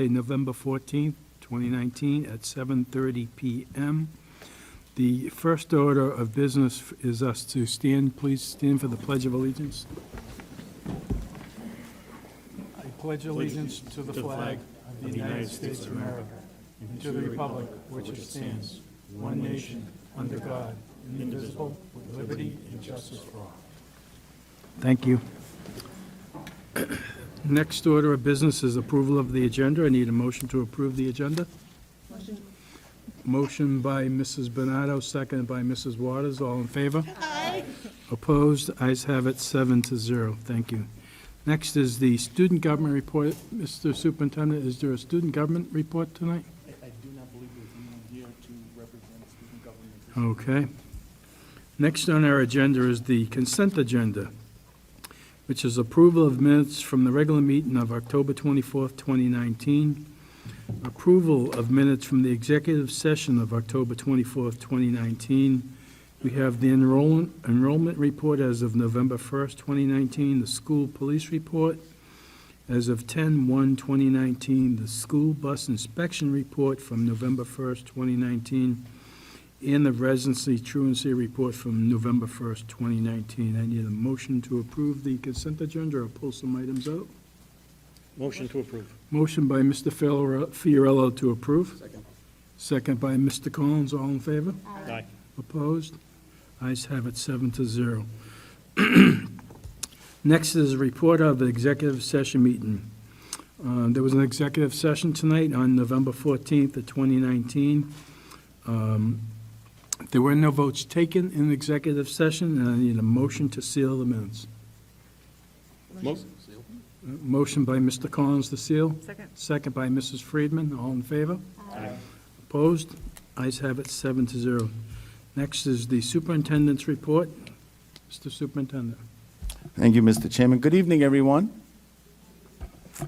November 14th, 2019 at 7:30 p.m. The first order of business is us to stand, please stand for the Pledge of Allegiance. I pledge allegiance to the flag of the United States of America and to the republic which it stands, one nation, under God, indivisible, with liberty and justice for all. Thank you. Next order of business is approval of the agenda. I need a motion to approve the agenda. Motion. Motion by Mrs. Bernardo, seconded by Mrs. Waters. All in favor? Aye. Opposed? Ayes have it, 7-0. Thank you. Next is the student government report. Mr. Superintendent, is there a student government report tonight? I do not believe there's anyone here to represent student government. Okay. Next on our agenda is the consent agenda, which is approval of minutes from the regular meeting of October 24th, 2019, approval of minutes from the executive session of October 24th, 2019. We have the enrollment report as of November 1st, 2019, the school police report as of 10/1/2019, the school bus inspection report from November 1st, 2019, and the residency truancy report from November 1st, 2019. I need a motion to approve the consent agenda or pull some items out. Motion to approve. Motion by Mr. Fiorello to approve. Second. Second by Mr. Collins. All in favor? Aye. Opposed? Ayes have it, 7-0. Next is a report of the executive session meeting. There was an executive session tonight on November 14th of 2019. There were no votes taken in executive session, and I need a motion to seal the minutes. Motion by Mr. Collins to seal. Second. Second by Mrs. Friedman. All in favor? Aye. Opposed? Ayes have it, 7-0. Next is the superintendent's report. Mr. Superintendent. Thank you, Mr. Chairman. Good evening, everyone.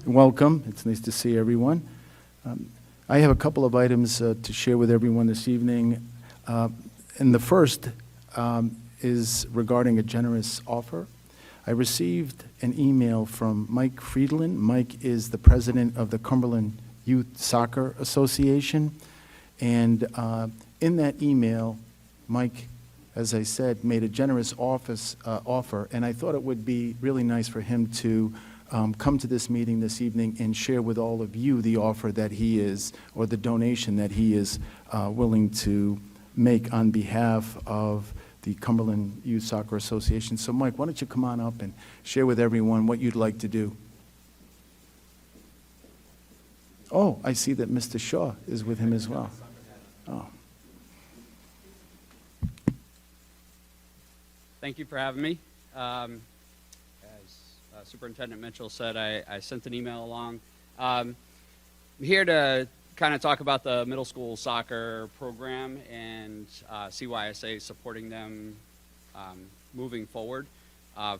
Welcome. It's nice to see everyone. I have a couple of items to share with everyone this evening. And the first is regarding a generous offer. I received an email from Mike Friedland. Mike is the president of the Cumberland Youth Soccer Association. And in that email, Mike, as I said, made a generous offer, and I thought it would be really nice for him to come to this meeting this evening and share with all of you the offer that he is, or the donation that he is willing to make on behalf of the Cumberland Youth Soccer Association. So, Mike, why don't you come on up and share with everyone what you'd like to do? Oh, I see that Mr. Shaw is with him as well. Oh. Thank you for having me. As Superintendent Mitchell said, I sent an email along. I'm here to kind of talk about the middle school soccer program and CYSA supporting them moving forward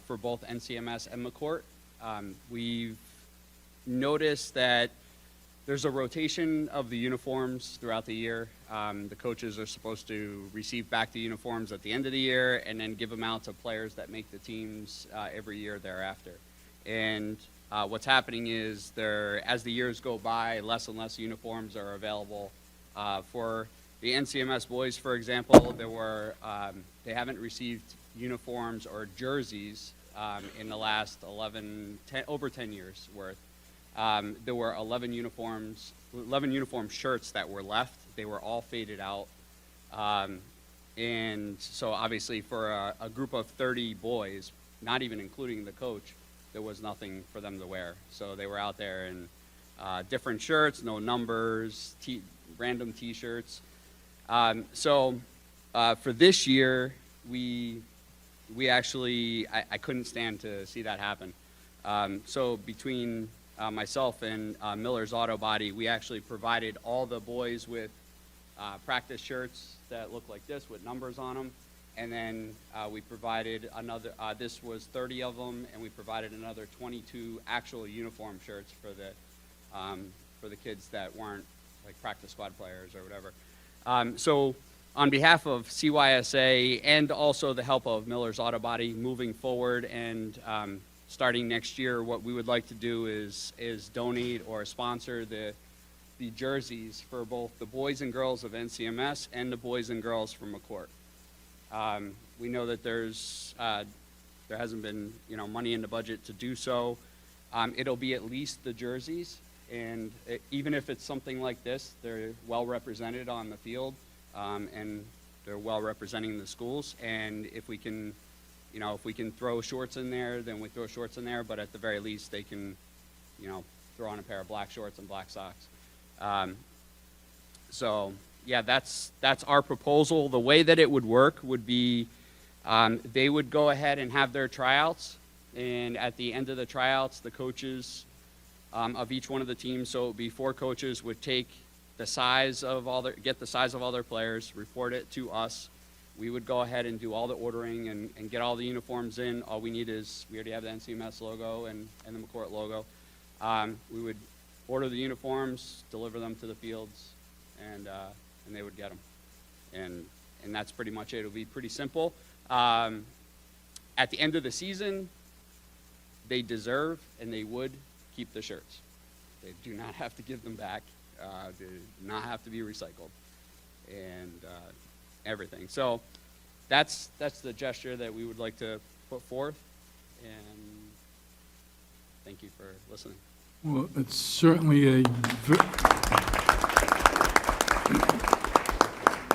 for both NCMS and McCourt. We've noticed that there's a rotation of the uniforms throughout the year. The coaches are supposed to receive back the uniforms at the end of the year and then give them out to players that make the teams every year thereafter. And what's happening is as the years go by, less and less uniforms are available. For the NCMS boys, for example, they haven't received uniforms or jerseys in the last over 10 years worth. There were 11 uniform shirts that were left. They were all faded out. And so obviously for a group of 30 boys, not even including the coach, there was nothing for them to wear. So they were out there in different shirts, no numbers, random T-shirts. So for this year, we actually, I couldn't stand to see that happen. So between myself and Miller's Auto Body, we actually provided all the boys with practice shirts that look like this with numbers on them. And then we provided another, this was 30 of them, and we provided another 22 actual uniform shirts for the kids that weren't like practice squad players or whatever. So on behalf of CYSA and also the help of Miller's Auto Body moving forward and starting next year, what we would like to do is donate or sponsor the jerseys for both the boys and girls of NCMS and the boys and girls from McCourt. We know that there hasn't been, money in the budget to do so. It'll be at least the jerseys, and even if it's something like this, they're well represented on the field, and they're well representing the schools. And if we can, if we can throw shorts in there, then we throw shorts in there. But at the very least, they can, throw on a pair of black shorts and black socks. So yeah, that's our proposal. The way that it would work would be they would go ahead and have their tryouts, and at the end of the tryouts, the coaches of each one of the teams, so it would be 4 coaches, would take the size of get the size of all their players, report it to us. We would go ahead and do all the ordering and get all the uniforms in. All we need is, we already have the NCMS logo and the McCourt logo. We would order the uniforms, deliver them to the fields, and they would get them. And that's pretty much it. It'll be pretty simple. At the end of the season, they deserve and they would keep the shirts. They do not have to give them back. They do not have to be recycled, and everything. So that's the gesture that we would like to put forth, and thank you for listening. Well, it's certainly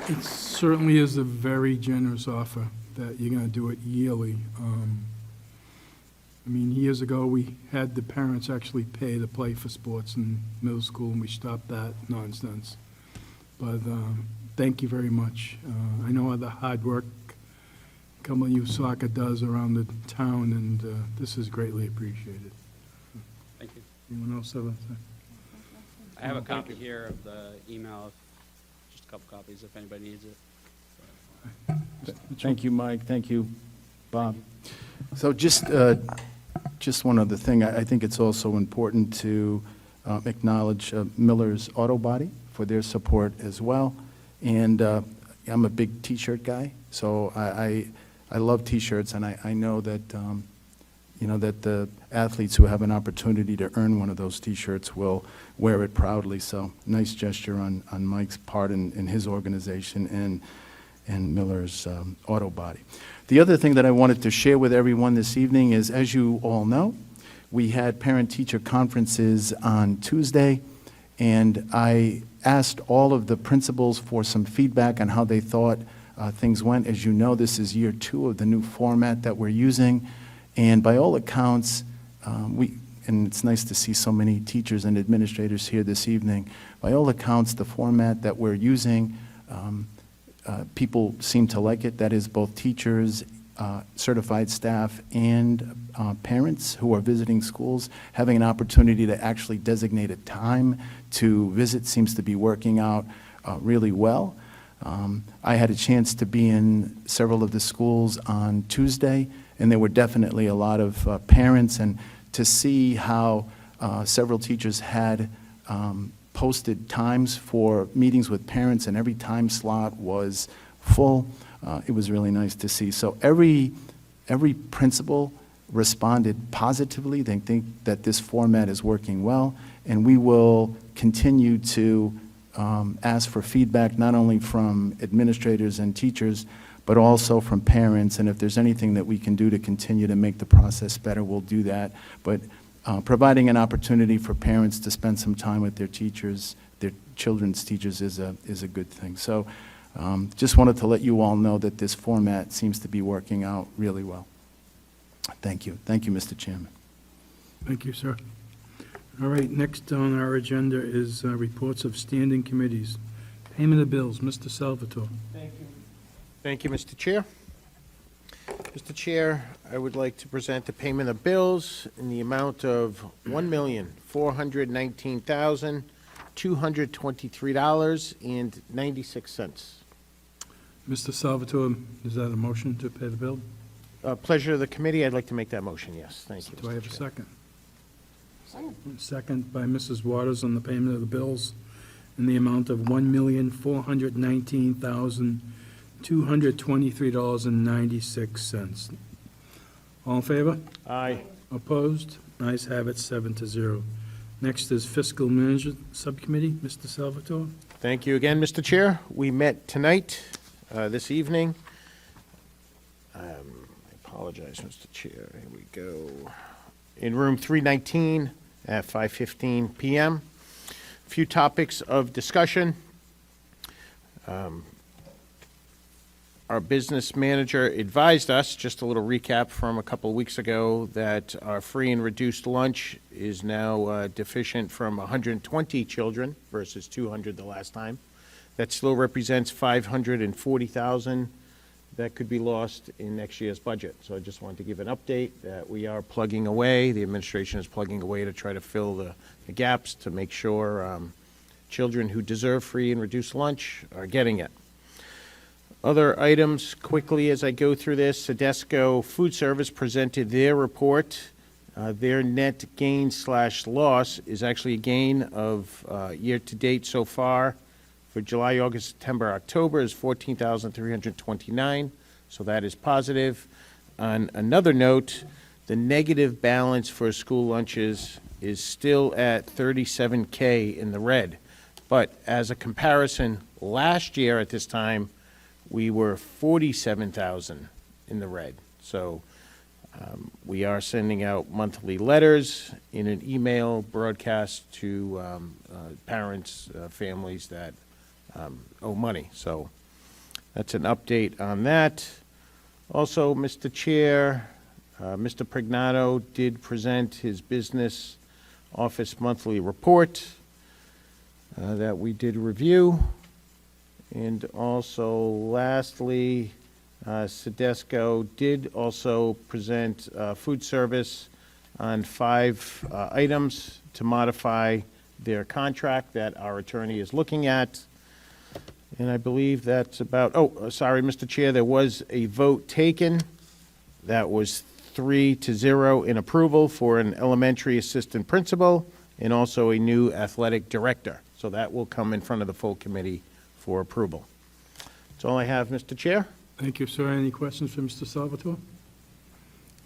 it certainly is a very generous offer that you're going to do it yearly. I mean, years ago, we had the parents actually pay to play for sports in middle school, and we stopped that nonsense. But thank you very much. I know the hard work Cumberland Youth Soccer does around the town, and this is greatly appreciated. Thank you. Anyone else have a thing? I have a copy here of the email, just a couple copies if anybody needs it. Thank you, Mike. Thank you, Bob. So just one other thing. I think it's also important to acknowledge Miller's Auto Body for their support as well. And I'm a big T-shirt guy, so I love T-shirts, and I know that that the athletes who have an opportunity to earn one of those T-shirts will wear it proudly. So nice gesture on Mike's part and his organization and Miller's Auto Body. The other thing that I wanted to share with everyone this evening is, as you all know, we had parent-teacher conferences on Tuesday, and I asked all of the principals for some feedback on how they thought things went. As you know, this is year 2 of the new format that we're using, and by all accounts, and it's nice to see so many teachers and administrators here this evening. By all accounts, the format that we're using, people seem to like it. That is, both teachers, certified staff, and parents who are visiting schools having an opportunity to actually designate a time to visit seems to be working out really well. I had a chance to be in several of the schools on Tuesday, and there were definitely a lot of parents, and to see how several teachers had posted times for meetings with parents, and every time slot was full. It was really nice to see. So every principal responded positively. They think that this format is working well, and we will continue to ask for feedback, not only from administrators and teachers, but also from parents. And if there's anything that we can do to continue to make the process better, we'll do that. But providing an opportunity for parents to spend some time with their teachers, their children's teachers, is a good thing. So just wanted to let you all know that this format seems to be working out really well. Thank you. Thank you, Mr. Chairman. Thank you, sir. All right, next on our agenda is reports of standing committees. Payment of bills, Mr. Salvatore. Thank you. Thank you, Mr. Chair. Mr. Chair, I would like to present the payment of bills in the amount of $1,419,223.96. Mr. Salvatore, is that a motion to pay the bill? Pleasure of the committee, I'd like to make that motion, yes. Thank you, Do I have a Mr. Chair. second? Second by Mrs. Waters on the payment of the bills in the amount of $1,419,223.96. All in favor? Aye. Opposed? Ayes have it, 7-0. Next is Fiscal Management Subcommittee. Mr. Salvatore? Thank you again, Mr. Chair. We met tonight, this evening. I apologize, Mr. Chair. Here we go. In room 319 at 5:15 PM. A few topics of discussion. Our business manager advised us, just a little recap from a couple of weeks ago, that our free and reduced lunch is now deficient from 120 children versus 200 the last time. That still represents 540,000 that could be lost in next year's budget. So I just wanted to give an update that we are plugging away. The administration is plugging away to try to fill the gaps to make sure children who deserve free and reduced lunch are getting it. Other items, quickly as I go through this, Sedesco Food Service presented their report. Their net gain/loss is actually a gain of year-to-date so far for July, August, September, October is 14,329, so that is positive. On another note, the negative balance for school lunches is still at 37K in the red. But as a comparison, last year at this time, we were 47,000 in the red. So we are sending out monthly letters in an email broadcast to parents, families that owe money. So that's an update on that. Also, Mr. Chair, Mr. Prignato did present his business office monthly report that we did review. And also, lastly, Sedesco did also present food service on 5 items to modify their contract that our attorney is looking at. And I believe that's about, sorry, Mr. Chair, there was a vote taken that was 3-0 in approval for an elementary assistant principal and also a new athletic director. So that will come in front of the full committee for approval. That's all I have, Mr. Chair. Thank you, sir. Any questions for Mr. Salvatore?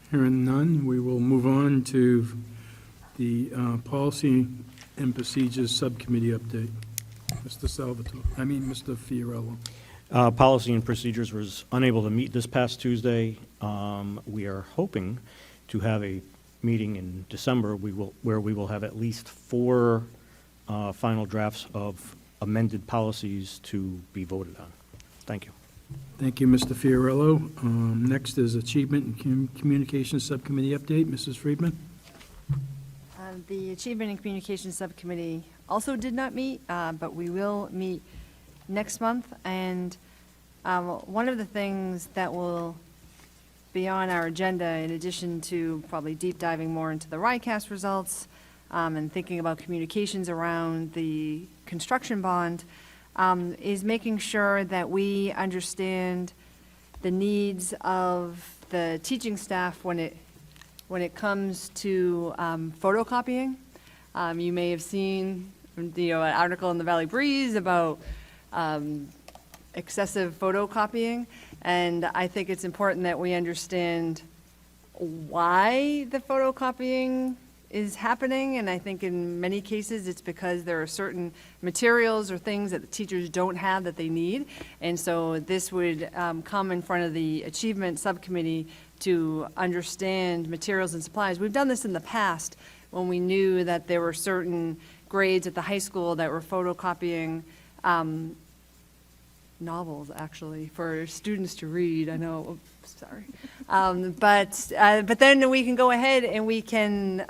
Hearing none, we will move on to the Policy and Procedures Subcommittee update. Mr. Salvatore, Mr. Fiorello. Policy and Procedures was unable to meet this past Tuesday. We are hoping to have a meeting in December where we will have at least 4 final drafts of amended policies to be voted on. Thank you. Thank you, Mr. Fiorello. Next is Achievement and Communications Subcommittee update. Mrs. Friedman? The Achievement and Communications Subcommittee also did not meet, but we will meet next month. And one of the things that will be on our agenda, in addition to probably deep diving more into the RICAS results and thinking about communications around the construction bond, is making sure that we understand the needs of the teaching staff when it comes to photocopying. You may have seen an article in the Valley Breeze about excessive photocopying, and I think it's important that we understand why the photocopying is happening, and I think in many cases it's because there are certain materials or things that the teachers don't have that they need, and so this would come in front of the Achievement Subcommittee to understand materials and supplies. We've done this in the past when we knew that there were certain grades at the high school that were photocopying novels, actually, for students to read. I know, sorry. But then we can go ahead and we can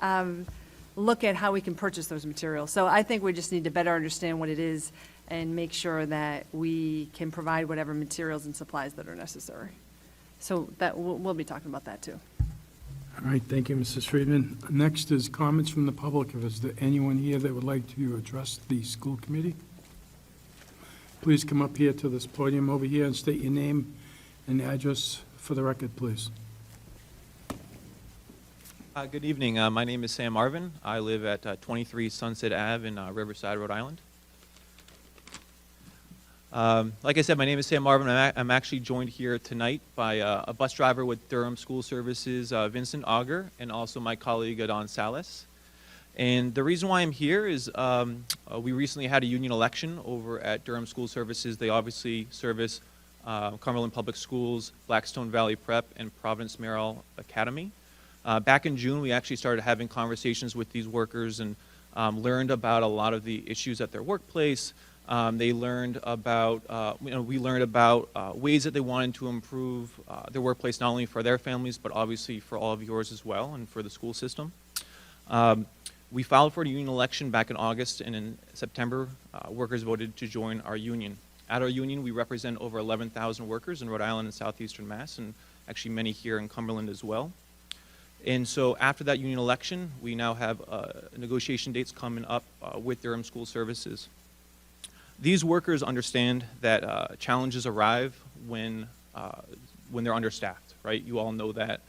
look at how we can purchase those materials. So I think we just need to better understand what it is and make sure that we can provide whatever materials and supplies that are necessary. So that we'll be talking about that too. All right, thank you, Mrs. Friedman. Next is comments from the public. If there's anyone here that would like to address the school committee, please come up here to this podium over here and state your name and address for the record, please. Good evening. My name is Sam Marvin. I live at 23 Sunset Ave in Riverside, Rhode Island. Like I said, my name is Sam Marvin. I'm actually joined here tonight by a bus driver with Durham School Services, Vincent Auger, and also my colleague, Don Salas. And the reason why I'm here is we recently had a union election over at Durham School Services. They obviously service Cumberland Public Schools, Blackstone Valley Prep, and Providence Merrill Academy. Back in June, we actually started having conversations with these workers and learned about a lot of the issues at their workplace. They learned about, we learned about ways that they wanted to improve their workplace, not only for their families, but obviously for all of yours as well, and for the school system. We filed for a union election back in August, and in September, workers voted to join our union. At our union, we represent over 11,000 workers in Rhode Island and southeastern Mass, and actually many here in Cumberland as well. And so after that union election, we now have negotiation dates coming up with Durham School Services. These workers understand that challenges arrive when they're understaffed, right? You all know that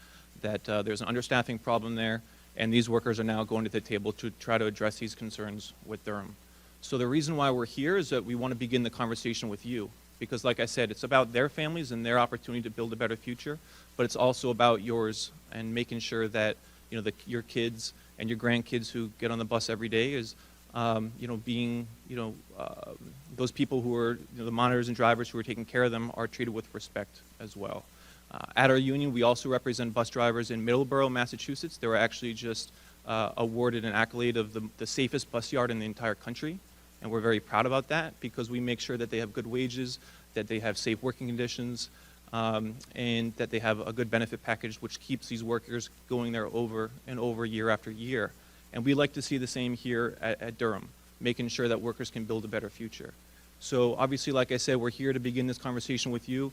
there's an understaffing problem there, and these workers are now going to the table to try to address these concerns with Durham. So the reason why we're here is that we want to begin the conversation with you, because like I said, it's about their families and their opportunity to build a better future, but it's also about yours and making sure that your kids and your grandkids who get on the bus every day is being those people who are the monitors and drivers who are taking care of them are treated with respect as well. At our union, we also represent bus drivers in Middleborough, Massachusetts. They were actually just awarded an accolade of the safest bus yard in the entire country, and we're very proud about that because we make sure that they have good wages, that they have safe working conditions, and that they have a good benefit package which keeps these workers going there over and over year after year. And we like to see the same here at Durham, making sure that workers can build a better future. So obviously, like I said, we're here to begin this conversation with you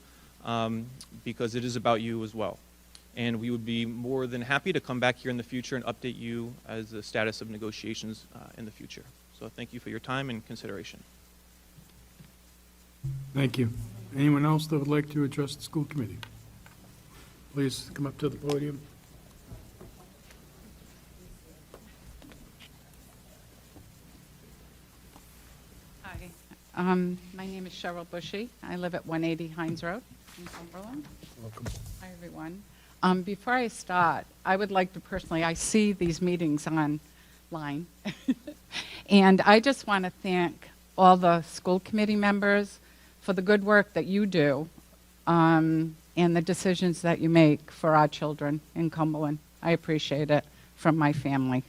because it is about you as well. And we would be more than happy to come back here in the future and update you as the status of negotiations in the future. So thank you for your time and consideration. Thank you. Anyone else that would like to address the school committee? Please come up to the podium. Hi, my name is Cheryl Bushy. I live at 180 Hines Road in Cumberland. Welcome. Hi, everyone. Before I start, I would like to personally, I see these meetings online, and I just want to thank all the school committee members for the good work that you do and the decisions that you make for our children in Cumberland. I appreciate it from my family.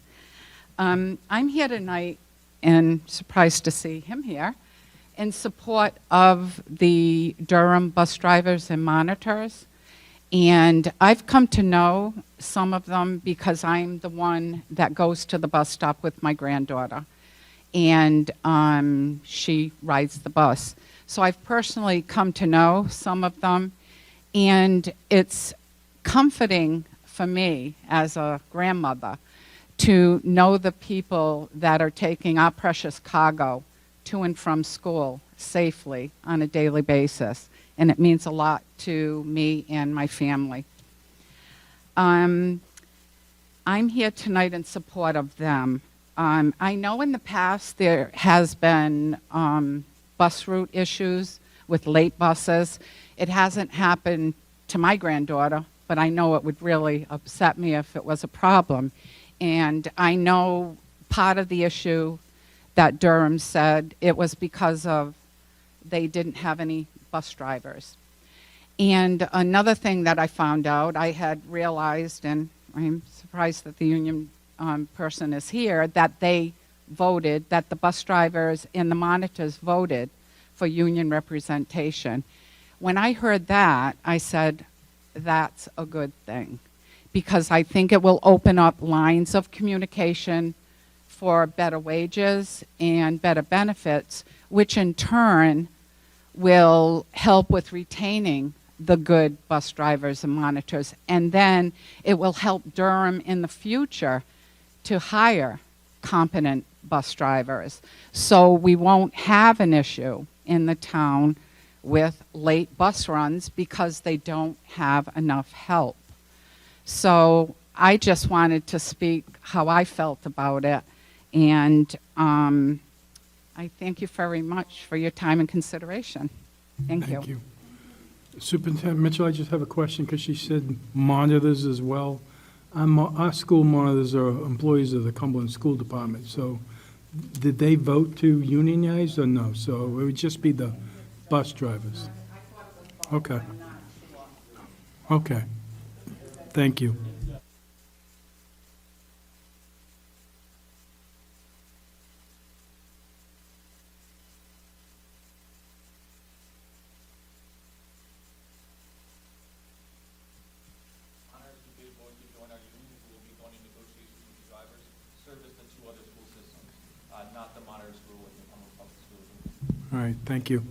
I'm here tonight and surprised to see him here in support of the Durham bus drivers and monitors. And I've come to know some of them because I'm the one that goes to the bus stop with my granddaughter. And she rides the bus. So I've personally come to know some of them. And it's comforting for me as a grandmother to know the people that are taking our precious cargo to and from school safely on a daily basis. And it means a lot to me and my family. I'm here tonight in support of them. I know in the past there has been bus route issues with late buses. It hasn't happened to my granddaughter, but I know it would really upset me if it was a problem. And I know part of the issue that Durham said it was because of they didn't have any bus drivers. And another thing that I found out, I had realized, and I'm surprised that the union person is here, that they voted, that the bus drivers and the monitors voted for union representation. When I heard that, I said, that's a good thing, because I think it will open up lines of communication for better wages and better benefits, which in turn will help with retaining the good bus drivers and monitors. And then it will help Durham in the future to hire competent bus drivers. So we won't have an issue in the town with late bus runs because they don't have enough help. So I just wanted to speak how I felt about it. And I thank you very much for your time and consideration. Thank you. Thank you. Superintendent Mitchell, I just have a question, because she said monitors as well. Our school monitors are employees of the Cumberland School Department, so did they vote to unionize or no? So it would just be the bus drivers? Okay. Okay. Thank you. Honors to be going to join our union, who will be going in negotiations with the drivers, service the two other school systems, not the monitor school with the Cumberland Public Schools. All right, thank you.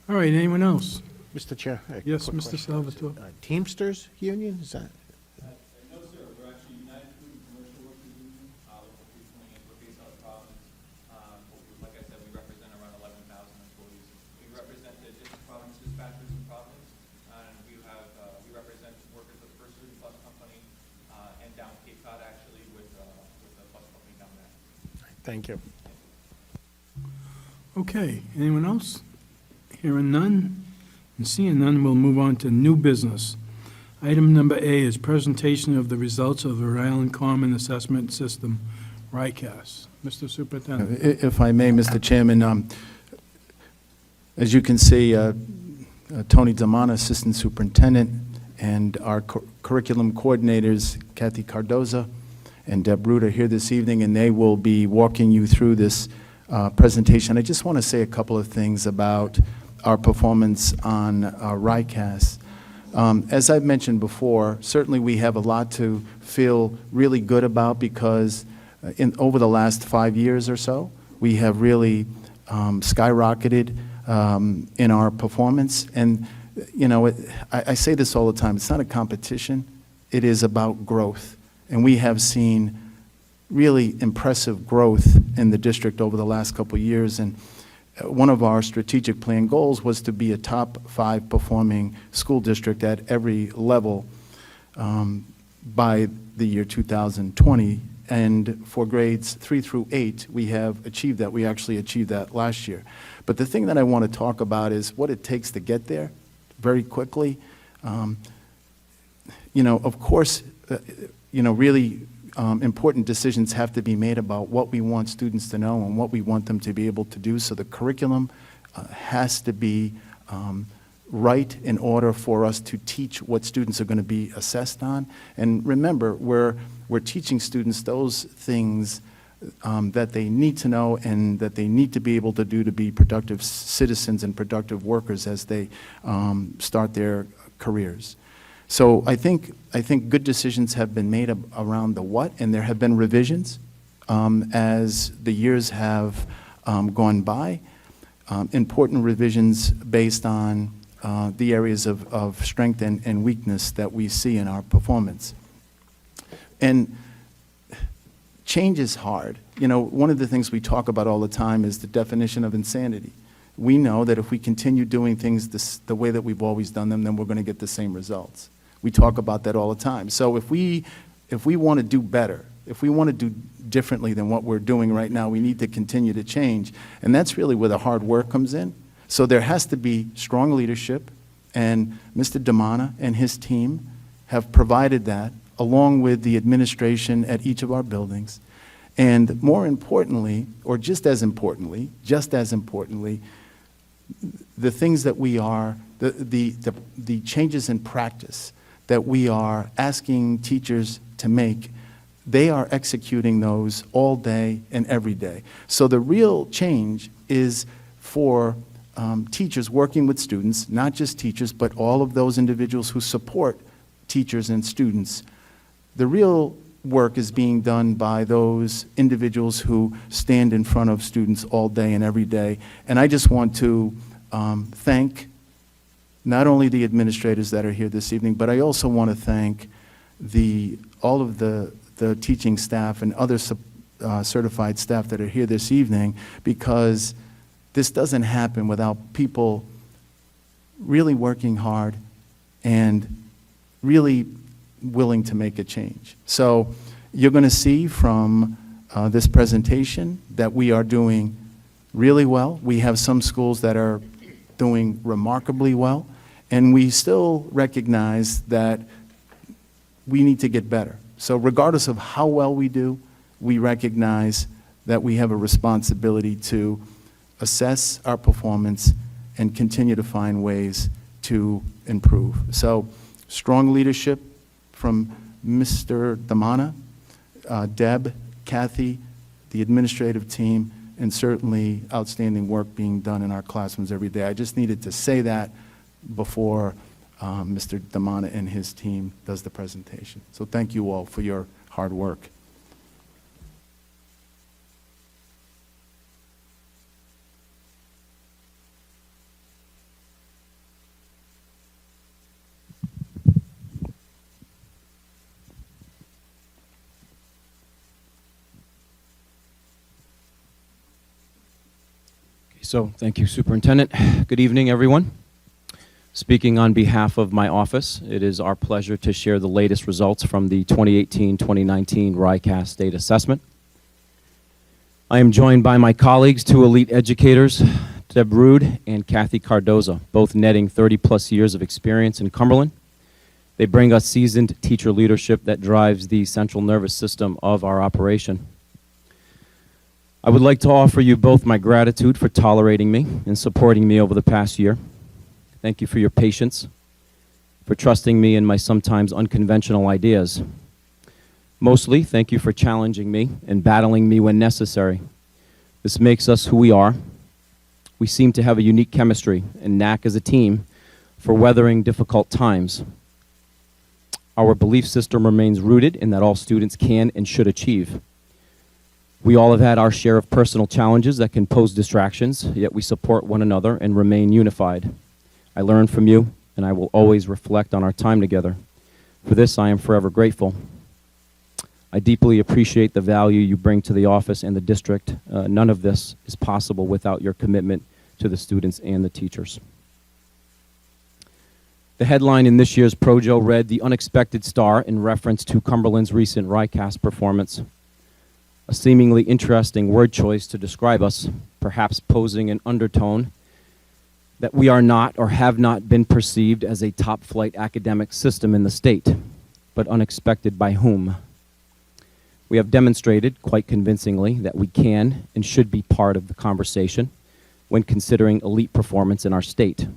All right, anyone else? Mr. Chair? a Yes, quick Mr. question. Salvatore? Teamsters Union, is that? No, sir, we're actually United Food and Commercial Workers Union, we're based out of Providence. Like I said, we represent around 11,000 employees. We represent the district Providence dispatchers in Providence, and we represent workers of the First Student Bus Company, and down Cape Cod, actually, with the bus company down there. Thank you. Okay, anyone else? Hearing none and seeing none, we'll move on to new business. Item number A is presentation of the results of the Rhode Island Common Assessment System, RICAS. Mr. Superintendent. If I may, Mr. Chairman, as you can see, Tony Damana, Assistant Superintendent, and our curriculum coordinators, Kathy Cardoza and Deb Root, are here this evening, and they will be walking you through this presentation. I just want to say a couple of things about our performance on RICAS. As I've mentioned before, certainly we have a lot to feel really good about, because over the last 5 years or so, we have really skyrocketed in our performance. And, you know, I say this all the time, it's not a competition, it is about growth. And we have seen really impressive growth in the district over the last couple of years. And one of our strategic plan goals was to be a top 5 performing school district at every level by the year 2020. And for grades 3 through 8, we have achieved that. We actually achieved that last year. But the thing that I want to talk about is what it takes to get there very quickly. You know, of course, you know, really important decisions have to be made about what we want students to know and what we want them to be able to do. So the curriculum has to be right in order for us to teach what students are going to be assessed on. And remember, we're teaching students those things that they need to know and that they need to be able to do to be productive citizens and productive workers as they start their careers. So I think good decisions have been made around the what, and there have been revisions as the years have gone by. Important revisions based on the areas of strength and weakness that we see in our performance. And change is hard. You know, one of the things we talk about all the time is the definition of insanity. We know that if we continue doing things the way that we've always done them, then we're going to get the same results. We talk about that all the time. So if we want to do better, if we want to do differently than what we're doing right now, we need to continue to change. And that's really where the hard work comes in. So there has to be strong leadership, and Mr. Damana and his team have provided that, along with the administration at each of our buildings. And more importantly, or just as importantly, the things that we are, the changes in practice that we are asking teachers to make, they are executing those all day and every day. So the real change is for teachers working with students, not just teachers, but all of those individuals who support teachers and students. The real work is being done by those individuals who stand in front of students all day and every day. And I just want to thank not only the administrators that are here this evening, but I also want to thank all of the teaching staff and other certified staff that are here this evening, because this doesn't happen without people really working hard and really willing to make a change. So you're going to see from this presentation that we are doing really well. We have some schools that are doing remarkably well, and we still recognize that we need to get better. So regardless of how well we do, we recognize that we have a responsibility to assess our performance and continue to find ways to improve. So strong leadership from Mr. Damana, Deb, Kathy, the administrative team, and certainly outstanding work being done in our classrooms every day. I just needed to say that before Mr. Damana and his team does the presentation. So thank you all for your hard work. So, thank you, Superintendent. Good evening, everyone. Speaking on behalf of my office, it is our pleasure to share the latest results from the 2018-2019 RICAS State Assessment. I am joined by my colleagues, two elite educators, Deb Rude and Kathy Cardoza, both netting 30-plus years of experience in Cumberland. They bring us seasoned teacher leadership that drives the central nervous system of our operation. I would like to offer you both my gratitude for tolerating me and supporting me over the past year. Thank you for your patience, for trusting me in my sometimes unconventional ideas. Mostly, thank you for challenging me and battling me when necessary. This makes us who we are. We seem to have a unique chemistry and knack as a team for weathering difficult times. Our belief system remains rooted in that all students can and should achieve. We all have had our share of personal challenges that can pose distractions, yet we support one another and remain unified. I learn from you, and I will always reflect on our time together. For this, I am forever grateful. I deeply appreciate the value you bring to the office and the district. None of this is possible without your commitment to the students and the teachers. The headline in this year's Projo read, "The Unexpected Star," in reference to Cumberland's recent RICAS performance. A seemingly interesting word choice to describe us, perhaps posing an undertone that we are not or have not been perceived as a top-flight academic system in the state, but unexpected by whom? We have demonstrated, quite convincingly, that we can and should be part of the conversation when considering elite performance in our state,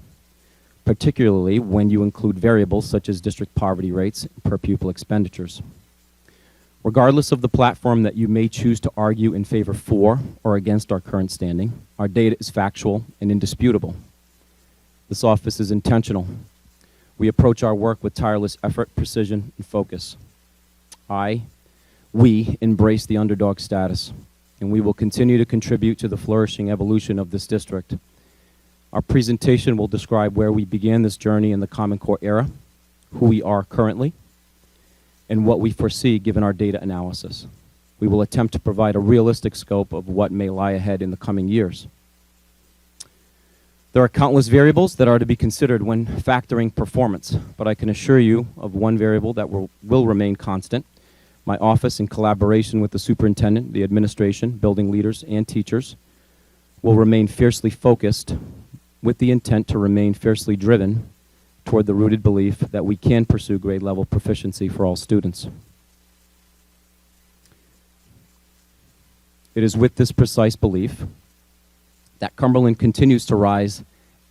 particularly when you include variables such as district poverty rates and per pupil expenditures. Regardless of the platform that you may choose to argue in favor for or against our current standing, our data is factual and indisputable. This office is intentional. We approach our work with tireless effort, precision, and focus. We embrace the underdog status, and we will continue to contribute to the flourishing evolution of this district. Our presentation will describe where we began this journey in the Common Core era, who we are currently, and what we foresee given our data analysis. We will attempt to provide a realistic scope of what may lie ahead in the coming years. There are countless variables that are to be considered when factoring performance, but I can assure you of one variable that will remain constant. My office, in collaboration with the superintendent, the administration, building leaders, and teachers, will remain fiercely focused with the intent to remain fiercely driven toward the rooted belief that we can pursue grade level proficiency for all students. It is with this precise belief that Cumberland continues to rise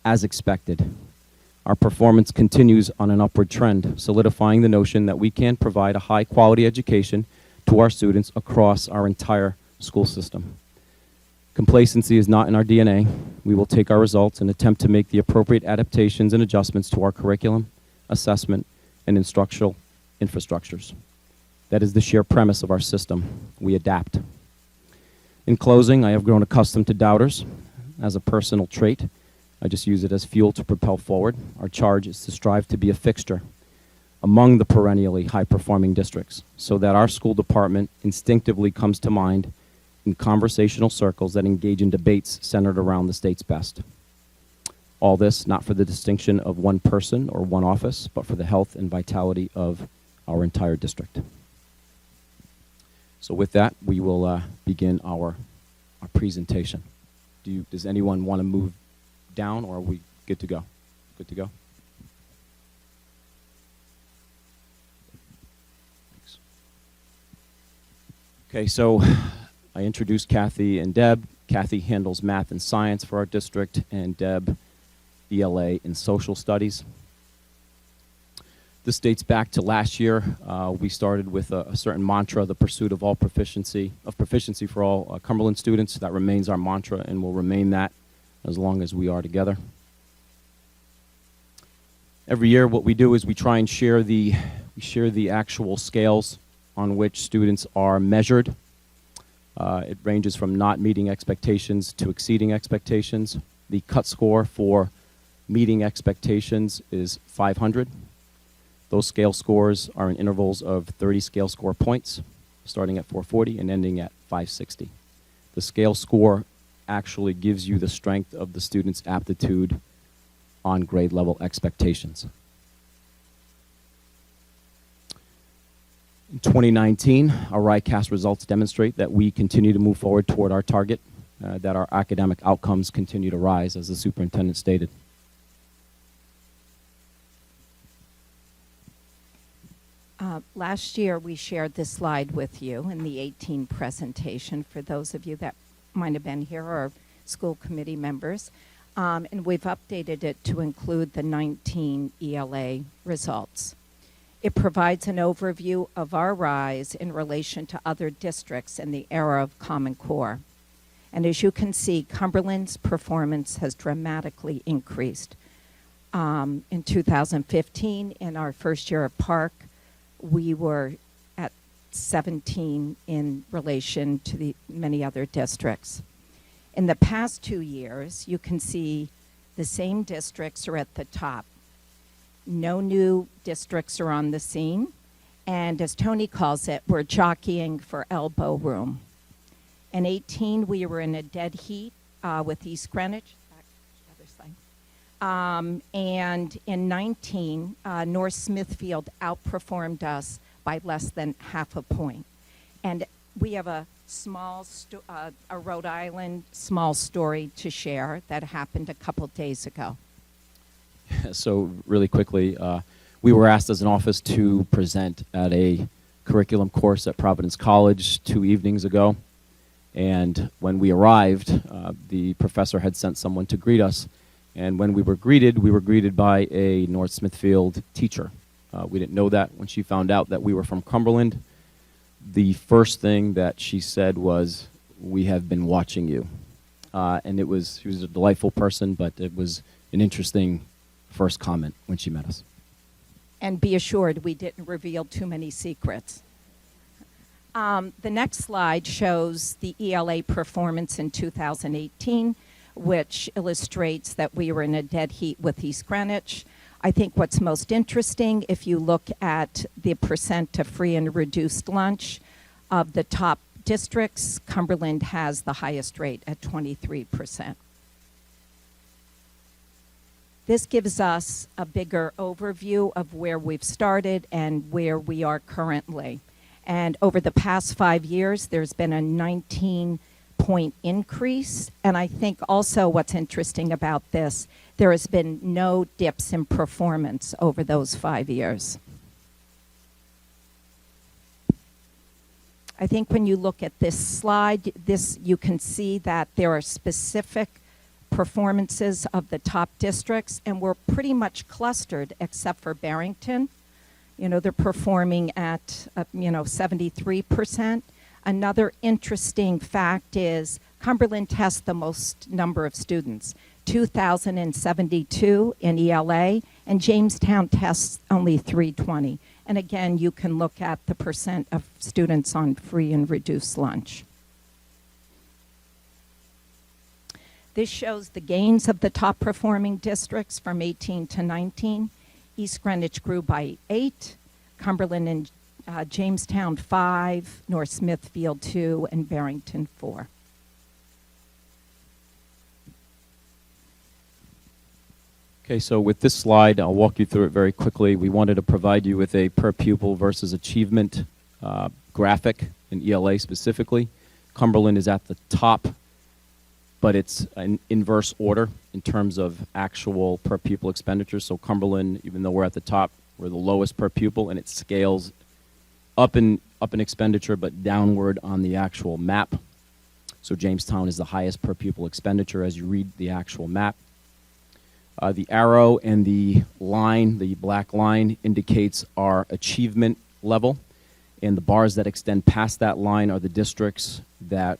as expected. Our performance continues on an upward trend, solidifying the notion that we can provide a high quality education to our students across our entire school system. Complacency is not in our DNA. We will take our results and attempt to make the appropriate adaptations and adjustments to our curriculum, assessment, and instructional infrastructures. That is the sheer premise of our system. We adapt. In closing, I have grown accustomed to doubters as a personal trait. I just use it as fuel to propel forward. Our charge is to strive to be a fixture among the perennially high-performing districts so that our school department instinctively comes to mind in conversational circles that engage in debates centered around the state's best. All this not for the distinction of one person or one office, but for the health and vitality of our entire district. So with that, we will begin our presentation. Does anyone want to move down, or are we good to go? Good to go? Thanks. Okay, so I introduced Kathy and Deb. Kathy handles math and science for our district, and Deb, ELA in social studies. This dates back to last year. We started with a certain mantra, the pursuit of proficiency for all Cumberland students. That remains our mantra and will remain that as long as we are together. Every year what we do is we try and share the actual scales on which students are measured. It ranges from not meeting expectations to exceeding expectations. The cut score for meeting expectations is 500. Those scale scores are in intervals of 30 scale score points, starting at 440 and ending at 560. The scale score actually gives you the strength of the student's aptitude on grade level expectations. In 2019, our RICAS results demonstrate that we continue to move forward toward our target, that our academic outcomes continue to rise, as the superintendent stated. Last year, we shared this slide with you in the 18 presentation for those of you that might have been here or school committee members. And we've updated it to include the 19 ELA results. It provides an overview of our rise in relation to other districts in the era of Common Core. And as you can see, Cumberland's performance has dramatically increased. In 2015, in our first year of Park, we were at 17 in relation to the many other districts. In the past 2 years, you can see the same districts are at the top. No new districts are on the scene. And as Tony calls it, we're jockeying for elbow room. In 18, we were in a dead heat with East Greenwich. And in 19, North Smithfield outperformed us by less than half a point. And we have a a Rhode Island small story to share that happened a couple days ago. So really quickly, we were asked as an office to present at a curriculum course at Providence College 2 evenings ago. And when we arrived, the professor had sent someone to greet us. And when we were greeted by a North Smithfield teacher. We didn't know that. When she found out that we were from Cumberland, the first thing that she said was, "We have been watching you." And she was a delightful person, but it was an interesting first comment when she met us. And be assured, we didn't reveal too many secrets. The next slide shows the ELA performance in 2018, which illustrates that we were in a dead heat with East Greenwich. I think what's most interesting, if you look at the percent of free and reduced lunch of the top districts, Cumberland has the highest rate at 23%. This gives us a bigger overview of where we've started and where we are currently. And over the past 5 years, there's been a 19-point increase. And I think also what's interesting about this, there has been no dips in performance over those 5 years. I think when you look at this slide, you can see that there are specific performances of the top districts, and we're pretty much clustered except for Barrington. You know, they're performing at, 73%. Another interesting fact is Cumberland has the most number of students, 2,072 in ELA, and Jamestown tests only 320. And again, you can look at the percent of students on free and reduced lunch. This shows the gains of the top performing districts from 18 to 19. East Greenwich grew by 8, Cumberland and Jamestown 5, North Smithfield 2, and Barrington 4. Okay, so with this slide, I'll walk you through it very quickly. We wanted to provide you with a per pupil versus achievement graphic in ELA specifically. Cumberland is at the top but it's an inverse order in terms of actual per pupil expenditures. So Cumberland, even though we're at the top, we're the lowest per pupil, and it scales up in expenditure, but downward on the actual map. So Jamestown is the highest per pupil expenditure as you read the actual map. The arrow and the line, the black line, indicates our achievement level, and the bars that extend past that line are the districts that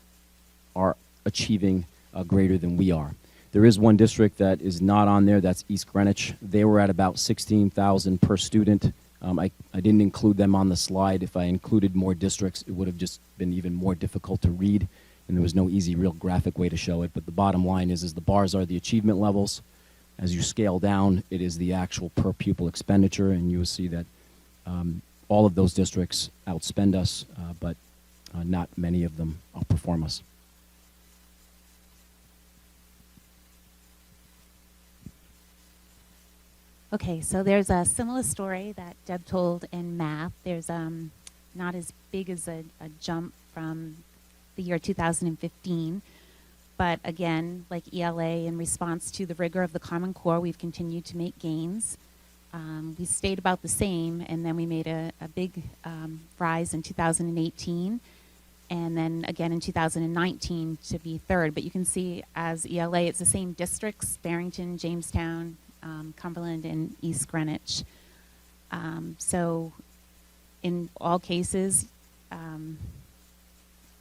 are achieving greater than we are. There is one district that is not on there, that's East Greenwich. They were at about 16,000 per student. I didn't include them on the slide. If I included more districts, it would have just been even more difficult to read, and there was no easy, real graphic way to show it. But the bottom line is the bars are the achievement levels. As you scale down, it is the actual per pupil expenditure, and you will see that all of those districts outspend us, but not many of them outperform us. Okay, so there's a similar story that Deb told in math. There's not as big as a jump from the year 2015, but again, like ELA, in response to the rigor of the Common Core, we've continued to make gains. We stayed about the same, and then we made a big rise in 2018, and then again in 2019 to be third. But you can see as ELA, it's the same districts, Barrington, Jamestown, Cumberland, and East Greenwich. So in all cases,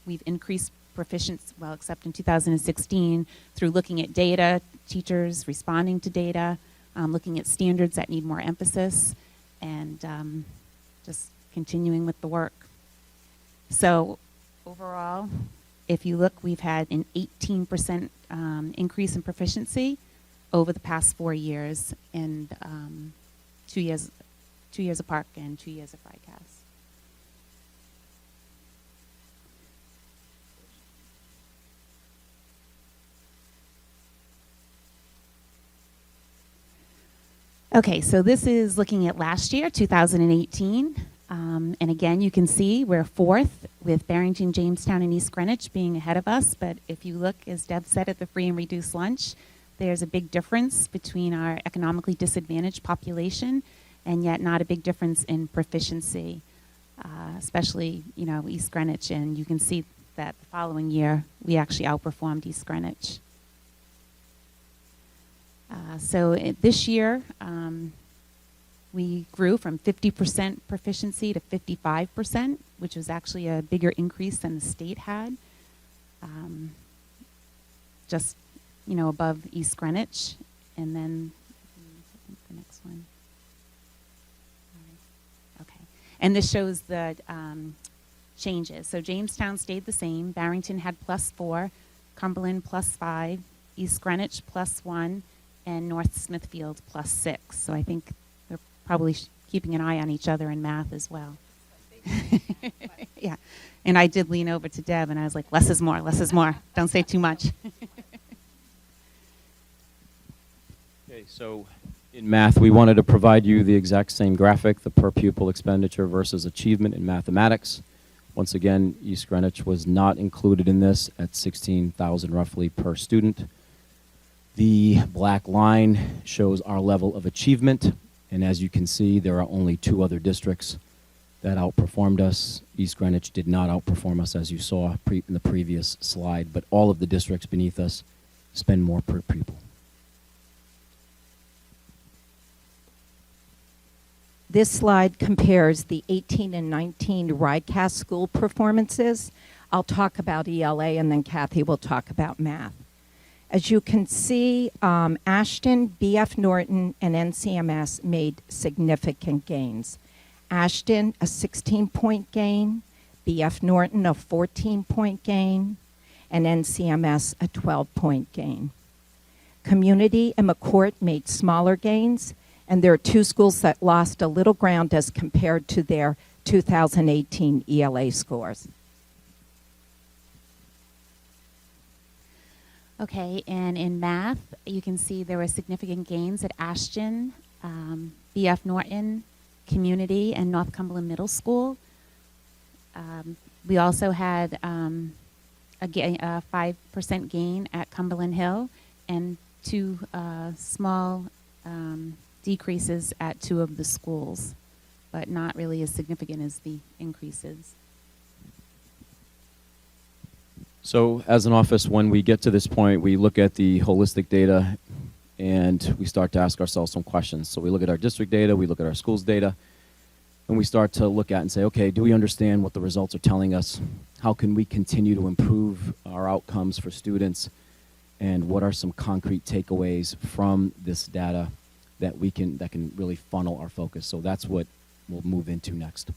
we've increased proficiency, well, except in 2016, through looking at data, teachers responding to data, looking at standards that need more emphasis, and just continuing with the work. So overall, if you look, we've had an 18% increase in proficiency over the past 4 years, and 2 years of Park and 2 years of RICAS. Okay, so this is looking at last year, 2018. And again, you can see we're fourth, with Barrington, Jamestown, and East Greenwich being ahead of us. But if you look, as Deb said, at the free and reduced lunch, there's a big difference between our economically disadvantaged population, and yet not a big difference in proficiency, especially, East Greenwich. And you can see that the following year, we actually outperformed East Greenwich. This year, we grew from 50% proficiency to 55%, which was actually a bigger increase than the state had. Just, above East Greenwich. And then, the next one. All right. Okay. And this shows the changes. So Jamestown stayed the same. Barrington had +4, Cumberland +5, East Greenwich +1, and North Smithfield +6. So I think they're probably keeping an eye on each other in math as well. Yeah. And I did lean over to Deb, and I was like, less is more, less is more. Don't say too much. Okay, so in math, we wanted to provide you the exact same graphic, the per pupil expenditure versus achievement in mathematics. Once again, East Greenwich was not included in this at 16,000 roughly per student. The black line shows our level of achievement, and as you can see, there are only 2 other districts that outperformed us. East Greenwich did not outperform us, as you saw in the previous slide, but all of the districts beneath us spend more per pupil. This slide compares the 18 and 19 RICAS school performances. I'll talk about ELA, and then Kathy will talk about math. As you can see, Ashton, BF Norton, and NCMS made significant gains. Ashton, a 16-point gain, BF Norton, a 14-point gain, and NCMS, a 12-point gain. Community and McCourt made smaller gains, and there are 2 schools that lost a little ground as compared to their 2018 ELA scores. Okay, and in math, you can see there were significant gains at Ashton, BF Norton, Community, and North Cumberland Middle School. We also had a a 5% gain at Cumberland Hill and two small decreases at two of the schools, but not really as significant as the increases. So as an office, when we get to this point, we look at the holistic data and we start to ask ourselves some questions. So we look at our district data, we look at our schools data, and we start to look at and say, okay, do we understand what the results are telling us? How can we continue to improve our outcomes for students? And what are some concrete takeaways from this data that can really funnel our focus? So that's what we'll move into next.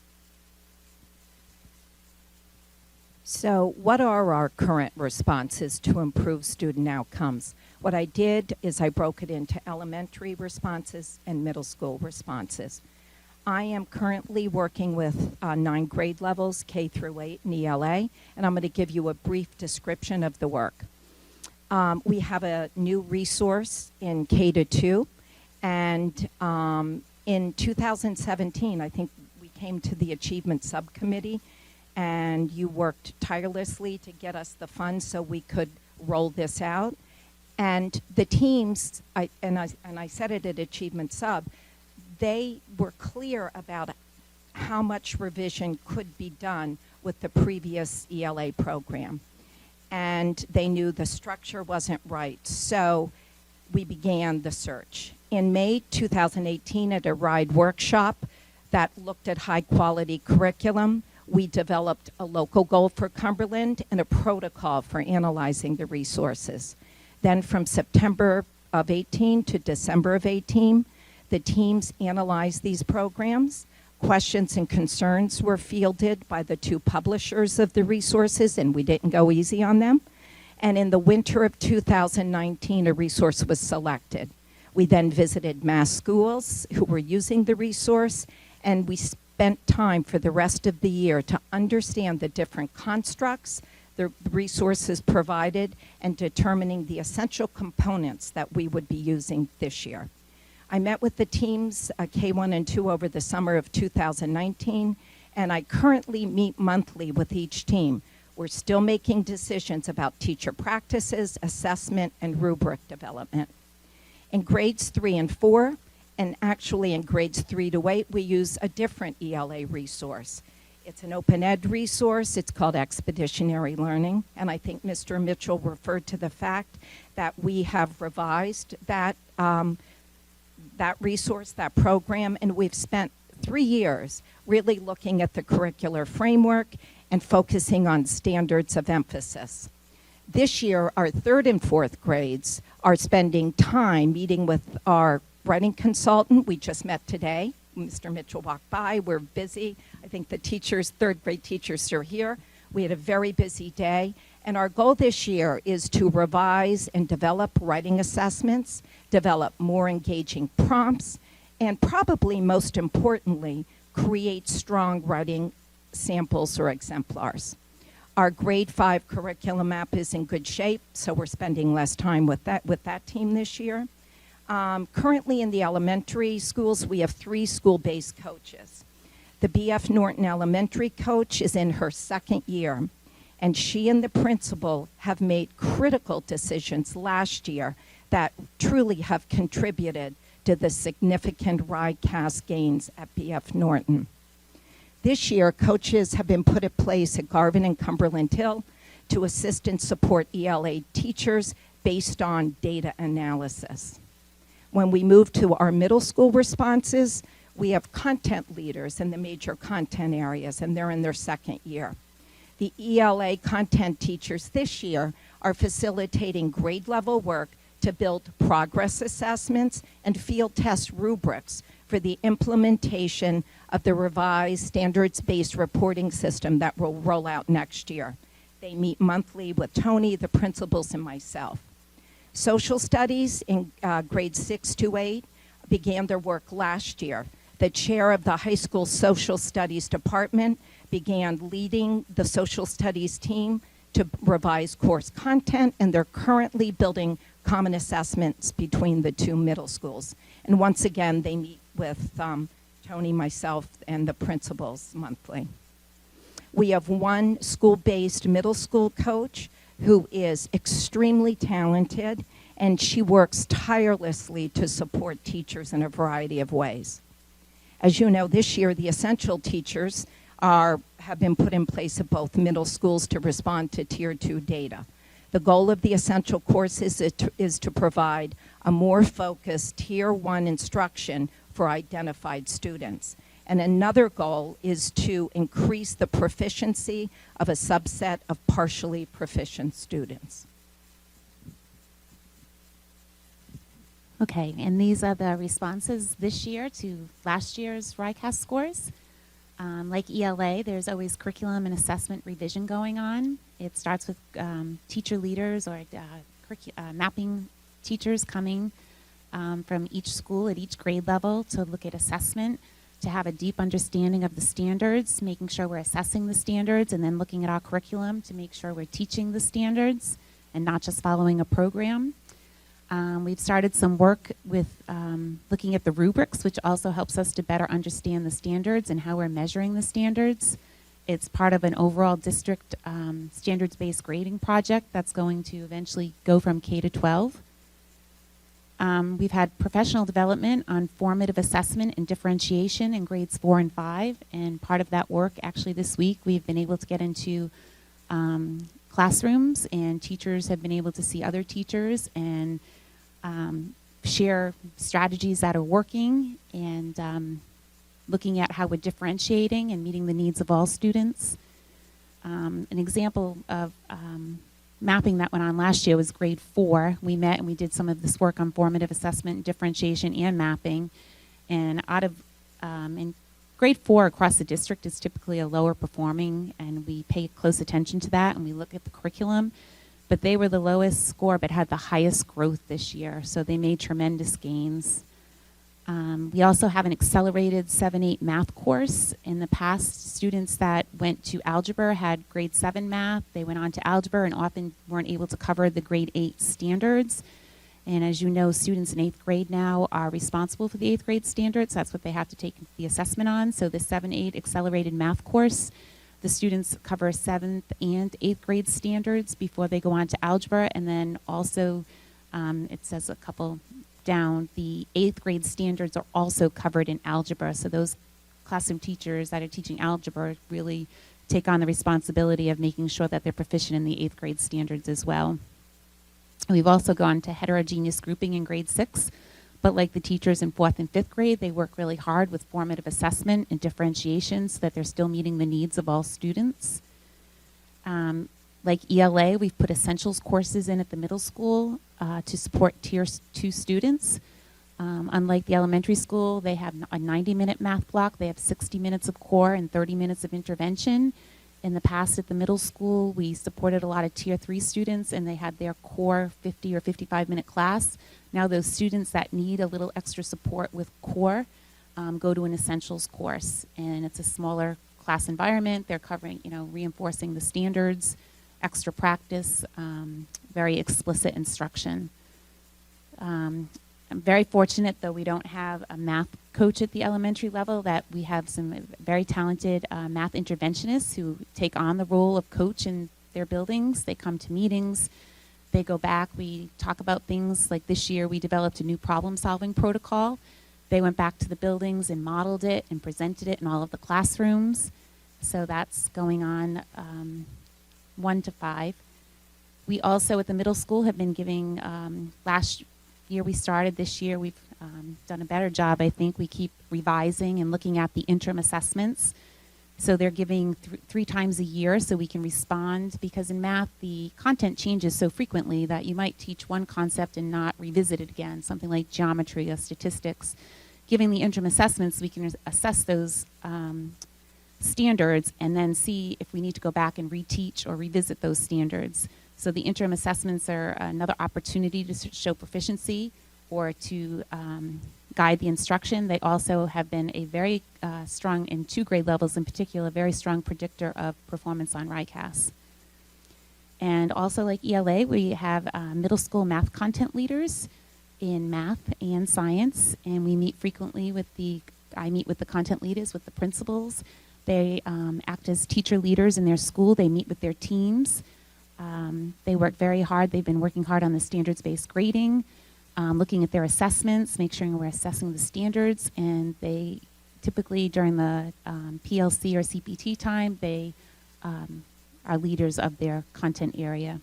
So what are our current responses to improve student outcomes? What I did is I broke it into elementary responses and middle school responses. I am currently working with 9 grade levels, K through 8 in ELA, and I'm going to give you a brief description of the work. We have a new resource in K to 2, and in 2017, I think we came to the Achievement Subcommittee, and you worked tirelessly to get us the funds so we could roll this out. And the teams, I said it at Achievement Sub, they were clear about how much revision could be done with the previous ELA program. And they knew the structure wasn't right, so we began the search. In May 2018, at a RIDE workshop that looked at high-quality curriculum, we developed a local goal for Cumberland and a protocol for analyzing the resources. Then from September of 18 to December of 18, the teams analyzed these programs. Questions and concerns were fielded by the 2 publishers of the resources, and we didn't go easy on them. And in the winter of 2019, a resource was selected. We then visited mass schools who were using the resource, and we spent time for the rest of the year to understand the different constructs the resources provided and determining the essential components that we would be using this year. I met with the teams, K1 and 2, over the summer of 2019, and I currently meet monthly with each team. We're still making decisions about teacher practices, assessment, and rubric development. In grades 3 and 4, and actually in grades 3 to 8, we use a different ELA resource. It's an open ed resource. It's called Expeditionary Learning, and I think Mr. Mitchell referred to the fact that we have revised that resource, that program, and we've spent 3 years really looking at the curricular framework and focusing on standards of emphasis. This year, our 3rd and 4th grades are spending time meeting with our writing consultant. We just met today. Mr. Mitchell walked by. We're busy. I think the teachers, 3rd grade teachers, are here. We had a very busy day. And our goal this year is to revise and develop writing assessments, develop more engaging prompts, and probably most importantly, create strong writing samples or exemplars. Our grade 5 curriculum map is in good shape, so we're spending less time with that team this year. Currently in the elementary schools, we have 3 school-based coaches. The B.F. Norton elementary coach is in her 2nd year, and she and the principal have made critical decisions last year that truly have contributed to the significant RICAS gains at B.F. Norton. This year, coaches have been put in place at Garvin and Cumberland Hill to assist and support ELA teachers based on data analysis. When we move to our middle school responses, we have content leaders in the major content areas, and they're in their 2nd year. The ELA content teachers this year are facilitating grade level work to build progress assessments and field test rubrics for the implementation of the revised standards-based reporting system that will roll out next year. They meet monthly with Tony, the principals, and myself. Social studies in grades 6 to 8 began their work last year. The chair of the high school social studies department began leading the social studies team to revise course content, and they're currently building common assessments between the 2 middle schools. And once again, they meet with Tony, myself, and the principals monthly. We have one school-based middle school coach who is extremely talented, and she works tirelessly to support teachers in a variety of ways. As you know, this year, the essential teachers have been put in place at both middle schools to respond to Tier 2 data. The goal of the essential course is to provide a more focused Tier 1 instruction for identified students. And another goal is to increase the proficiency of a subset of partially proficient students. Okay, and these are the responses this year to last year's RICAS scores. Like ELA, there's always curriculum and assessment revision going on. It starts with teacher leaders or mapping teachers coming from each school at each grade level to look at assessment, to have a deep understanding of the standards, making sure we're assessing the standards, and then looking at our curriculum to make sure we're teaching the standards and not just following a program. We've started some work with looking at the rubrics, which also helps us to better understand the standards and how we're measuring the standards. It's part of an overall district standards-based grading project that's going to eventually go from K to 12. We've had professional development on formative assessment and differentiation in grades 4 and 5, and part of that work, actually this week, we've been able to get into classrooms, and teachers have been able to see other teachers and share strategies that are working, and looking at how we're differentiating and meeting the needs of all students. An example of mapping that went on last year was grade 4. We met and we did some of this work on formative assessment, differentiation, and mapping. And in grade 4 across the district is typically a lower performing, and we pay close attention to that, and we look at the curriculum. But they were the lowest score but had the highest growth this year, so they made tremendous gains. We also have an accelerated 7-8 math course. In the past, students that went to algebra had grade 7 math. They went on to algebra and often weren't able to cover the grade 8 standards. And as you know, students in 8th grade now are responsible for the 8th grade standards. That's what they have to take the assessment on. So the 7-8 accelerated math course, the students cover 7th and 8th grade standards before they go on to algebra. And then also, it says a couple down, the 8th grade standards are also covered in algebra. So those classroom teachers that are teaching algebra really take on the responsibility of making sure that they're proficient in the 8th grade standards as well. We've also gone to heterogeneous grouping in grade 6, but like the teachers in 4th and 5th grade, they work really hard with formative assessment and differentiation so that they're still meeting the needs of all students. Like ELA, we've put essentials courses in at the middle school to support Tier 2 students. Unlike the elementary school, they have a 90-minute math block. They have 60 minutes of core and 30 minutes of intervention. In the past at the middle school, we supported a lot of Tier 3 students, and they had their core 50 or 55-minute class. Now those students that need a little extra support with core go to an essentials course, and it's a smaller class environment. They're covering, reinforcing the standards, extra practice, very explicit instruction. I'm very fortunate, though we don't have a math coach at the elementary level, that we have some very talented math interventionists who take on the role of coach in their buildings. They come to meetings, they go back, we talk about things like this year we developed a new problem-solving protocol. They went back to the buildings and modeled it and presented it in all of the classrooms. So that's going on 1 to 5. We also at the middle school have been giving, last year we started, this year we've done a better job, I think. We keep revising and looking at the interim assessments. So they're giving 3 times a year so we can respond, because in math the content changes so frequently that you might teach one concept and not revisit it again, something like geometry or statistics. Giving the interim assessments, we can assess those standards and then see if we need to go back and reteach or revisit those standards. So the interim assessments are another opportunity to show proficiency or to guide the instruction. They also have been a very strong, in 2 grade levels in particular, very strong predictor of performance on RICAS. And also like ELA, we have middle school math content leaders in math and science, and we meet frequently with I meet with the content leaders, with the principals. They act as teacher leaders in their school. They meet with their teams. They work very hard. They've been working hard on the standards-based grading, looking at their assessments, make sure we're assessing the standards, and they typically during the PLC or CPT time, they are leaders of their content area.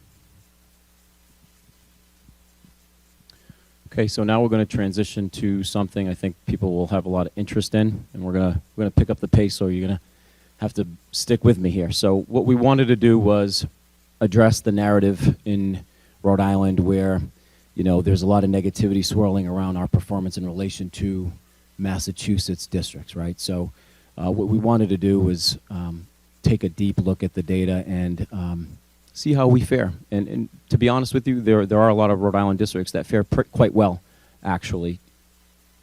Okay, so now we're going to transition to something I think people will have a lot of interest in, and we're gonna pick up the pace, so you're gonna have to stick with me here. So what we wanted to do was address the narrative in Rhode Island where, you know, there's a lot of negativity swirling around our performance in relation to Massachusetts districts, right? So what we wanted to do was take a deep look at the data and see how we fare. And to be honest with you, there are a lot of Rhode Island districts that fare quite well, actually,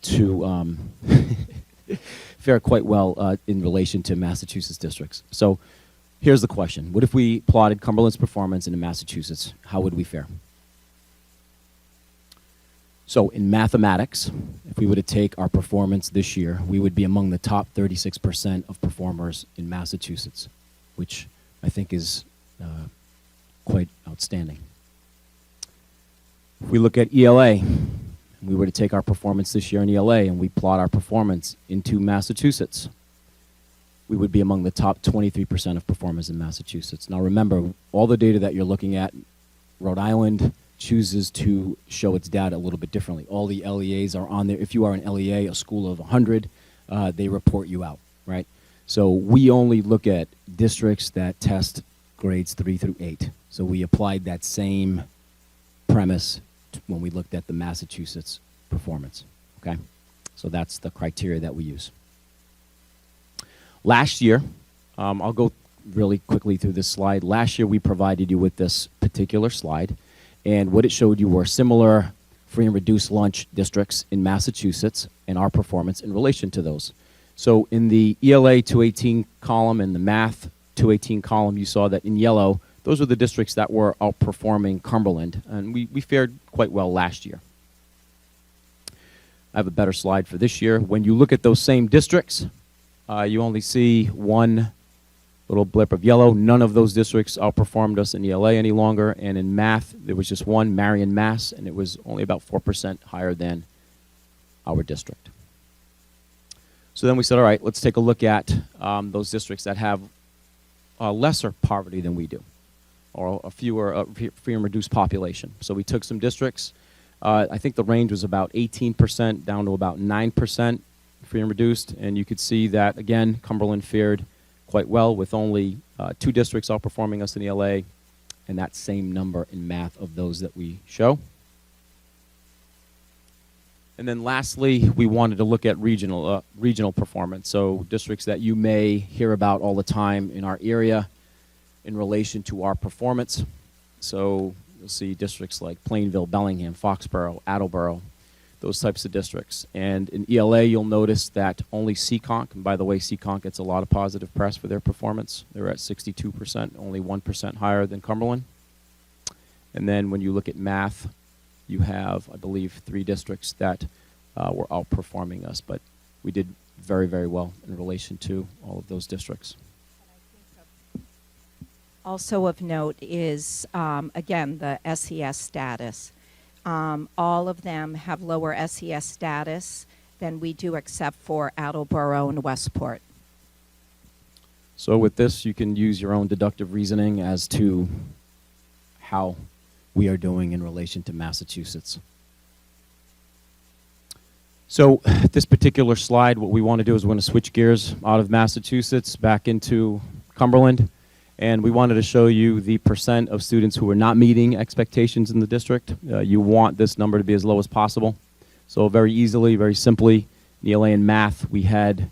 to fare quite well in relation to Massachusetts districts. So here's the question. What if we plotted Cumberland's performance into Massachusetts? How would we fare? So in mathematics, if we were to take our performance this year, we would be among the top 36% of performers in Massachusetts, which I think is quite outstanding. If we look at ELA, and we were to take our performance this year in ELA and we plot our performance into Massachusetts, we would be among the top 23% of performers in Massachusetts. Now remember, all the data that you're looking at, Rhode Island chooses to show its data a little bit differently. All the LEAs are on there. If you are an LEA, a school of 100, they report you out, right? So we only look at districts that test grades 3 through 8. So we applied that same premise when we looked at the Massachusetts performance, okay? So that's the criteria that we use. Last year, I'll go really quickly through this slide. Last year, we provided you with this particular slide, and what it showed you were similar free and reduced lunch districts in Massachusetts and our performance in relation to those. So in the ELA 218 column and the Math 218 column, you saw that in yellow, those were the districts that were outperforming Cumberland, and we fared quite well last year. I have a better slide for this year. When you look at those same districts, you only see one little blip of yellow. None of those districts outperformed us in ELA any longer, and in math, there was just one, Marion, Mass, and it was only about 4% higher than our district. So then we said, all right, let's take a look at those districts that have lesser poverty than we do, or a fewer free and reduced population. So we took some districts. I think the range was about 18% down to about 9% free and reduced, and you could see that, again, Cumberland fared quite well with only 2 districts outperforming us in ELA, and that same number in math of those that we show. And then lastly, we wanted to look at regional performance, so districts that you may hear about all the time in our area in relation to our performance. So you'll see districts like Plainville, Bellingham, Foxborough, Attleboro, those types of districts. And in ELA, you'll notice that only Seekonk, and by the way, Seekonk gets a lot of positive press for their performance. They're at 62%, only 1% higher than Cumberland. And then when you look at math, you have, I believe, 3 districts that were outperforming us, but we did very, very well in relation to all of those districts. Also of note is, again, the SES status. All of them have lower SES status than we do except for Attleboro and Westport. So with this, you can use your own deductive reasoning as to how we are doing in relation to Massachusetts. So this particular slide, what we want to do is we're going to switch gears out of Massachusetts back into Cumberland. And we wanted to show you the percent of students who are not meeting expectations in the district. You want this number to be as low as possible. So very easily, very simply, in ELA and math, we had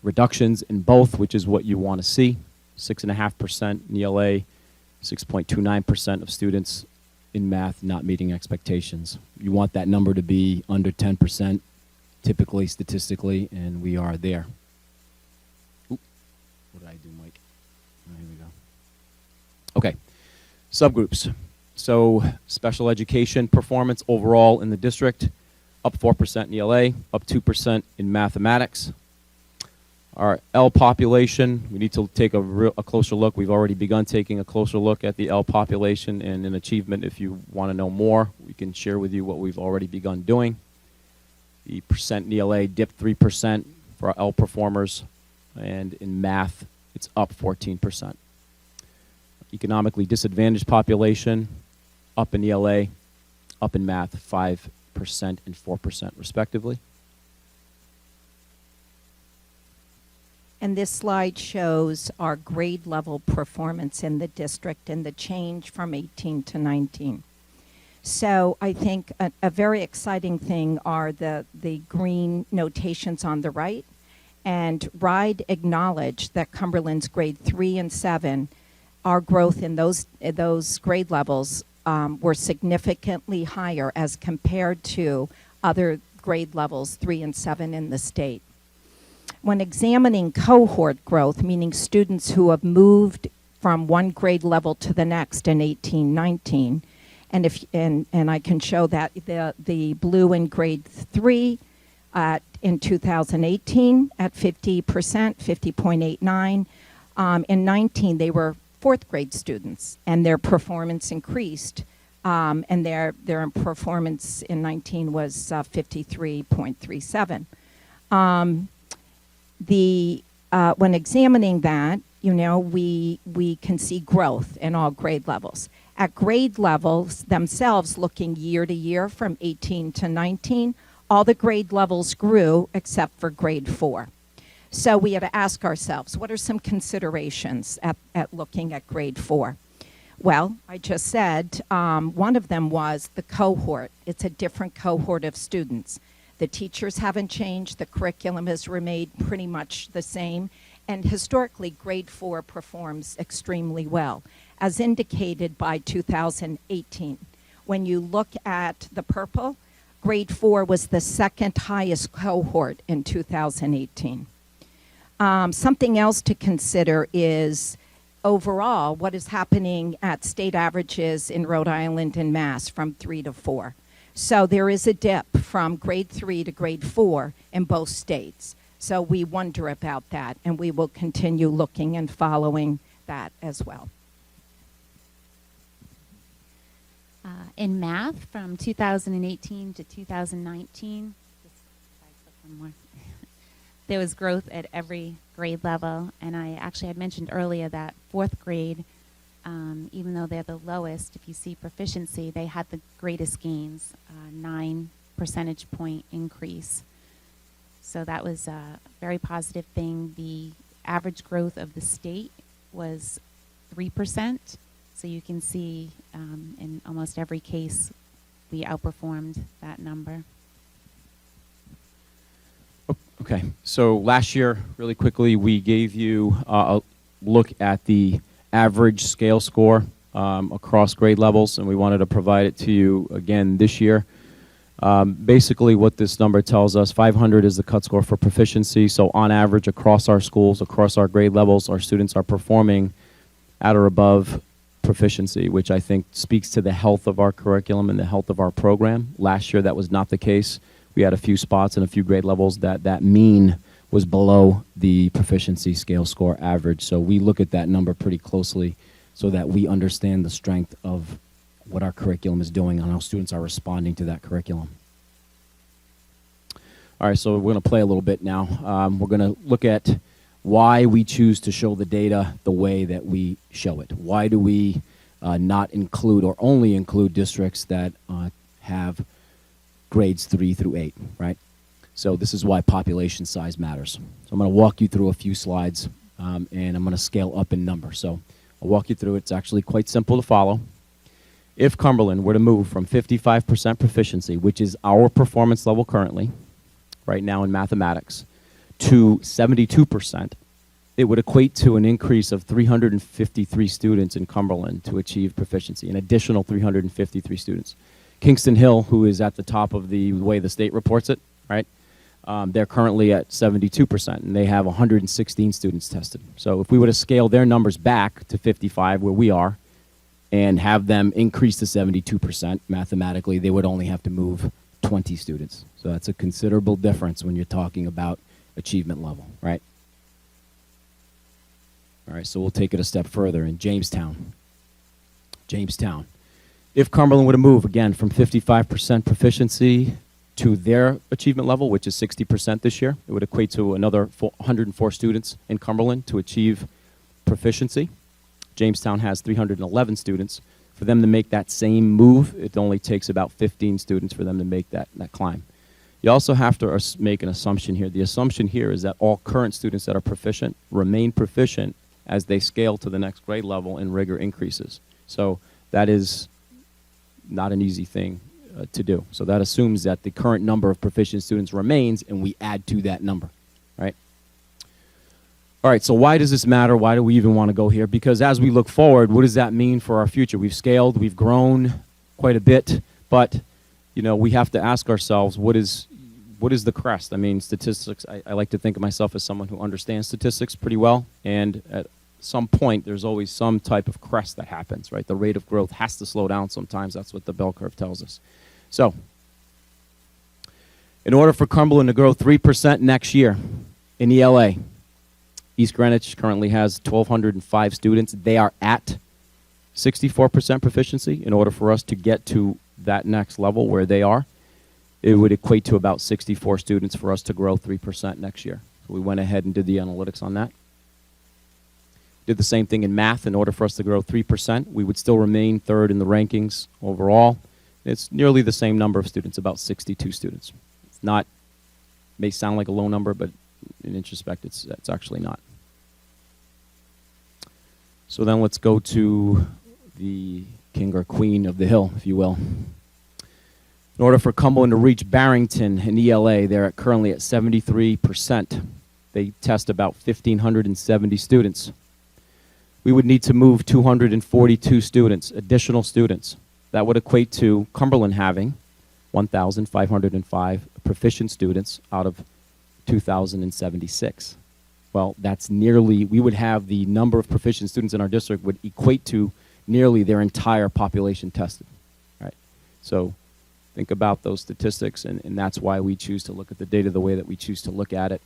reductions in both, which is what you want to see. 6.5% in ELA, 6.29% of students in math not meeting expectations. You want that number to be under 10%, typically, statistically, and we are there. Oop, what did I do, Mike? Oh, here we go. Okay, subgroups. So special education performance overall in the district, up 4% in ELA, up 2% in mathematics. Our L population, we need to take a closer look. We've already begun taking a closer look at the L population and an achievement. If you want to know more, we can share with you what we've already begun doing. The percent in ELA dipped 3% for our L performers, and in math, it's up 14%. Economically disadvantaged population, up in ELA, up in math, 5% and 4% respectively. And this slide shows our grade level performance in the district and the change from 18 to 19. So I think a very exciting thing are the green notations on the right. And RIDE acknowledged that Cumberland's grade 3 and 7, our growth in those grade levels were significantly higher as compared to other grade levels 3 and 7 in the state. When examining cohort growth, meaning students who have moved from one grade level to the next in 18-19, and I can show that the blue in grade 3 in 2018 at 50%, 50.89. In 19, they were fourth grade students, and their performance increased, and their performance in 19 was 53.37. When examining that, we can see growth in all grade levels. At grade levels themselves, looking year to year from 18 to 19, all the grade levels grew except for grade 4. So we had to ask ourselves, what are some considerations at looking at grade 4? Well, I just said one of them was the cohort. It's a different cohort of students. The teachers haven't changed. The curriculum has remained pretty much the same. And historically, grade 4 performs extremely well, as indicated by 2018. When you look at the purple, grade 4 was the second highest cohort in 2018. Something else to consider is overall what is happening at state averages in Rhode Island and Mass from 3 to 4. So there is a dip from grade 3 to grade 4 in both states. So we wonder about that, and we will continue looking and following that as well. In math, from 2018 to 2019, there was growth at every grade level, and I actually had mentioned earlier that fourth grade, even though they're the lowest, if you see proficiency, they had the greatest gains, 9 percentage point increase. So that was a very positive thing. The average growth of the state was 3%. So you can see in almost every case, we outperformed that number. Okay, so last year, really quickly, we gave you a look at the average scale score across grade levels, and we wanted to provide it to you again this year. Basically, what this number tells us, 500 is the cut score for proficiency, so on average across our schools, across our grade levels, our students are performing at or above proficiency, which I think speaks to the health of our curriculum and the health of our program. Last year, that was not the case. We had a few spots and a few grade levels that mean was below the proficiency scale score average. So we look at that number pretty closely so that we understand the strength of what our curriculum is doing and how students are responding to that curriculum. All right, so we're going to play a little bit now. We're going to look at why we choose to show the data the way that we show it. Why do we not include or only include districts that have grades 3 through 8, right? So this is why population size matters. So I'm going to walk you through a few slides, and I'm going to scale up in number. So I'll walk you through it. It's actually quite simple to follow. If Cumberland were to move from 55% proficiency, which is our performance level currently, right now in mathematics, to 72%, it would equate to an increase of 353 students in Cumberland to achieve proficiency, an additional 353 students. Kingston Hill, who is at the top of the way the state reports it, right? They're currently at 72%, and they have 116 students tested. So if we were to scale their numbers back to 55, where we are, and have them increase to 72%, mathematically, they would only have to move 20 students. So that's a considerable difference when you're talking about achievement level, right? All right, so we'll take it a step further in Jamestown. Jamestown. If Cumberland were to move, again, from 55% proficiency to their achievement level, which is 60% this year, it would equate to another 104 students in Cumberland to achieve proficiency. Jamestown has 311 students. For them to make that same move, it only takes about 15 students for them to make that climb. You also have to make an assumption here. The assumption here is that all current students that are proficient remain proficient as they scale to the next grade level and rigor increases. So that is not an easy thing to do. So that assumes that the current number of proficient students remains and we add to that number, right? All right, so why does this matter? Why do we even want to go here? Because as we look forward, what does that mean for our future? We've scaled, we've grown quite a bit, but you know, we have to ask ourselves, what is the crest? I mean, statistics, I like to think of myself as someone who understands statistics pretty well, and at some point, there's always some type of crest that happens, right? The rate of growth has to slow down sometimes. That's what the bell curve tells us. So, in order for Cumberland to grow 3% next year in ELA, East Greenwich currently has 1,205 students. They are at 64% proficiency. In order for us to get to that next level where they are, it would equate to about 64 students for us to grow 3% next year. So we went ahead and did the analytics on that. Did the same thing in math. In order for us to grow 3%, we would still remain third in the rankings overall. It's nearly the same number of students, about 62 students. It's not, may sound like a low number, but in introspect, it's actually not. So then let's go to the king or queen of the hill, if you will. In order for Cumberland to reach Barrington in ELA, they're currently at 73%. They test about 1,570 students. We would need to move 242 students, additional students. That would equate to Cumberland having 1,505 proficient students out of 2,076. Well, that's nearly, we would have the number of proficient students in our district would equate to nearly their entire population tested, right? So think about those statistics, and that's why we choose to look at the data the way that we choose to look at it.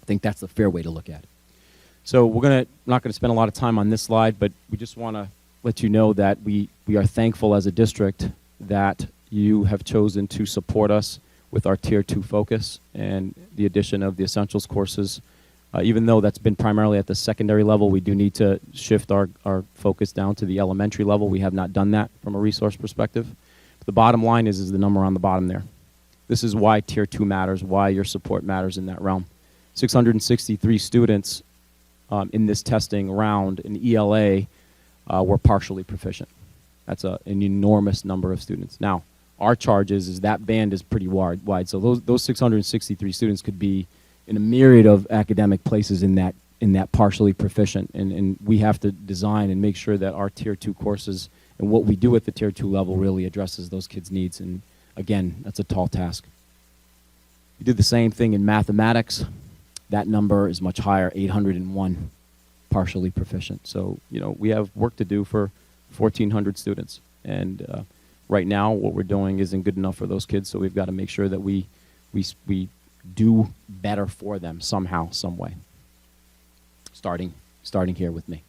I think that's the fair way to look at it. So we're not going to spend a lot of time on this slide, but we just want to let you know that we are thankful as a district that you have chosen to support us with our Tier 2 focus and the addition of the essentials courses. Even though that's been primarily at the secondary level, we do need to shift our focus down to the elementary level. We have not done that from a resource perspective. But the bottom line is the number on the bottom there. This is why Tier 2 matters, why your support matters in that realm. 663 students in this testing round in ELA were partially proficient. That's an enormous number of students. Now, our charge is that band is pretty wide. So those 663 students could be in a myriad of academic places in that partially proficient. And we have to design and make sure that our Tier 2 courses and what we do at the Tier 2 level really addresses those kids' needs. And again, that's a tall task. We did the same thing in mathematics. That number is much higher, 801 partially proficient. So, you know, we have work to do for 1,400 students. And right now, what we're doing isn't good enough for those kids, so we've got to make sure that we do better for them somehow, some way. Starting here with me.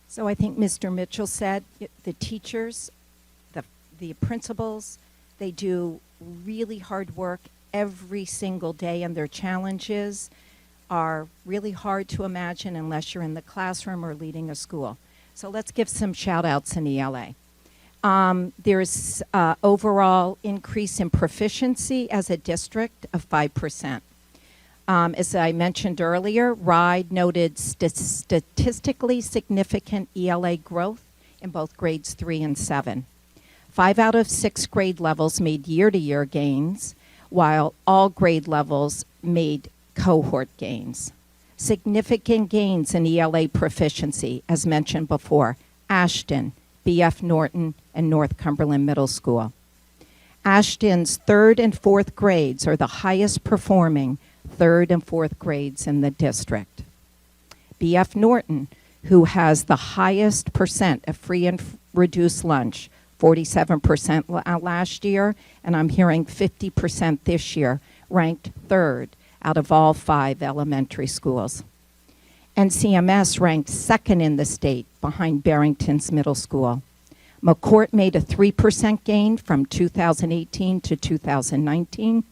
So I think Mr. Mitchell said the teachers, the principals, they do really hard work every single day, and their challenges are really hard to imagine unless you're in the classroom or leading a school. So let's give some shout outs in ELA. There's overall increase in proficiency as a district of 5%. As I mentioned earlier, RIDE noted statistically significant ELA growth in both grades 3 and 7. 5 out of 6 grade levels made year-to-year gains, while all grade levels made cohort gains. Significant gains in ELA proficiency, as mentioned before, Ashton, B.F. Norton, and North Cumberland Middle School. Ashton's 3rd and 4th grades are the highest performing 3rd and 4th grades in the district. B.F. Norton, who has the highest percent of free and reduced lunch, 47% last year, and I'm hearing 50% this year, ranked 3rd out of all 5 elementary schools. NCMS ranked second in the state behind Barrington's Middle School. McCourt made a 3% gain from 2018 to 2019,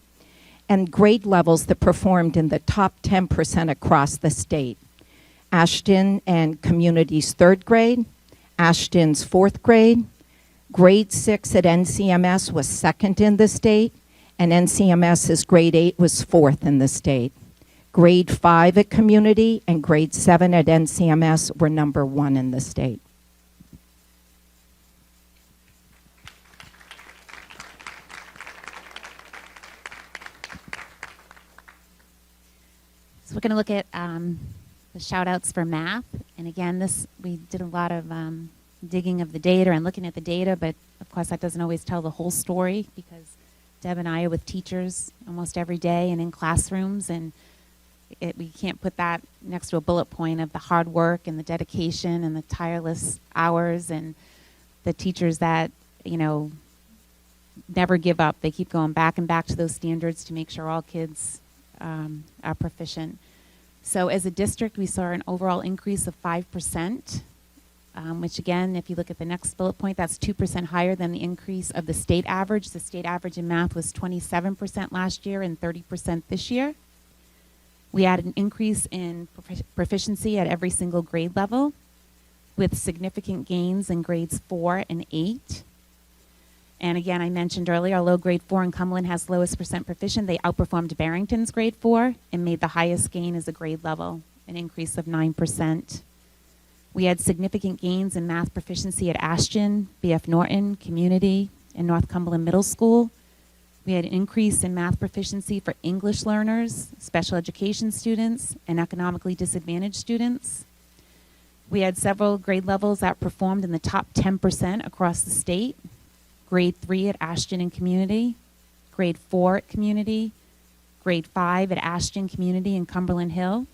and grade levels that performed in the top 10% across the state. Ashton and Community's 3rd grade, Ashton's 4th grade, grade 6 at NCMS was second in the state, and NCMS's grade 8 was 4th in the state. Grade 5 at Community and grade 7 at NCMS were number 1 in the state. So we're going to look at the shout outs for math. And again, we did a lot of digging of the data and looking at the data, but of course that doesn't always tell the whole story, because Deb and I are with teachers almost every day and in classrooms, and we can't put that next to a bullet point of the hard work and the dedication and the tireless hours and the teachers that, never give up. They keep going back and back to those standards to make sure all kids are proficient. So as a district, we saw an overall increase of 5%, which again, if you look at the next bullet point, that's 2% higher than the increase of the state average. The state average in math was 27% last year and 30% this year. We had an increase in proficiency at every single grade level, with significant gains in grades 4 and 8. And again, I mentioned earlier, although grade 4 in Cumberland has the lowest percent proficient, they outperformed Barrington's grade 4 and made the highest gain as a grade level, an increase of 9%. We had significant gains in math proficiency at Ashton, B.F. Norton, Community, and North Cumberland Middle School. We had an increase in math proficiency for English learners, special education students, and economically disadvantaged students. We had several grade levels that performed in the top 10% across the state. Grade 3 at Ashton and Community, grade 4 at Community, grade 5 at Ashton, Community, and Cumberland Hill.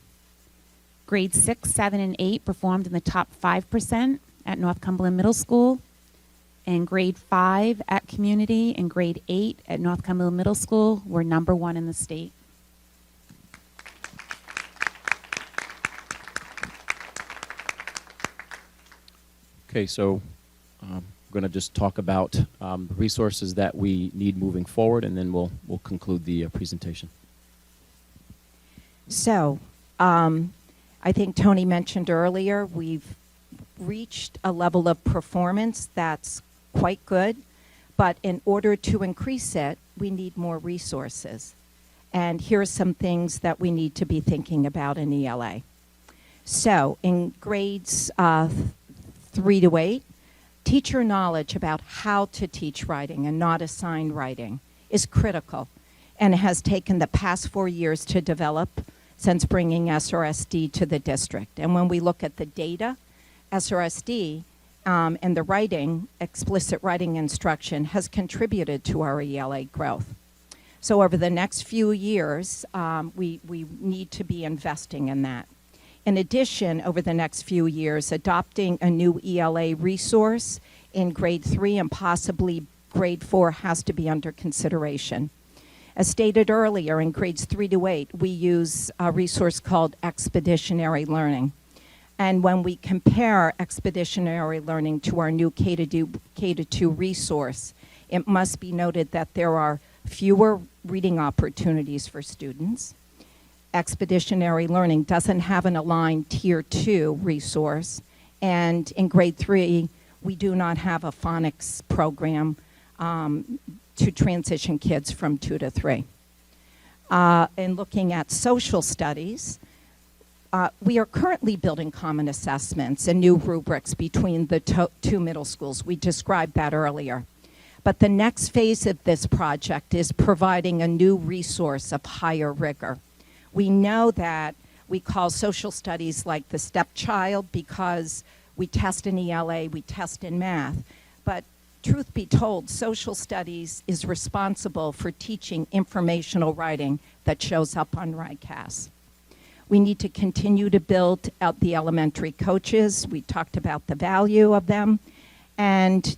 Grade 6, 7, and 8 performed in the top 5% at North Cumberland Middle School, and grade 5 at Community and grade 8 at North Cumberland Middle School were number 1 in the state. Okay, so I'm going to just talk about the resources that we need moving forward, and then we'll conclude the presentation. So, I think Tony mentioned earlier, we've reached a level of performance that's quite good, but in order to increase it, we need more resources. And here are some things that we need to be thinking about in ELA. So, in grades 3 to 8, teacher knowledge about how to teach writing and not assign writing is critical, and it has taken the past 4 years to develop since bringing SRSD to the district. And when we look at the data, SRSD and the writing, explicit writing instruction, has contributed to our ELA growth. So over the next few years, we need to be investing in that. In addition, over the next few years, adopting a new ELA resource in grade 3 and possibly grade 4 has to be under consideration. As stated earlier, in grades 3 to 8, we use a resource called expeditionary learning. And when we compare expeditionary learning to our new K-2 resource, it must be noted that there are fewer reading opportunities for students. Expeditionary learning doesn't have an aligned Tier 2 resource. And in grade 3, we do not have a phonics program to transition kids from 2 to 3. In looking at social studies, we are currently building common assessments and new rubrics between the two middle schools. We described that earlier. But the next phase of this project is providing a new resource of higher rigor. We know that we call social studies like the stepchild because we test in ELA, we test in math. But truth be told, social studies is responsible for teaching informational writing that shows up on RICAS. We need to continue to build out the elementary coaches. We talked about the value of them. And,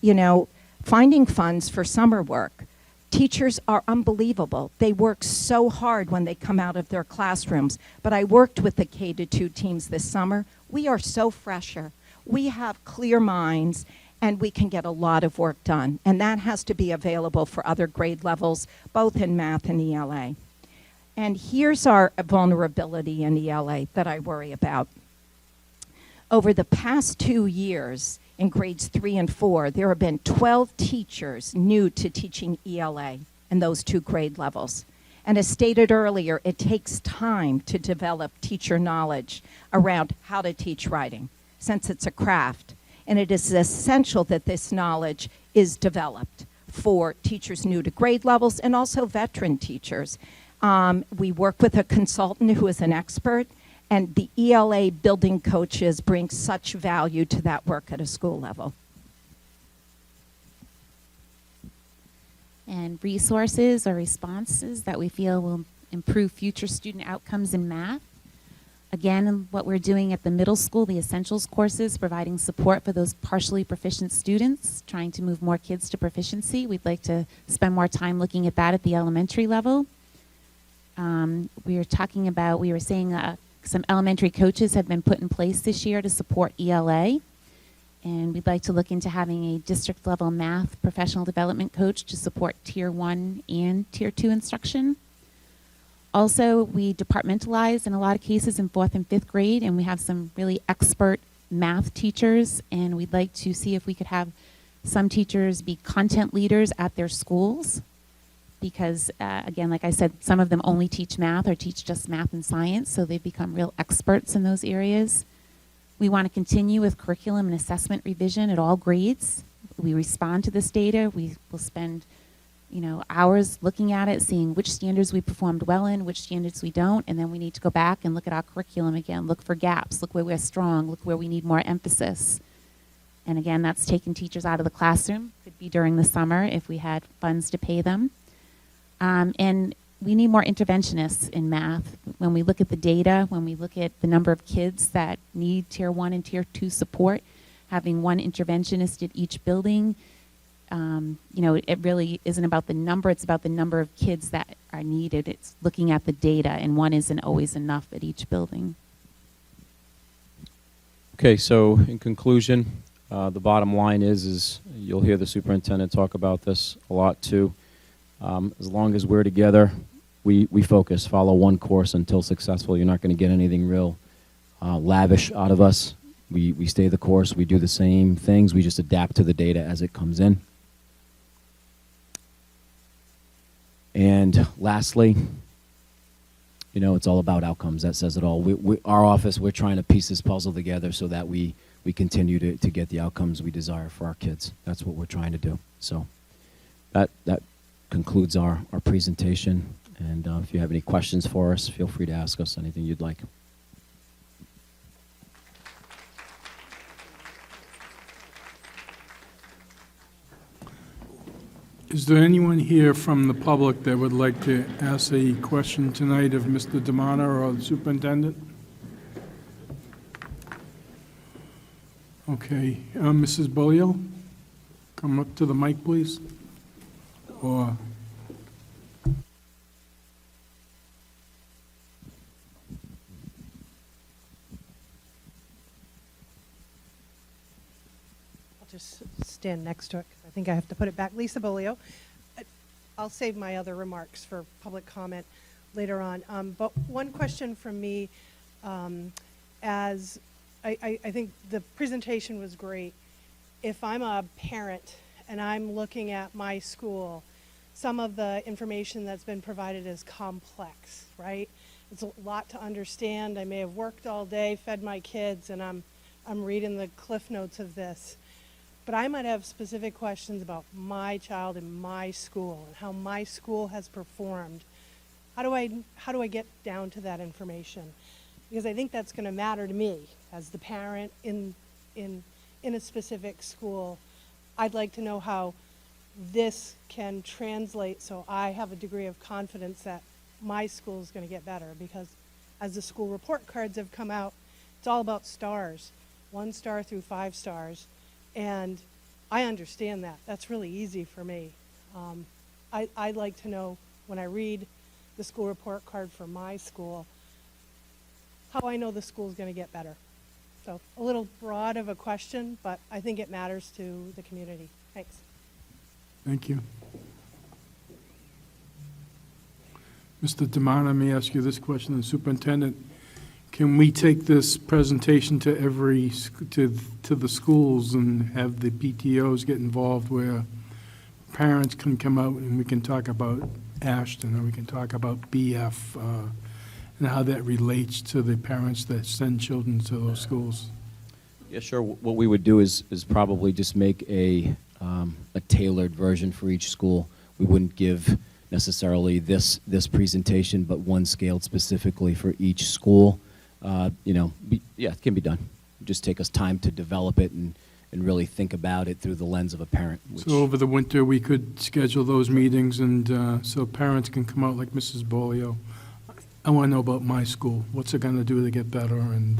finding funds for summer work. Teachers are unbelievable. They work so hard when they come out of their classrooms. But I worked with the K-2 teams this summer. We are so fresher. We have clear minds, and we can get a lot of work done. And that has to be available for other grade levels, both in math and ELA. And here's our vulnerability in ELA that I worry about. Over the past 2 years, in grades 3 and 4, there have been 12 teachers new to teaching ELA in those 2 grade levels. And as stated earlier, it takes time to develop teacher knowledge around how to teach writing, since it's a craft. And it is essential that this knowledge is developed for teachers new to grade levels and also veteran teachers. We work with a consultant who is an expert, and the ELA building coaches bring such value to that work at a school level. And resources or responses that we feel will improve future student outcomes in math. Again, what we're doing at the middle school, the essentials courses, providing support for those partially proficient students, trying to move more kids to proficiency. We'd like to spend more time looking at that at the elementary level. We were saying some elementary coaches have been put in place this year to support ELA. And we'd like to look into having a district level math professional development coach to support Tier 1 and Tier 2 instruction. Also, we departmentalize in a lot of cases in 4th and 5th grade, and we have some really expert math teachers, and we'd like to see if we could have some teachers be content leaders at their schools, because again, like I said, some of them only teach math or teach just math and science, so they've become real experts in those areas. We want to continue with curriculum and assessment revision at all grades. We respond to this data. We will spend hours looking at it, seeing which standards we performed well in, which standards we don't, and then we need to go back and look at our curriculum again, look for gaps, look where we're strong, look where we need more emphasis. And again, that's taking teachers out of the classroom. Could be during the summer if we had funds to pay them. And we need more interventionists in math. When we look at the data, when we look at the number of kids that need Tier 1 and Tier 2 support, having one interventionist at each building, it really isn't about the number, it's about the number of kids that are needed. It's looking at the data, and one isn't always enough at each building. Okay, so in conclusion, the bottom line is you'll hear the superintendent talk about this a lot too. As long as we're together, we focus, follow one course until successful. You're not going to get anything real lavish out of us. We stay the course. We do the same things. We just adapt to the data as it comes in. And lastly, it's all about outcomes. That says it all. Our office, we're trying to piece this puzzle together so that we continue to get the outcomes we desire for our kids. That's what we're trying to do. So that concludes our presentation. And if you have any questions for us, feel free to ask us anything you'd like. Is there anyone here from the public that would like to ask a question tonight of Mr. Damana or the superintendent? Okay, Mrs. Bolio, come up to the mic, please. Or I'll just stand next to it because I think I have to put it back. Lisa Bolio. I'll save my other remarks for public comment later on. But one question from me, as I think the presentation was great. If I'm a parent and I'm looking at my school, some of the information that's been provided is complex, right? It's a lot to understand. I may have worked all day, fed my kids, and I'm reading the cliff notes of this. But I might have specific questions about my child and my school and how my school has performed. How do I get down to that information? Because I think that's going to matter to me as the parent in a specific school. I'd like to know how this can translate so I have a degree of confidence that my school is going to get better, because as the school report cards have come out, it's all about stars, 1 star through 5 stars. And I understand that. That's really easy for me. I'd like to know, when I read the school report card for my school, how I know the school's going to get better. So a little broad of a question, but I think it matters to the community. Thanks. Thank you. Mr. Demond, let me ask you this question, the superintendent. Can we take this presentation to to the schools and have the PTOs get involved where parents can come out and we can talk about Ashton, or we can talk about BF, and how that relates to the parents that send children to those schools? Yeah, sure. What we would do is probably just make a tailored version for each school. We wouldn't give necessarily this presentation, but one scaled specifically for each school. Yeah, it can be done. Just take us time to develop it and really think about it through the lens of a parent. So over the winter, we could schedule those meetings, and so parents can come out like Mrs. Bolio. I want to know about my school. What's it going to do to get better? And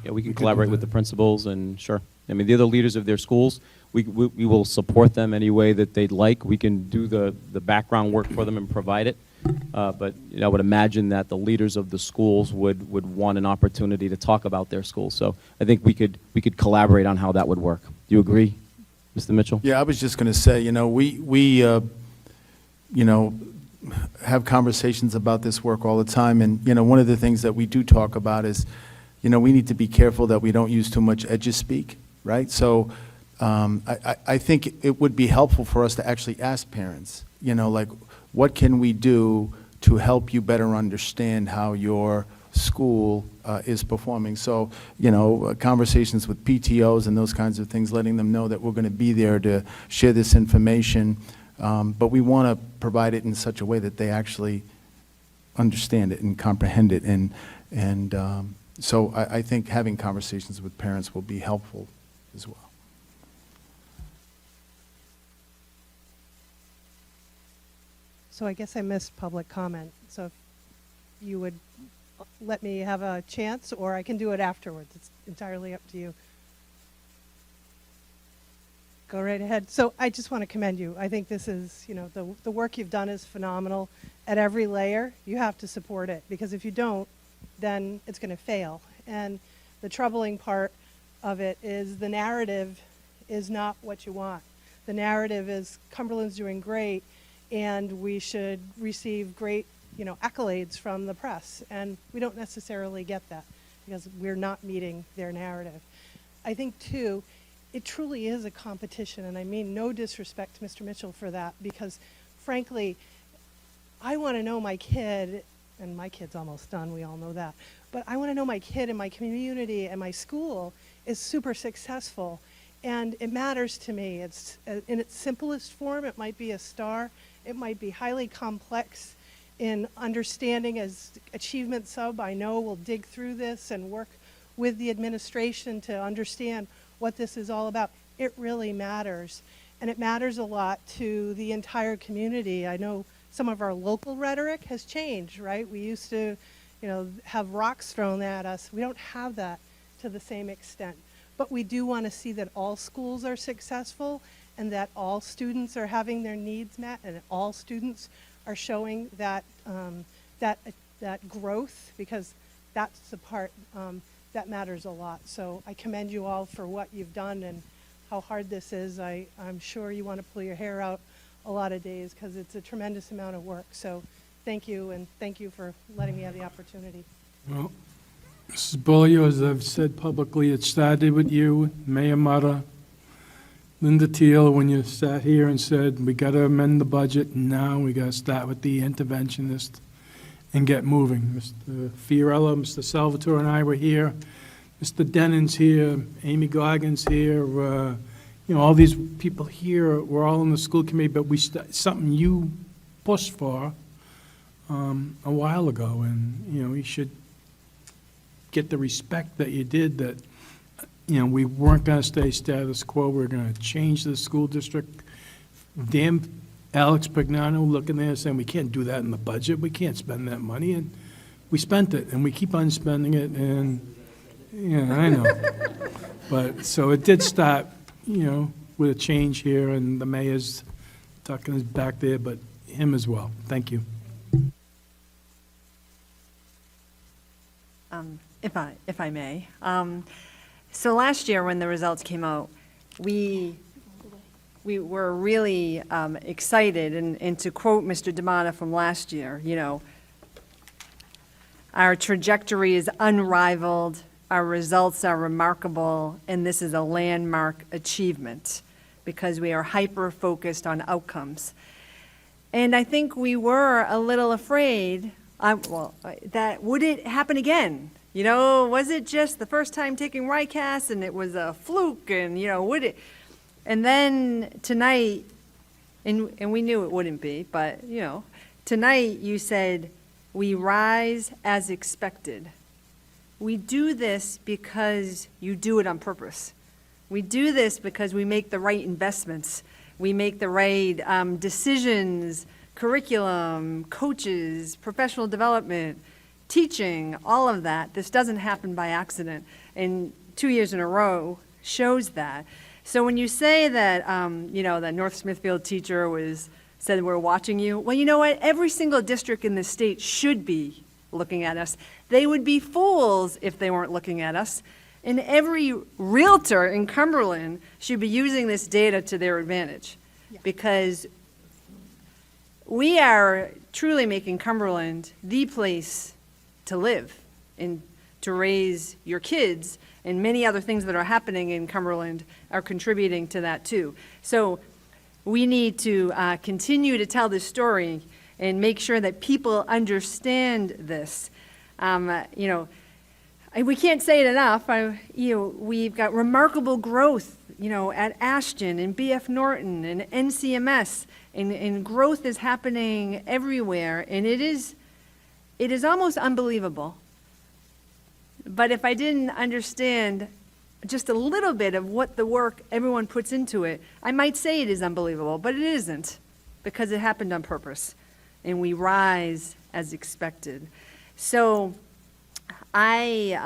Yeah, we can could do collaborate with that. the principals, and sure. I mean, they're the leaders of their schools. We will support them any way that they'd like. We can do the background work for them and provide it. But I would imagine that the leaders of the schools would want an opportunity to talk about their schools. So I think we could collaborate on how that would work. Do you agree, Mr. Mitchell? Yeah, I was just going to say, we have conversations about this work all the time, and, one of the things that we do talk about is, we need to be careful that we don't use too much edge-speak, right? So I think it would be helpful for us to actually ask parents, like, what can we do to help you better understand how your school is performing? So, conversations with PTOs and those kinds of things, letting them know that we're going to be there to share this information, but we want to provide it in such a way that they actually understand it and comprehend it. And so I think having conversations with parents will be helpful as well. So I guess I missed public comment. So if you would let me have a chance, or I can do it afterwards. It's entirely up to you. Go right ahead. So I just want to commend you. I think this is, the work you've done is phenomenal. At every layer, you have to support it, because if you don't, then it's going to fail. And the troubling part of it is the narrative is not what you want. The narrative is Cumberland's doing great, and we should receive great, accolades from the press. And we don't necessarily get that, because we're not meeting their narrative. I think, too, it truly is a competition, and I mean no disrespect to Mr. Mitchell for that, because, frankly, I want to know my kid, and my kid's almost done, we all know that, but I want to know my kid and my community and my school is super successful, and it matters to me. It's in its simplest form, it might be a star. It might be highly complex in understanding. As achievement sub, I know we'll dig through this and work with the administration to understand what this is all about. It really matters, and it matters a lot to the entire community. I know some of our local rhetoric has changed, right? We used to, have rocks thrown at us. We don't have that to the same extent, but we do want to see that all schools are successful, and that all students are having their needs met, and all students are showing that that growth, because that's the part that matters a lot. So I commend you all for what you've done and how hard this is. I'm sure you want to pull your hair out a lot of days, because it's a tremendous amount of work. So thank you, and thank you for letting me have the opportunity. Well, Mrs. Bolio, as I've said publicly, it started with you, Mayor Mata, Linda Teal, when you sat here and said, we got to amend the budget, and now we got to start with the interventionist and get moving. Mr. Fiorello, Mr. Salvatore and I were here. Mr. Denon's here, Amy Goggins here, all these people here were all in the school committee, but something you pushed for a while ago, and, you should get the respect that you did, that, we weren't going to stay status quo. We were going to change the school district. Damn Alex Pignano looking there saying, we can't do that in the budget. We can't spend that money. And we spent it, and we keep on spending it, and, I know. But, so it did start, with a change here, and the mayor's tucking his back there, but him as well. Thank you. If I may. So last year, when the results came out, we were really excited, and to quote Mr. D'Amata from last year, you know, our trajectory is unrivaled, our results are remarkable, and this is a landmark achievement because we are hyper-focused on outcomes. And I think we were a little afraid, that would it happen again? You know, was it just the first time taking RICAS and it was a fluke, and, you know, would it? And then tonight, and we knew it wouldn't be, but, you know, tonight you said, we rise as expected. We do this because you do it on purpose. We do this because we make the right investments. We make the right decisions, curriculum, coaches, professional development, teaching, all of that. This doesn't happen by accident. And 2 years in a row shows that. So when you say that, you know, that North Smithfield teacher said we're watching you, well, you know what? Every single district in this state should be looking at us. They would be fools if they weren't looking at us. And every realtor in Cumberland should be using this data to their advantage, because we are truly making Cumberland the place to live and to raise your kids, and many other things that are happening in Cumberland are contributing to that too. So we need to continue to tell this story and make sure that people understand this. You know, we can't say it enough. You know, we've got remarkable growth, you know, at Ashton and BF Norton and NCMS, and growth is happening everywhere, and it is almost unbelievable. But if I didn't understand just a little bit of what the work everyone puts into it, I might say it is unbelievable, but it isn't, because it happened on purpose, and we rise as expected. So I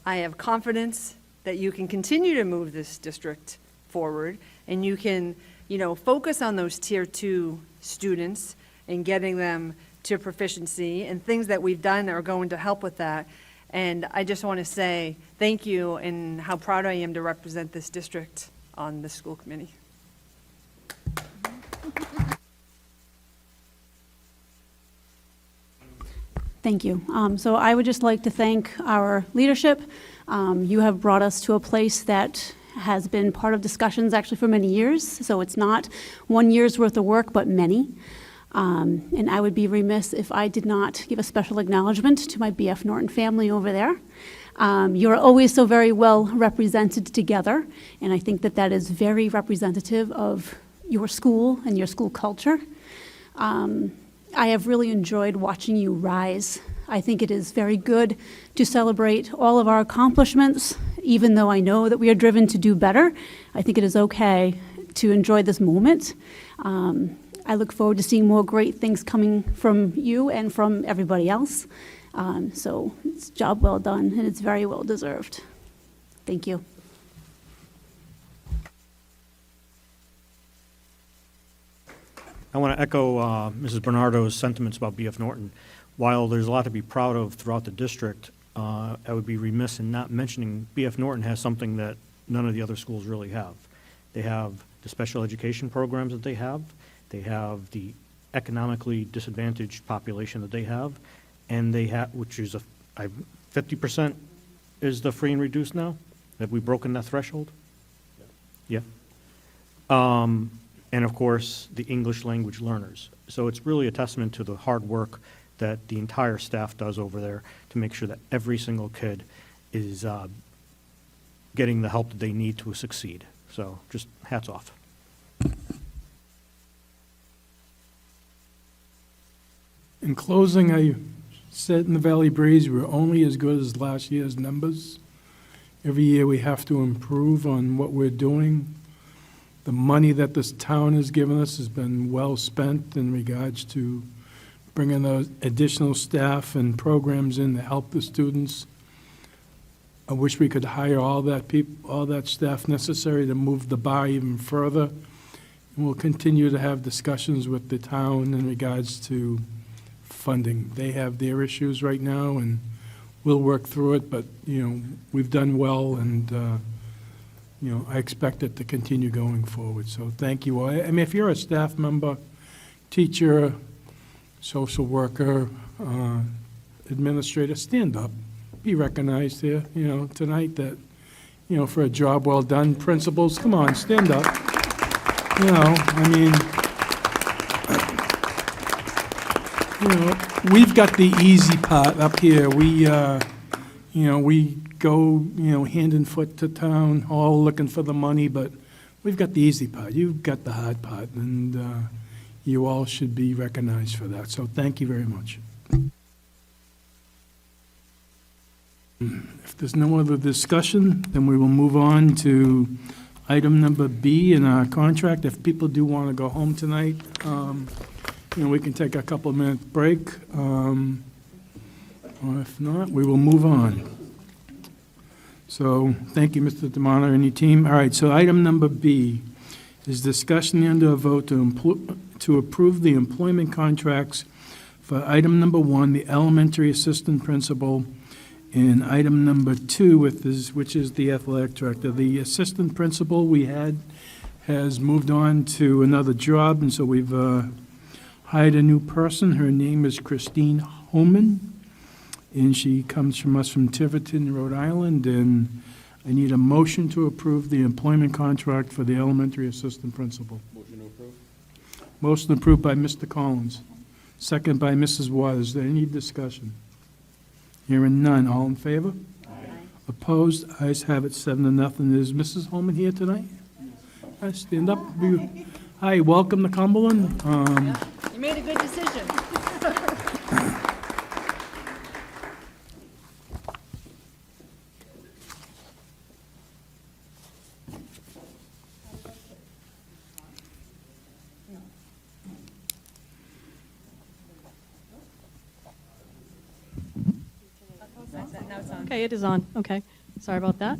have confidence that you can continue to move this district forward, and you can, you know, focus on those Tier 2 students and getting them to proficiency, and things that we've done are going to help with that. And I just want to say thank you, and how proud I am to represent this district on the school committee. Thank you. So I would just like to thank our leadership. You have brought us to a place that has been part of discussions actually for many years. So it's not 1 year's worth of work, but many. And I would be remiss if I did not give a special acknowledgement to my BF Norton family over there. You're always so very well represented together, and I think that that is very representative of your school and your school culture. I have really enjoyed watching you rise. I think it is very good to celebrate all of our accomplishments, even though I know that we are driven to do better. I think it is okay to enjoy this moment. I look forward to seeing more great things coming from you and from everybody else. So it's a job well done, and it's very well deserved. Thank you. I want to echo Mrs. Bernardo's sentiments about BF Norton. While there's a lot to be proud of throughout the district, I would be remiss in not mentioning BF Norton has something that none of the other schools really have. They have the special education programs that they have. They have the economically disadvantaged population that they have, and they have, which is 50% is the free and reduced now? Have we broken that threshold? Yeah. And of course, the English language learners. So it's really a testament to the hard work that the entire staff does over there to make sure that every single kid is getting the help that they need to succeed. So just hats off. In closing, I said in the Valley Breeze, we're only as good as last year's numbers. Every year we have to improve on what we're doing. The money that this town has given us has been well spent in regards to bringing those additional staff and programs in to help the students. I wish we could hire all that staff necessary to move the bar even further. we'll continue to have discussions with the town in regards to funding. They have their issues right now, and we'll work through it, but, we've done well, and, I expect it to continue going forward. So thank you all. I mean, if you're a staff member, teacher, social worker, administrator, stand up. Be recognized here, tonight that, for a job well done. Principals, come on, stand up. We've got the easy part up here. We go, hand and foot to town hall looking for the money, but we've got the easy part. You've got the hard part, and you all should be recognized for that. So thank you very much. If there's no other discussion, then we will move on to item number B in our contract. If people do want to go home tonight, we can take a couple of minute break. Or if not, we will move on. So, thank you, Mr. Demona and your team. All right, so item number B is discussion and a vote to approve the employment contracts for item number 1, the elementary assistant principal, and item number 2, which is the athletic director. The assistant principal we had has moved on to another job, and so we've hired a new person. Her name is Christine Holman, and she comes from us from Tiverton, Rhode Island, and I need a motion to approve the employment contract for the elementary assistant principal. Motion to approve. Motion approved by Mr. Collins, second by Mrs. Waters. Is there any discussion? Hearing none. All in favor? Aye. Opposed? Ayes have it, 7-0. Is Mrs. Holman here tonight? Stand up. Hi, welcome to Cumberland. You made a good decision. Okay, it is on. Okay, sorry about that.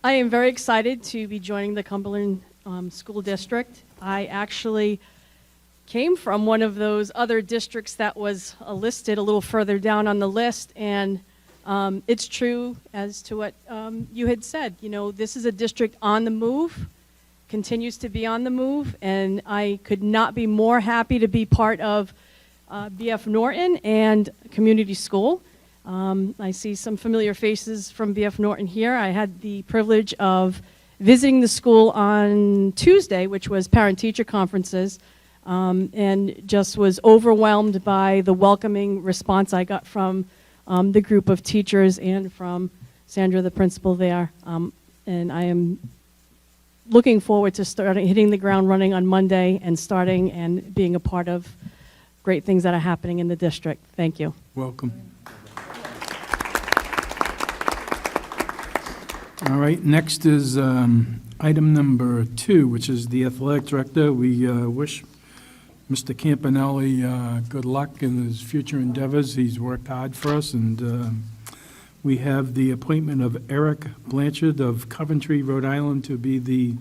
I am very excited to be joining the Cumberland School District. I actually came from one of those other districts that was listed a little further down on the list, and it's true as to what you had said. This is a district on the move, continues to be on the move, and I could not be more happy to be part of BF Norton and community school. I see some familiar faces from BF Norton here. I had the privilege of visiting the school on Tuesday, which was parent-teacher conferences, and just was overwhelmed by the welcoming response I got from the group of teachers and from Sandra, the principal there. And I am looking forward to hitting the ground running on Monday and starting and being a part of great things that are happening in the district. Thank you. Welcome. All right, next is item number 2, which is the athletic director. We wish Mr. Campanelli good luck in his future endeavors. He's worked hard for us, and we have the appointment of Eric Blanchard of Coventry, Rhode Island, to be the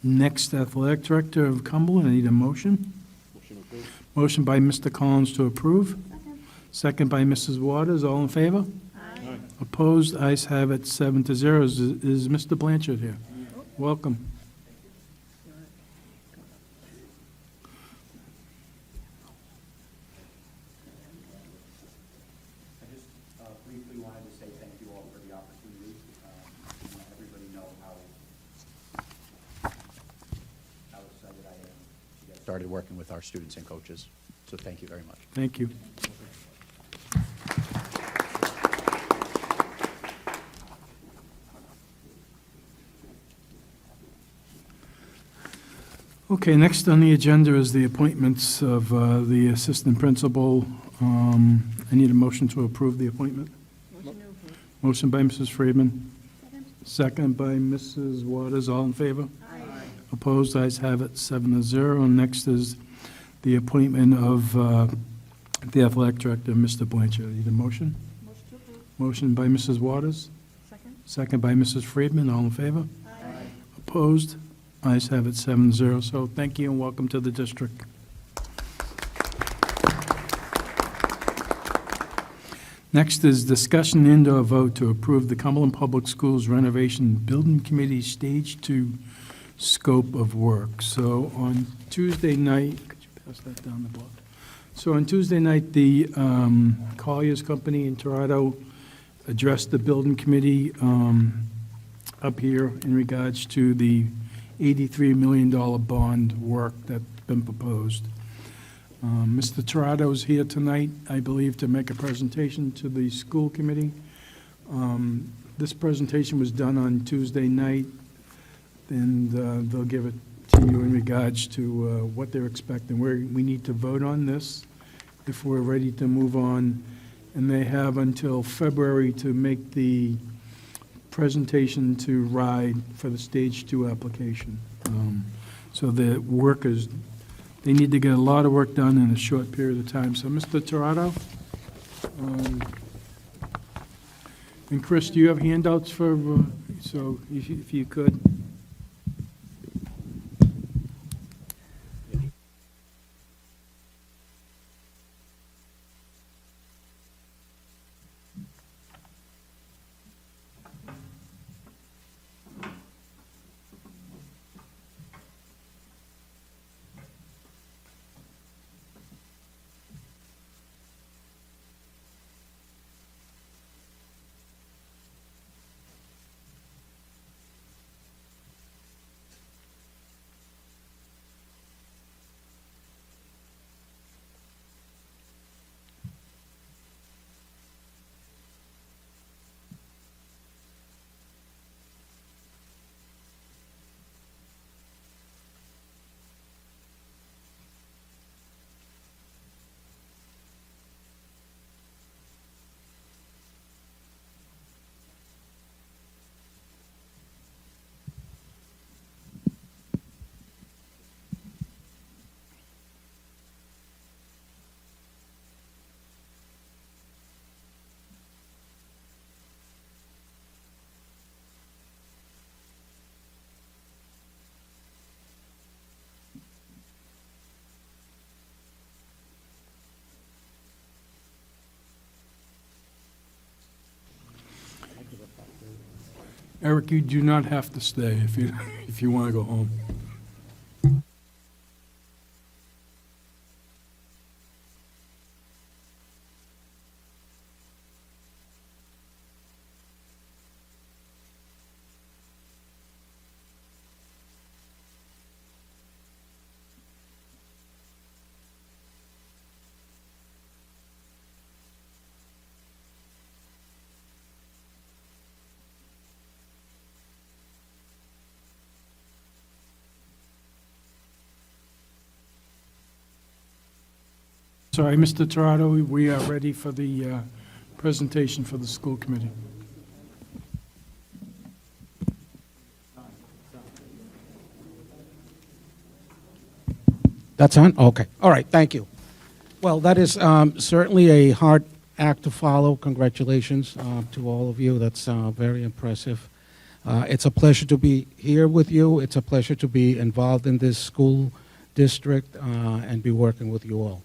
next athletic director of Cumberland. I need a motion. Motion approved. Motion by Mr. Collins to approve. Second by Mrs. Waters. All in favor? Aye. Opposed? Ayes have it, 7-0. Is Mr. Blanchard here? Welcome. I just briefly wanted to say thank you all for the opportunity. Let everybody know how excited I am to get started working with our students and coaches. So thank you very much. Thank you. Okay, next on the agenda is the appointments of the assistant principal. I need a motion to approve the appointment. Motion by Mrs. Friedman. Second by Mrs. Waters. All in favor? Aye. Opposed? Ayes have it, 7-0. And next is the appointment of the athletic director, Mr. Blanchard. I need a motion. Motion to approve. Motion by Mrs. Waters. Second. Second by Mrs. Friedman. All in favor? Aye. Opposed? Ayes have it 7-0. So thank you and welcome to the district. Next is discussion and/or vote to approve the Cumberland Public Schools renovation building committee stage 2 scope of work. So on Tuesday night, could you pass that down the block? So on Tuesday night, the Collier's Company in Toronto addressed the building committee up here in regards to the $83 million bond work that's been proposed. Mr. Torado is here tonight, I believe, to make a presentation to the school committee. This presentation was done on Tuesday night, and they'll give it to you in regards to what they're expecting. We need to vote on this if we're ready to move on, and they have until February to make the presentation to RIDE for the Stage 2 application. So the work is, they need to get a lot of work done in a short period of time. So, Mr. Torado, and Chris, do you have handouts for, so if you could. Eric, you do not have to stay if you want to go home. Sorry, Mr. Torado, we are ready for the presentation for the school committee. That's on? Okay. All right, thank you. Well, that is certainly a hard act to follow. Congratulations to all of you. That's very impressive. It's a pleasure to be here with you. It's a pleasure to be involved in this school district and be working with you all.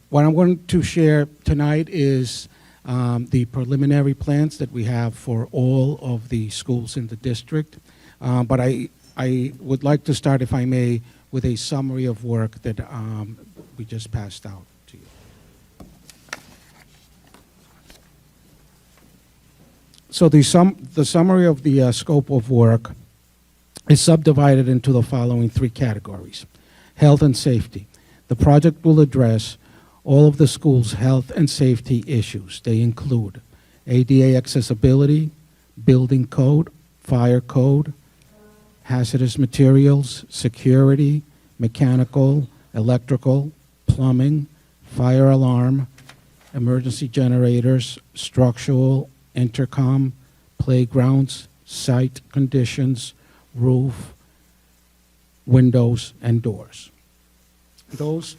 What I'm going to share tonight is the preliminary plans that we have for all of the schools in the district. But I would like to start, if I may, with a summary of work that we just passed out to you. So the summary of the scope of work is subdivided into the following three categories. Health and safety. The project will address all of the school's health and safety issues. They include ADA accessibility, building code, fire code, hazardous materials, security, mechanical, electrical, plumbing, fire alarm, emergency generators, structural, intercom, playgrounds, site conditions, roof, windows, and doors. Those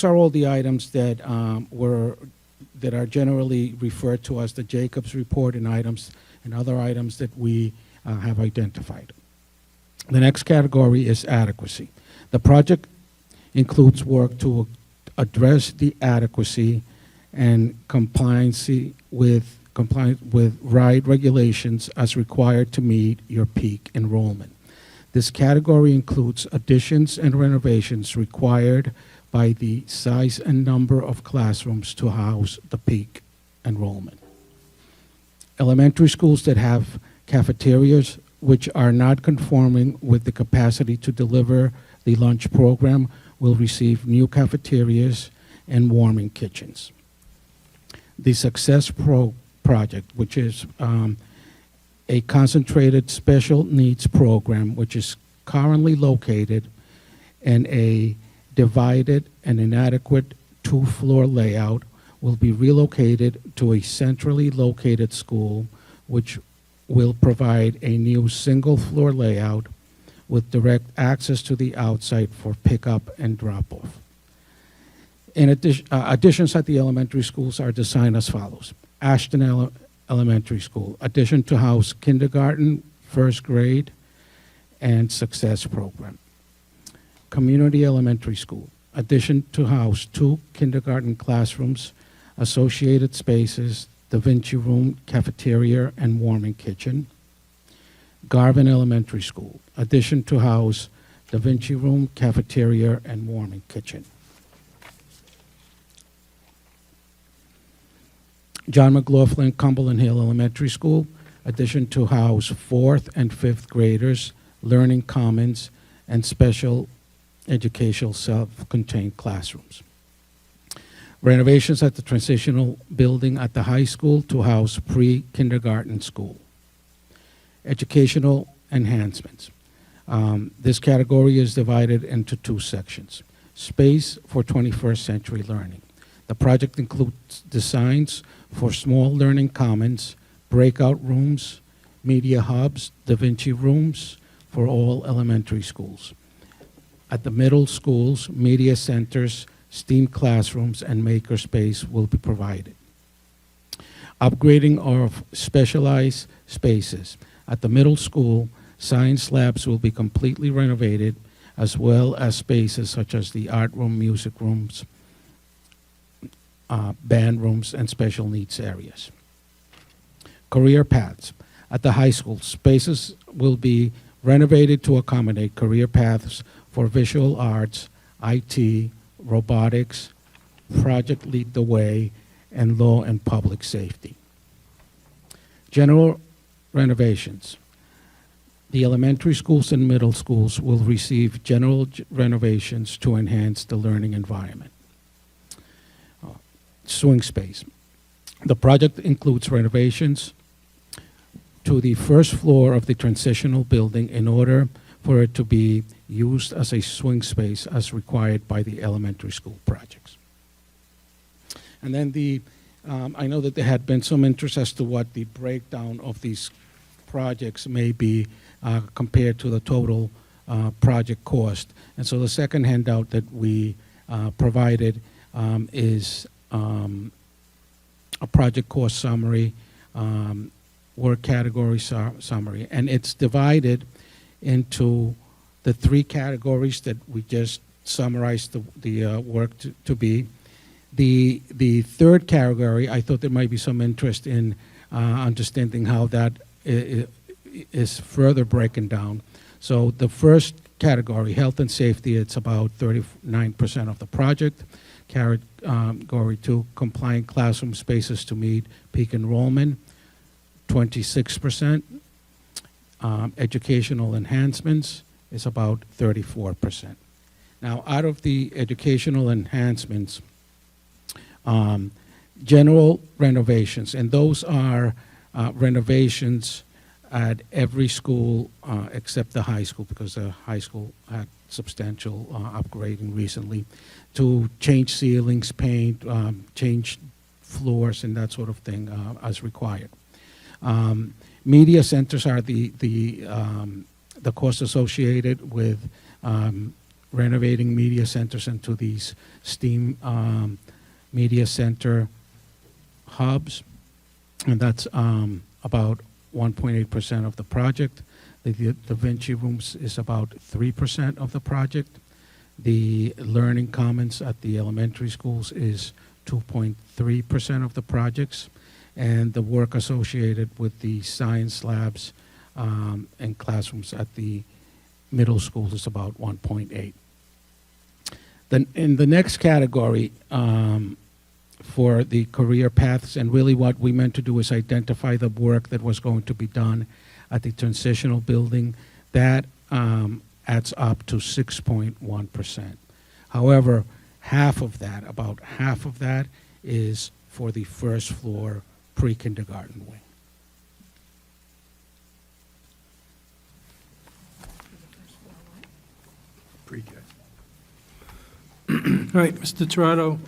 are all the items that that are generally referred to as the Jacobs report and other items that we have identified. The next category is adequacy. The project includes work to address the adequacy and compliance with ride regulations as required to meet your peak enrollment. This category includes additions and renovations required by the size and number of classrooms to house the peak enrollment. Elementary schools that have cafeterias which are not conforming with the capacity to deliver the lunch program will receive new cafeterias and warming kitchens. The Success Project, which is a concentrated special needs program, which is currently located in a divided and inadequate two-floor layout, will be relocated to a centrally located school, which will provide a new single-floor layout with direct access to the outside for pickup and drop-off. In addition, additions at the elementary schools are designed as follows. Ashton Elementary School, addition to house kindergarten, first grade, and Success Program. Community Elementary School, addition to house 2 kindergarten classrooms, associated spaces, Da Vinci Room, cafeteria, and warming kitchen. Garvin Elementary School, addition to house Da Vinci Room, cafeteria, and warming kitchen. John McLaughlin Cumberland Hill Elementary School, addition to house 4th and 5th graders, learning commons, and special educational self-contained classrooms. Renovations at the transitional building at the high school to house pre-kindergarten school. Educational enhancements. This category is divided into 2 sections. Space for 21st century learning. The project includes designs for small learning commons, breakout rooms, media hubs, Da Vinci rooms for all elementary schools. At the middle schools, media centers, STEAM classrooms, and makerspace will be provided. Upgrading of specialized spaces. At the middle school, science labs will be completely renovated, as well as spaces such as the art room, music rooms, band rooms, and special needs areas. Career paths. At the high school, spaces will be renovated to accommodate career paths for visual arts, IT, robotics, Project Lead the Way, and law and public safety. General renovations. The elementary schools and middle schools will receive general renovations to enhance the learning environment. Swing space. The project includes renovations to the first floor of the transitional building in order for it to be used as a swing space as required by the elementary school projects. And then I know that there had been some interest as to what the breakdown of these projects may be compared to the total project cost. And so the second handout that we provided is a project cost summary, work category summary, and it's divided into the 3 categories that we just summarized the work to be. The 3rd category, I thought there might be some interest in understanding how that is further broken down. So the first category, health and safety, it's about 39% of the project. Category 2, compliant classroom spaces to meet peak enrollment, 26%. Educational enhancements is about 34%. Now, out of the educational enhancements, general renovations, and those are renovations at every school except the high school, because the high school had substantial upgrading recently, to change ceilings, paint, change floors, and that sort of thing as required. Media centers are the cost associated with renovating media centers into these STEAM media center hubs, and that's about 1.8% of the project. The Da Vinci rooms is about 3% of the project. The Learning Commons at the elementary schools is 2.3% of the projects, and the work associated with the science labs and classrooms at the middle schools is about 1.8. Then in the next category, for the career paths, and really what we meant to do is identify the work that was going to be done at the transitional building. That adds up to 6.1%. However, about half of that is for the first floor pre-kindergarten wing. Pre-K. All right, Mr. Toronto,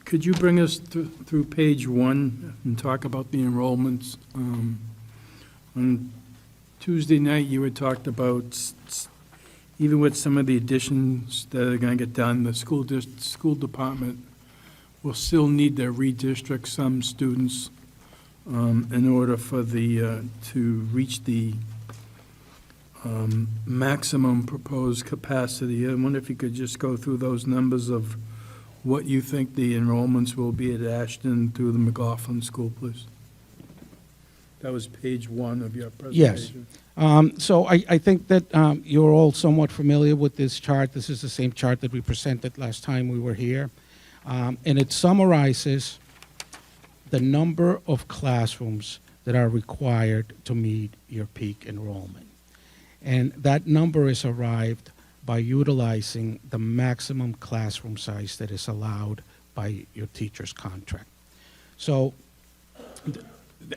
could you bring us through page 1 and talk about the enrollments? On Tuesday night, you had talked about, even with some of the additions that are going to get done, the school department will still need to redistrict some students in order for to reach the maximum proposed capacity. I wonder if you could just go through those numbers of what you think the enrollments will be at Ashton through the McLaughlin School, please. That was page 1 of your presentation. Yes. So I think that you're all somewhat familiar with this chart. This is the same chart that we presented last time we were here. And it summarizes the number of classrooms that are required to meet your peak enrollment. And that number is arrived by utilizing the maximum classroom size that is allowed by your teacher's contract. So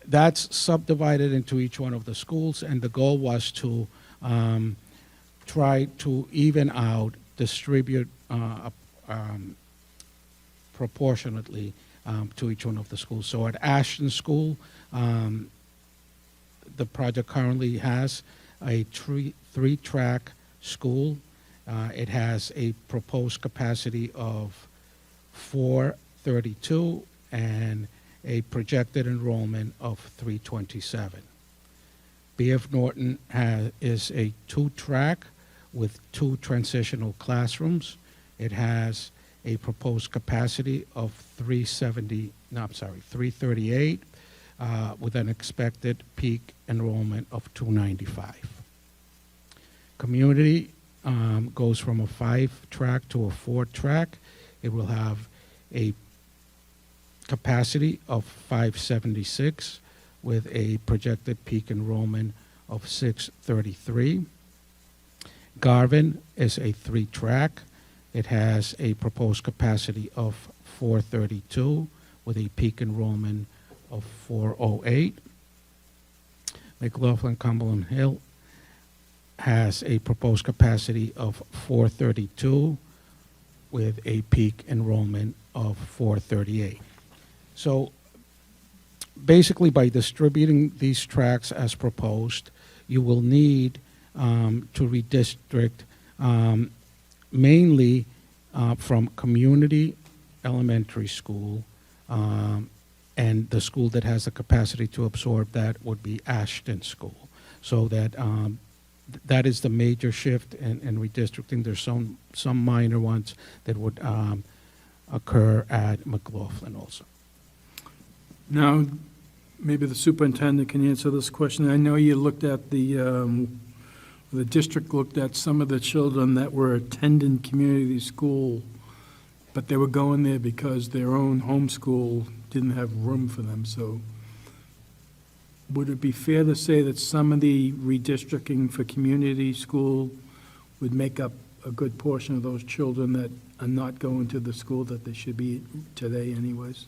that's subdivided into each one of the schools, and the goal was to try to even out, distribute proportionately to each one of the schools. So at Ashton School, the project currently has a three-track school. It has a proposed capacity of 432 and a projected enrollment of 327. B.F. Norton is a 2-track with 2 transitional classrooms. It has a proposed capacity of 338 with an expected peak enrollment of 295. Community goes from a 5-track to a 4-track. It will have a capacity of 576 with a projected peak enrollment of 633. Garvin is a 3-track. It has a proposed capacity of 432 with a peak enrollment of 408. McLaughlin Cumberland Hill has a proposed capacity of 432 with a peak enrollment of 438. So basically, by distributing these tracks as proposed, you will need to redistrict mainly from community elementary school, and the school that has the capacity to absorb that would be Ashton School. So that that is the major shift in redistricting. There's some minor ones that would occur at McLaughlin also. Now, maybe the superintendent can answer this question. I know you looked at the district looked at some of the children that were attending community school, but they were going there because their own homeschool didn't have room for them. So would it be fair to say that some of the redistricting for community school would make up a good portion of those children that are not going to the school that they should be today anyways?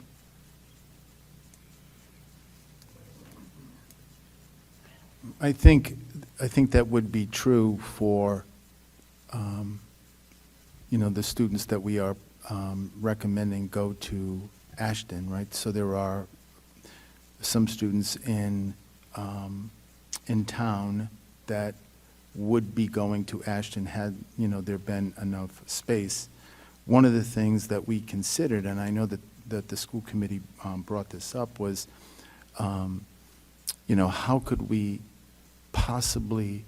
I think that would be true for, the students that we are recommending go to Ashton, right? So there are some students in town that would be going to Ashton had, there been enough space. One of the things that we considered, and I know that the school committee brought this up, was how could we possibly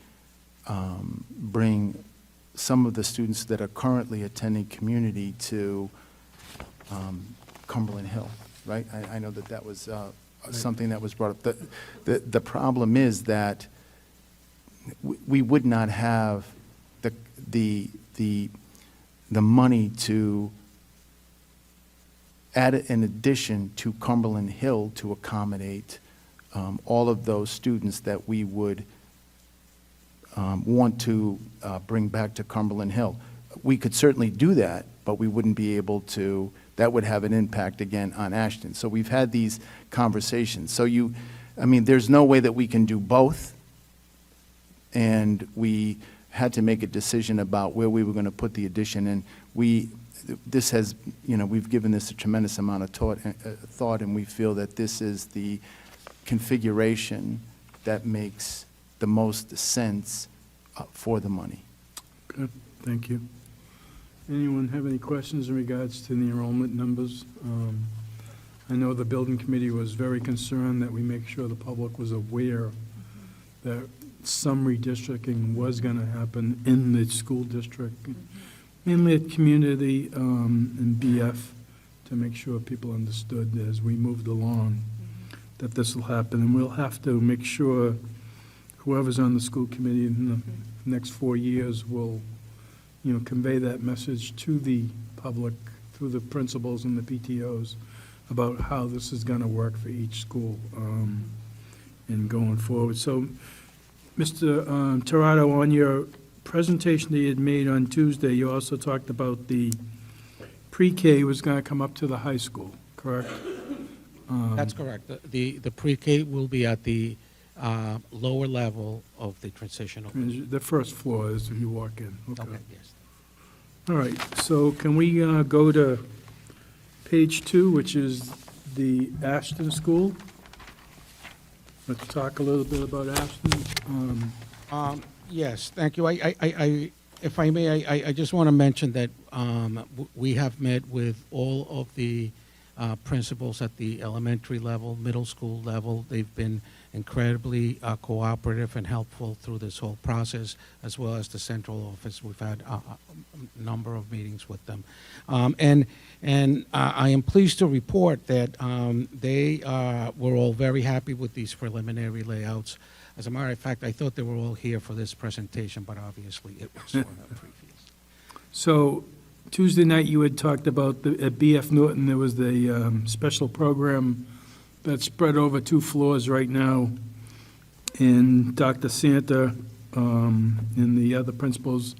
bring some of the students that are currently attending community to Cumberland Hill, right? I know that was something that was brought up. The problem is that we would not have the money to add an addition to Cumberland Hill to accommodate all of those students that we would want to bring back to Cumberland Hill. We could certainly do that, but we wouldn't be able to. That would have an impact again on Ashton. So we've had these conversations. So there's no way that we can do both. And we had to make a decision about where we were going to put the addition. And we've given this a tremendous amount of thought, and we feel that this is the configuration that makes the most sense for the money. Good, thank you. Anyone have any questions in regards to the enrollment numbers? I know the building committee was very concerned that we make sure the public was aware that some redistricting was going to happen in the school district, in the community, and BF, to make sure people understood as we moved along that this will happen. And we'll have to make sure whoever's on the school committee in the next 4 years will, convey that message to the public through the principals and the PTOs about how this is going to work for each school and going forward. So, Mr. Torado, on your presentation that you had made on Tuesday, you also talked about the pre-K was going to come up to the high school, correct? That's correct. The pre-K will be at the lower level of the transitional. The first floor as you walk in. Okay, yes. All right, so can we go to page 2, which is the Ashton School? Let's talk a little bit about Ashton. Yes, thank you. If I may, I just want to mention that we have met with all of the principals at the elementary level, middle school level. They've been incredibly cooperative and helpful through this whole process, as well as the central office. We've had a number of meetings with them. And I am pleased to report that they were all very happy with these preliminary layouts. As a matter of fact, I thought they were all here for this presentation, but obviously it was for the previous. So Tuesday night, you had talked about at BF Norton, there was the special program that's spread over 2 floors right now. And Dr. Santa and the other principals,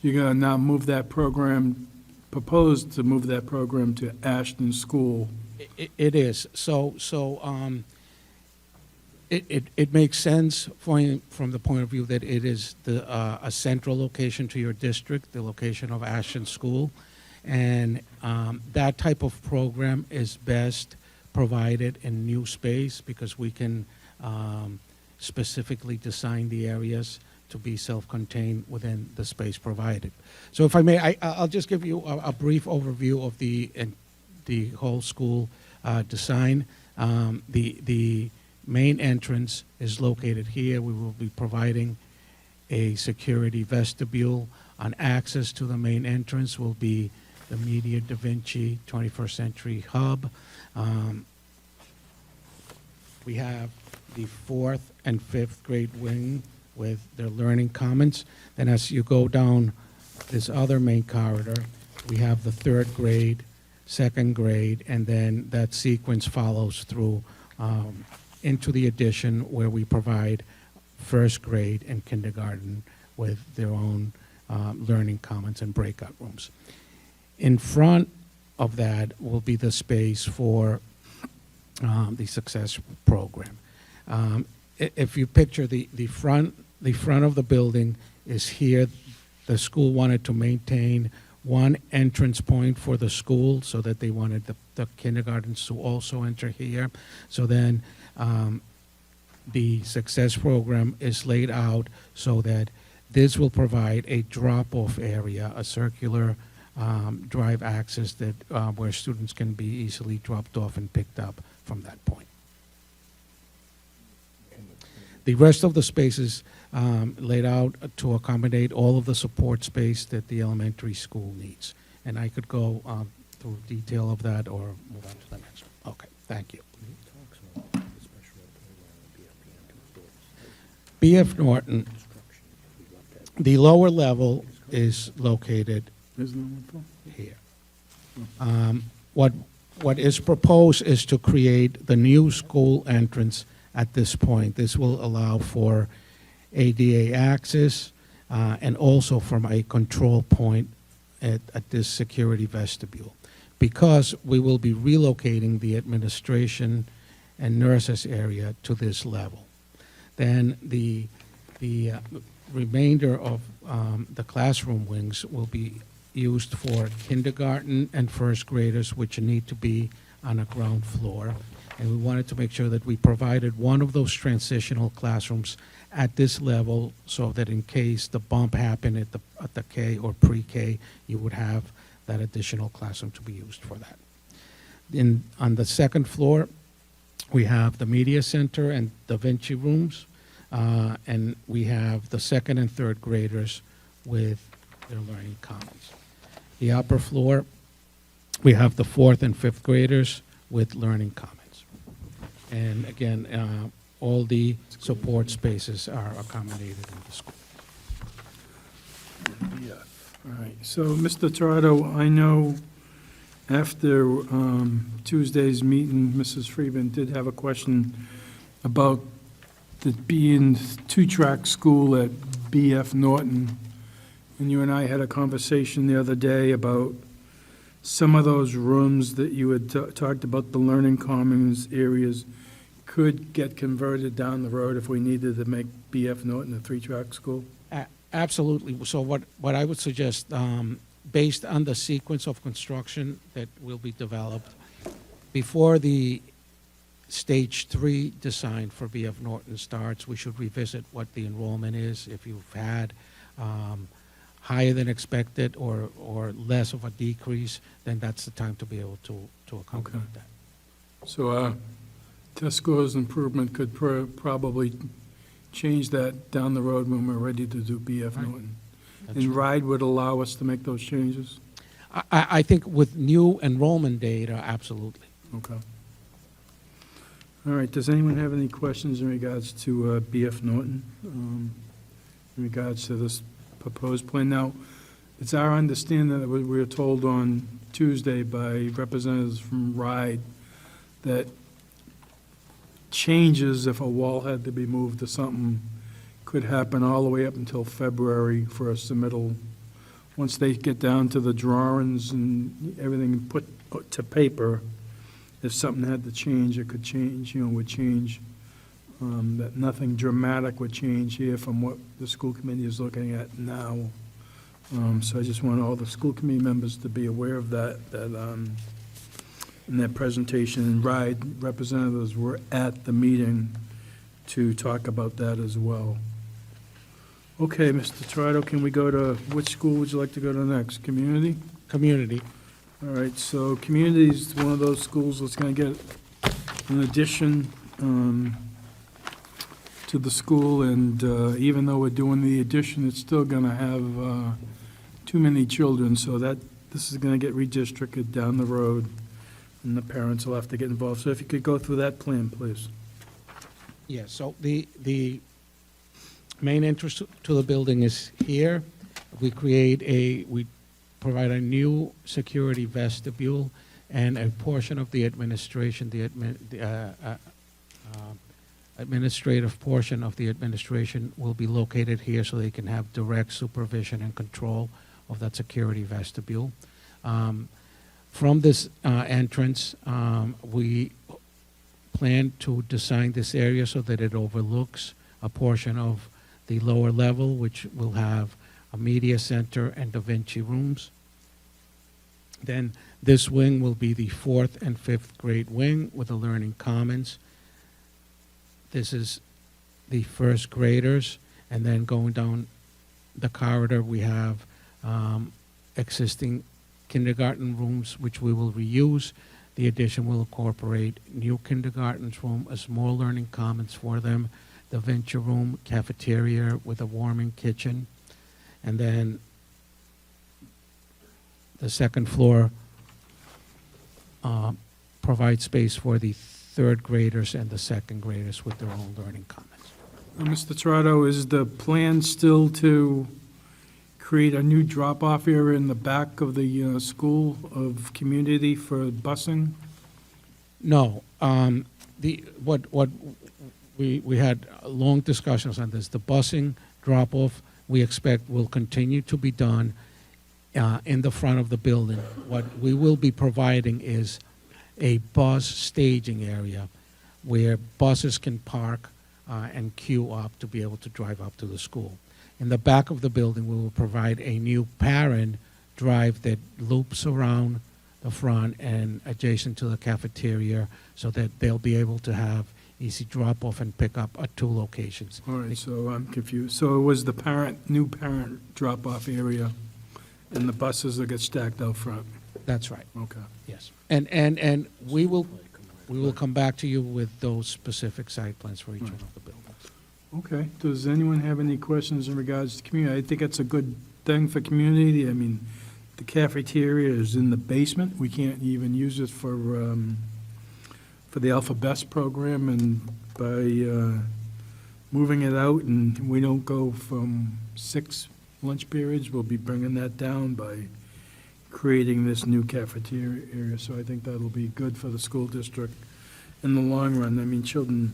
you're going to now move that program, propose to move that program to Ashton School. It is. So it makes sense from the point of view that it is a central location to your district, the location of Ashton School. And that type of program is best provided in new space because we can specifically design the areas to be self-contained within the space provided. So if I may, I'll just give you a brief overview of the whole school design. The main entrance is located here. We will be providing a security vestibule. On access to the main entrance will be the Media Da Vinci 21st Century Hub. We have the 4th and 5th grade wing with their learning commons. Then as you go down this other main corridor, we have the 3rd grade, 2nd grade, and then that sequence follows through into the addition where we provide 1st grade and kindergarten with their own learning commons and breakout rooms. In front of that will be the space for the Success Program. If you picture the front of the building is here. The school wanted to maintain one entrance point for the school so that they wanted the kindergartens to also enter here. So then the Success Program is laid out so that this will provide a drop-off area, a circular drive access that where students can be easily dropped off and picked up from that point. The rest of the spaces laid out to accommodate all of the support space that the elementary school needs. And I could go through detail of that or move on to the next one. Okay, thank you. BF Norton, the lower level is located There's no one for? here. What is proposed is to create the new school entrance at this point. This will allow for ADA access and also from a control point at this security vestibule. Because we will be relocating the administration and nurses area to this level, then the remainder of the classroom wings will be used for kindergarten and first graders, which need to be on a ground floor. And we wanted to make sure that we provided one of those transitional classrooms at this level so that in case the bump happened at the K or pre-K, you would have that additional classroom to be used for that. On the second floor, we have the media center and Da Vinci rooms, and we have the second and third graders with their learning commons. The upper floor, we have the fourth and fifth graders with learning commons. And again, all the support spaces are accommodated in the school. Yeah. All right, so, Mr. Torado, I know after Tuesday's meeting, Mrs. Friedman did have a question about the being two-track school at BF Norton. And you and I had a conversation the other day about some of those rooms that you had talked about, the learning commons areas, could get converted down the road if we needed to make BF Norton a three-track school? Absolutely. So what I would suggest, based on the sequence of construction that will be developed, before the Stage 3 design for BF Norton starts, we should revisit what the enrollment is. If you've had higher than expected or less of a decrease, then that's the time to be able to accommodate that. So test scores improvement could probably change that down the road when we're ready to do BF Norton. And RIDE would allow us to make those changes? I think with new enrollment data, absolutely. Okay. All right, does anyone have any questions in regards to BF Norton, in regards to this proposed plan? Now, it's our understanding that we were told on Tuesday by representatives from RIDE that changes, if a wall had to be moved or something, could happen all the way up until February for a submittal. Once they get down to the drawings and everything put to paper, if something had to change, it could change, would change. That nothing dramatic would change here from what the school committee is looking at now. So I just want all the school committee members to be aware of that in that presentation. And RIDE representatives were at the meeting to talk about that as well. Okay, Mr. Torado, can we go to, which school would you like to go to next? Community? Community. All right, so community is one of those schools that's going to get an addition to the school, and even though we're doing the addition, it's still going to have too many children, so this is going to get redistricted down the road, and the parents will have to get involved. So if you could go through that plan, please. Yeah, so the main entrance to the building is here. We provide a new security vestibule, and a portion of the administration, administrative portion of the administration will be located here so they can have direct supervision and control of that security vestibule. From this entrance, we plan to design this area so that it overlooks a portion of the lower level, which will have a media center and Da Vinci rooms. Then this wing will be the fourth and fifth grade wing with the learning commons. This is the first graders, and then going down the corridor, we have existing kindergarten rooms, which we will reuse. The addition will incorporate new kindergarten room, a small learning commons for them. the venture room, cafeteria with a warming kitchen, and then the second floor provides space for the third graders and the second graders with their own learning commons. Mr. Toronto, is the plan still to create a new drop-off area in the back of the school of community for busing? No, we had long discussions on this. The busing drop-off, we expect will continue to be done in the front of the building. What we will be providing is a bus staging area where buses can park and queue up to be able to drive up to the school. In the back of the building, we will provide a new parent drive that loops around the front and adjacent to the cafeteria so that they'll be able to have easy drop-off and pick-up at two locations. All right, so I'm confused. So it was the new parent drop-off area and the buses that get stacked out front? That's right. Okay. Yes. And we will come back to you with those specific site plans for each one of the buildings. Okay. Does anyone have any questions in regards to community? I think it's a good thing for community. I mean, the cafeteria is in the basement. We can't even use it for the Alpha Best program, and by moving it out and we don't go from 6 lunch periods, we'll be bringing that down by creating this new cafeteria area. So I think that'll be good for the school district in the long run. I mean, children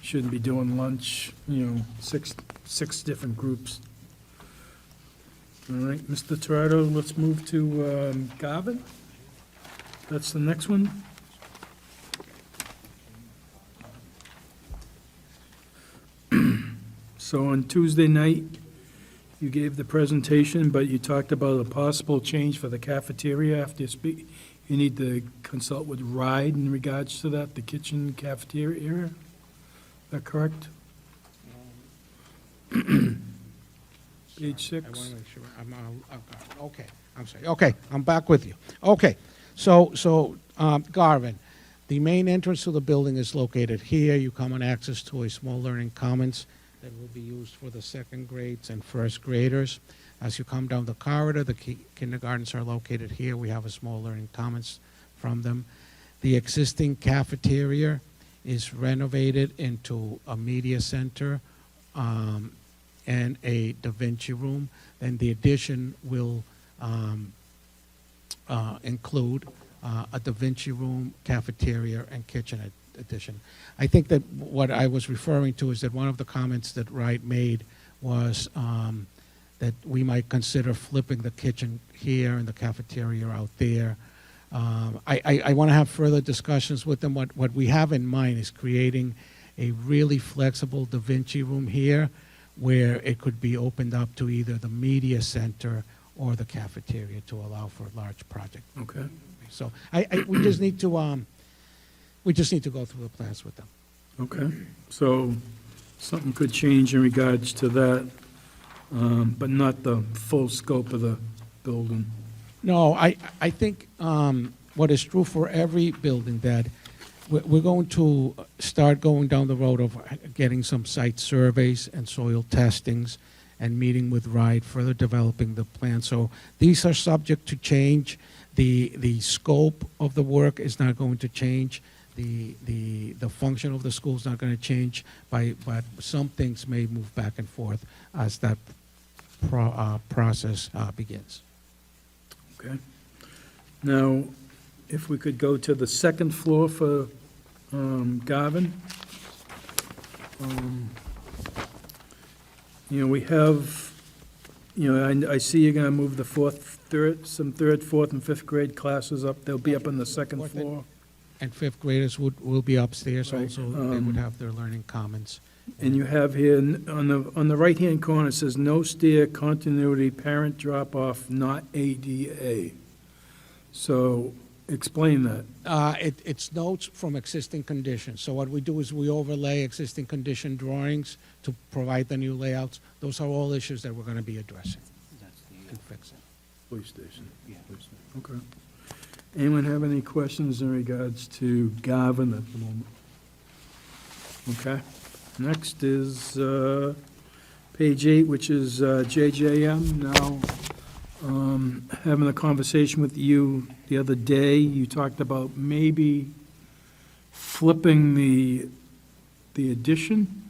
shouldn't be doing lunch, six different groups. All right, Mr. Toronto, let's move to Garvin. That's the next one. So on Tuesday night, you gave the presentation, but you talked about a possible change for the cafeteria after you speak. You need to consult with RIDE in regards to that, the kitchen cafeteria area. Is that correct? Page 6. I want to make sure okay, I'm sorry. Okay, I'm back with you. Okay, so Garvin, the main entrance to the building is located here. You come on access to a small learning commons that will be used for the second grades and first graders. As you come down the corridor, the kindergartens are located here. We have a small learning commons from them. The existing cafeteria is renovated into a media center and a Da Vinci room. And the addition will include a Da Vinci room, cafeteria, and kitchen addition. I think that what I was referring to is that one of the comments that Wright made was that we might consider flipping the kitchen here and the cafeteria out there. I want to have further discussions with them. What we have in mind is creating a really flexible Da Vinci room here where it could be opened up to either the media center or the cafeteria to allow for a large project. Okay. So we just need to go through the plans with them. Okay, so something could change in regards to that, but not the full scope of the building. No, I think what is true for every building, that we're going to start going down the road of getting some site surveys and soil testings and meeting with RIDE, further developing the plan. So these are subject to change. The scope of the work is not going to change. The function of the school is not going to change, but some things may move back and forth as that process begins. Okay. Now, if we could go to the second floor for Garvin. We have, I see you're going to move the some third, fourth, and fifth grade classes up. They'll be up on the second floor. And fifth graders will be upstairs Right. also. They would have their learning commons. And you have here, on the right-hand corner, it says, no stair continuity, parent drop-off, not ADA. So, explain that. It's notes from existing conditions. So what we do is we overlay existing condition drawings to provide the new layouts. Those are all issues that we're going to be addressing and fixing. Police station. Yeah. Okay. Anyone have any questions in regards to Garvin at the moment? Okay. Next is page 8, which is JJM. Now, having a conversation with you the other day, you talked about maybe flipping the addition,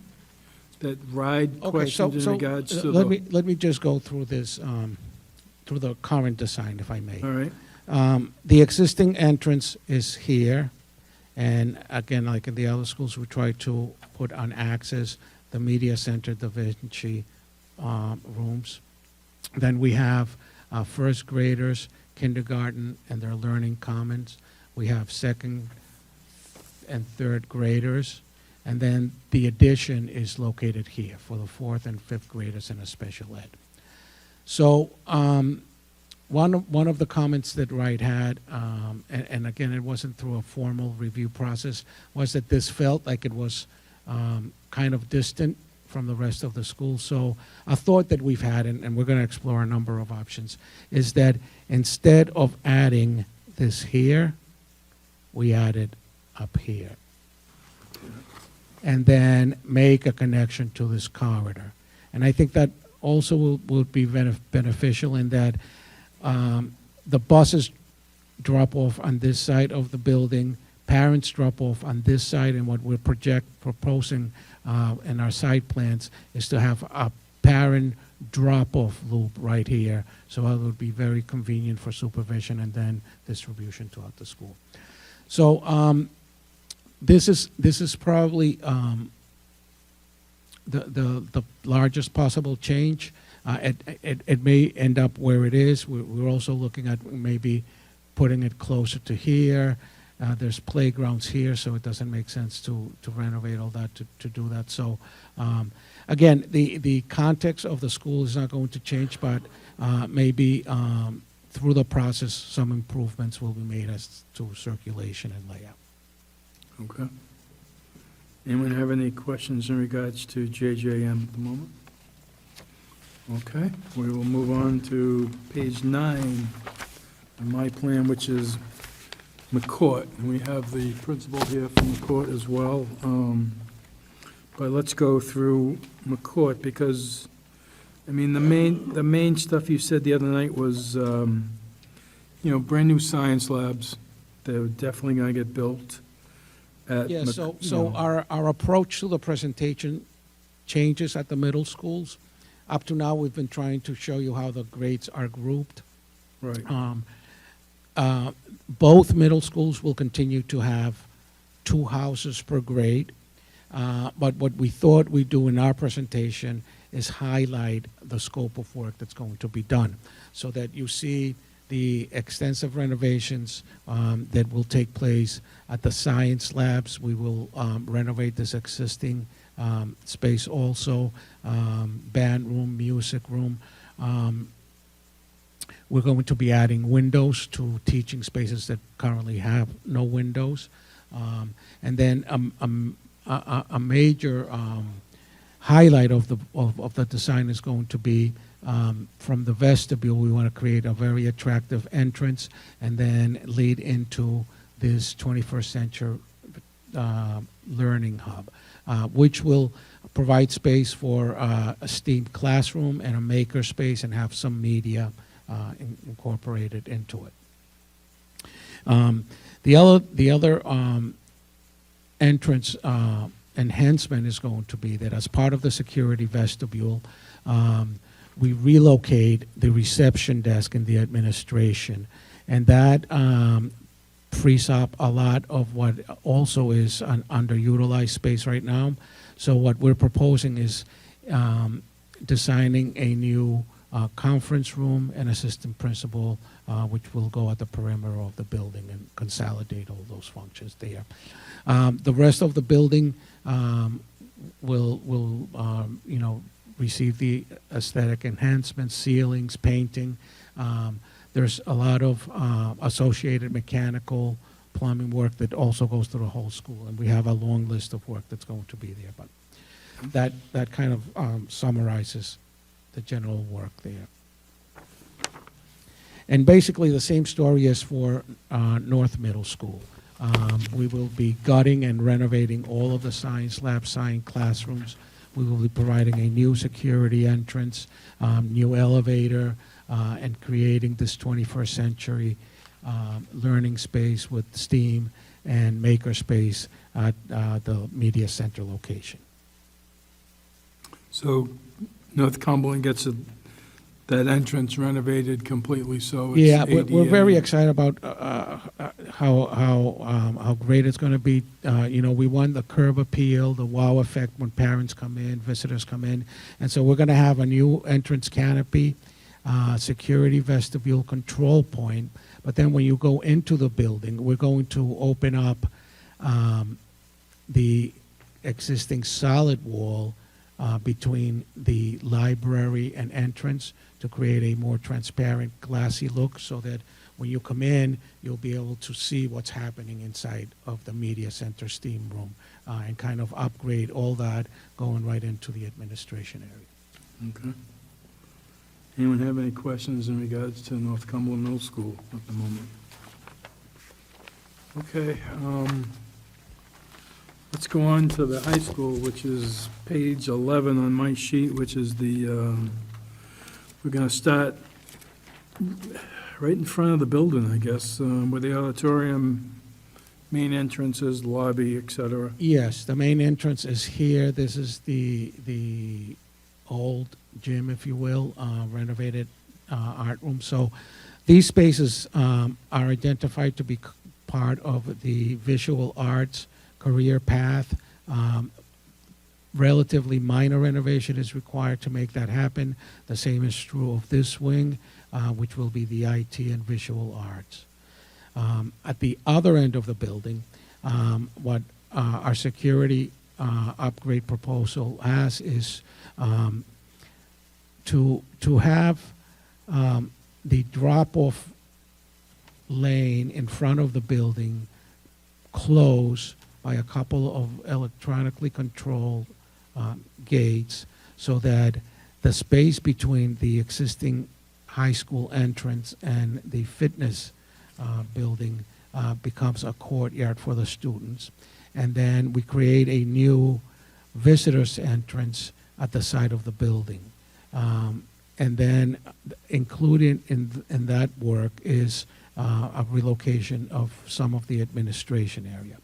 that ride questioned in regards to let the... me just go through this, through the current design, if I may. All right, The existing entrance is here, and again, like in the other schools, we try to put on access the media center, Da Vinci rooms. Then we have first graders, kindergarten, and their learning commons. We have second and third graders, and then the addition is located here for the fourth and fifth graders in a special ed. So one of the comments that Wright had, and again, it wasn't through a formal review process, was that this felt like it was kind of distant from the rest of the school. So a thought that we've had, and we're going to explore a number of options, is that instead of adding this here, we add it up here. And then make a connection to this corridor. And I think that also will be beneficial in that the buses drop off on this side of the building, parents drop off on this side, and what we're proposing in our site plans is to have a parent drop-off loop right here, so it would be very convenient for supervision and then distribution throughout the school. So this is probably the largest possible change. It may end up where it is. We're also looking at maybe putting it closer to here. There's playgrounds here, so it doesn't make sense to renovate all that to do that. So again, the context of the school is not going to change, but maybe through the process, some improvements will be made as to circulation and layout. okay. Anyone have any questions in regards to JJM at the moment? Okay, we will move on to page 9 of my plan, which is McCourt, and we have the principal here from McCourt as well. But let's go through McCourt, because, I mean, the main stuff you said the other night was, brand-new science labs. They're definitely going to get built at... Yeah, so our approach to the presentation changes at the middle schools. Up to now, we've been trying to show you how the grades are grouped. Right. Both middle schools will continue to have 2 houses per grade. But what we thought we'd do in our presentation is highlight the scope of work that's going to be done, so that you see the extensive renovations that will take place at the science labs. We will renovate this existing space also, band room, music room. We're going to be adding windows to teaching spaces that currently have no windows. And then a major highlight of the design is going to be from the vestibule. We want to create a very attractive entrance and then lead into this 21st century learning hub, which will provide space for a STEAM classroom and a maker space and have some media incorporated into it. The other entrance enhancement is going to be that as part of the security vestibule, we relocate the reception desk in the administration, and that frees up a lot of what also is an underutilized space right now. So what we're proposing is designing a new conference room and assistant principal, which will go at the perimeter of the building and consolidate all those functions there. The rest of the building will receive the aesthetic enhancements, ceilings, painting. There's a lot of associated mechanical plumbing work that also goes through the whole school, and we have a long list of work that's going to be there. But that kind of summarizes the general work there. And basically the same story as for North Middle School. We will be gutting and renovating all of the science labs, science classrooms. We will be providing a new security entrance, new elevator, and creating this 21st century learning space with STEAM and maker space at the media center location. So North Cumberland gets that entrance renovated completely, so it's Yeah, we're ADA. very excited about how great it's going to be. We won the curb appeal, the wow effect when parents come in, visitors come in, and so we're going to have a new entrance canopy, security vestibule control point. But then when you go into the building, we're going to open up the existing solid wall between the library and entrance to create a more transparent, glassy look so that when you come in, you'll be able to see what's happening inside of the media center STEAM room and kind of upgrade all that going right into the administration area. Okay. Anyone have any questions in regards to North Cumberland Middle School at the moment? Okay, let's go on to the high school, which is page 11 on my sheet, which is we're going to start right in front of the building, I guess, where the auditorium, main entrances, lobby, et cetera. Yes, the main entrance is here. This is the old gym, if you will, renovated art room. So these spaces are identified to be part of the visual arts career path. Relatively minor renovation is required to make that happen. The same is true of this wing, which will be the IT and visual arts. At the other end of the building, what our security upgrade proposal has is to have the drop-off lane in front of the building close by a couple of electronically controlled gates so that the space between the existing high school entrance and the fitness building becomes a courtyard for the students. And then we create a new visitors entrance at the side of the building. And then included in that work is a relocation of some of the administration area.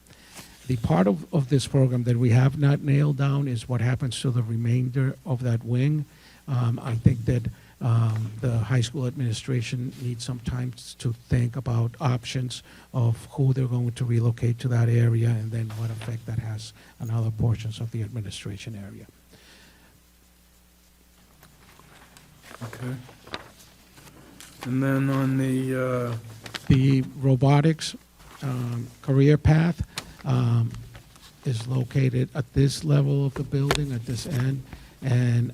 The part of this program that we have not nailed down is what happens to the remainder of that wing. I think that the high school administration needs some time to think about options of who they're going to relocate to that area and then what effect that has on other portions of the administration area. Okay. And then on the robotics career path is located at this level of the building, at this end, and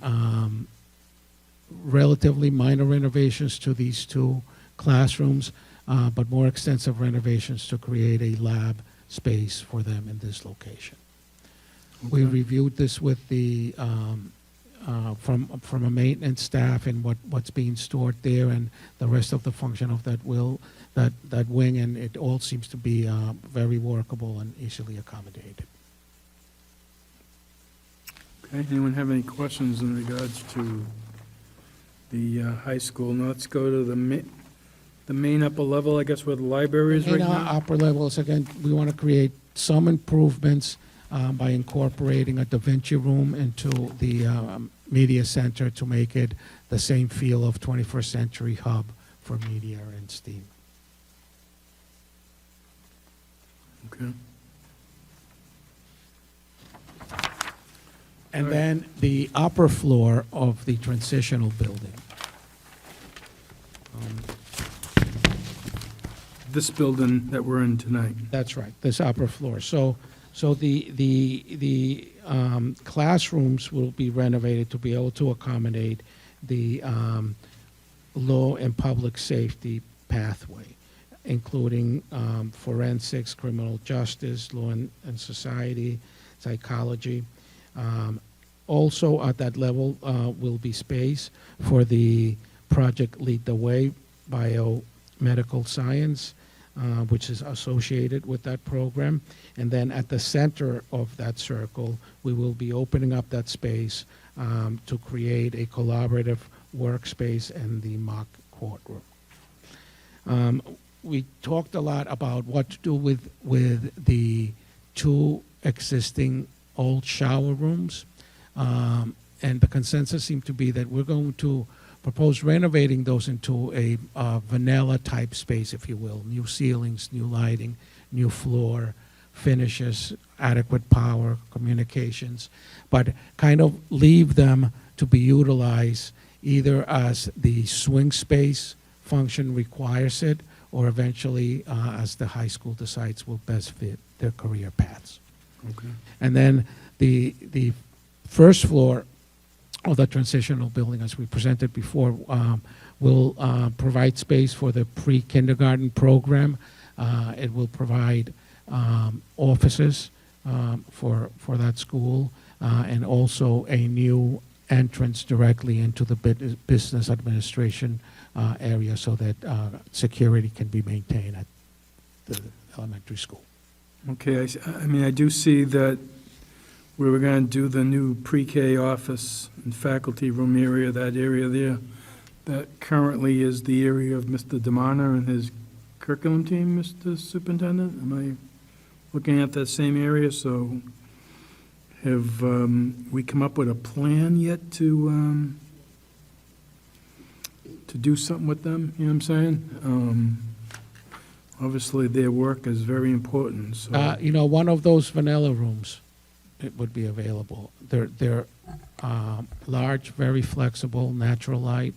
relatively minor renovations to these two classrooms, but more extensive renovations to create a lab space for them in this location. We reviewed this with the from a maintenance staff and what's being stored there and the rest of the function of that wing, and it all seems to be very workable and easily accommodated. Okay, anyone have any questions in regards to the high school? Now let's go to the main upper level, I guess, where the library is right In now. our upper levels, again, we want to create some improvements by incorporating a Da Vinci room into the media center to make it the same feel of 21st century hub for media and STEAM. Okay. And then the upper floor of the transitional building. This building that we're in tonight. That's right, this upper floor. So the classrooms will be renovated to be able to accommodate the law and public safety pathway, including forensics, criminal justice, law and society, psychology. Also at that level will be space for the project Lead the Way, biomedical science, which is associated with that program. And then at the center of that circle, we will be opening up that space to create a collaborative workspace and the mock courtroom. We talked a lot about what to do with the two existing old shower rooms. And the consensus seemed to be that we're going to propose renovating those into a vanilla type space, if you will. New ceilings, new lighting, new floor, finishes, adequate power, communications, but kind of leave them to be utilized either as the swing space function requires it, or eventually as the high school decides will best fit their career paths. Okay. And then the first floor of the transitional building, as we presented before, will provide space for the pre-kindergarten program. It will provide offices for that school, and also a new entrance directly into the business administration area, so that security can be maintained at the elementary school. Okay, I mean, I do see that we were going to do the new pre-K office and faculty room area, that area there, that currently is the area of Mr. Demana and his curriculum team, Mr. Superintendent? Am I looking at that same area? So have we come up with a plan yet to do something with them? You know what I'm saying? Obviously, their work is very important, so. One of those vanilla rooms, it would be available. They're large, very flexible, natural light.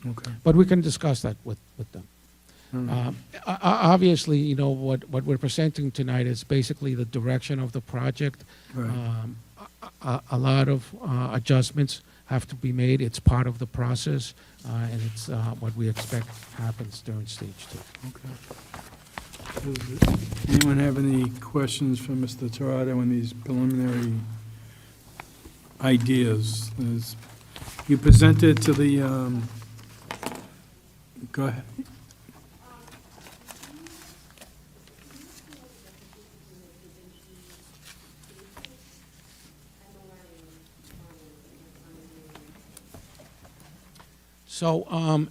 Okay. But we can discuss that with them. Mm. Obviously, what we're presenting tonight is basically the direction of the project. Right. A lot of adjustments have to be made. It's part of the process, and it's what we expect happens during stage 2. Okay. Does anyone have any questions for Mr. Torado on these preliminary ideas? You presented to the, go ahead. So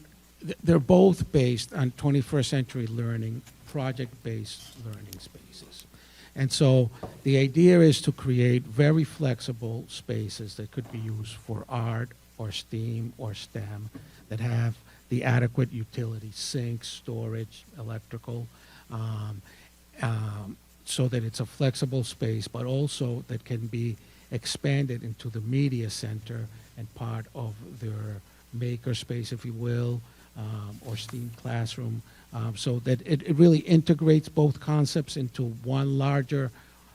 they're both based on 21st century learning, project-based learning spaces. And so the idea is to create very flexible spaces that could be used for art or STEAM or STEM, that have the adequate utility, sinks, storage, electrical, so that it's a flexible space, but also that can be expanded into the media center and part of their maker space, if you will, or STEAM classroom, so that it really integrates both concepts into one larger,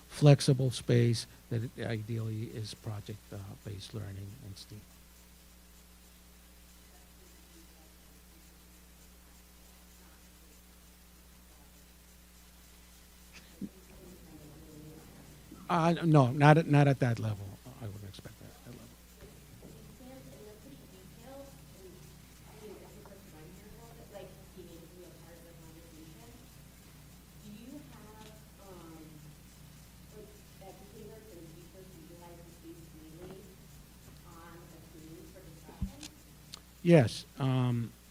flexible space that ideally is project-based learning and STEAM. No, not at that level. I wouldn't expect that at that level. Yes.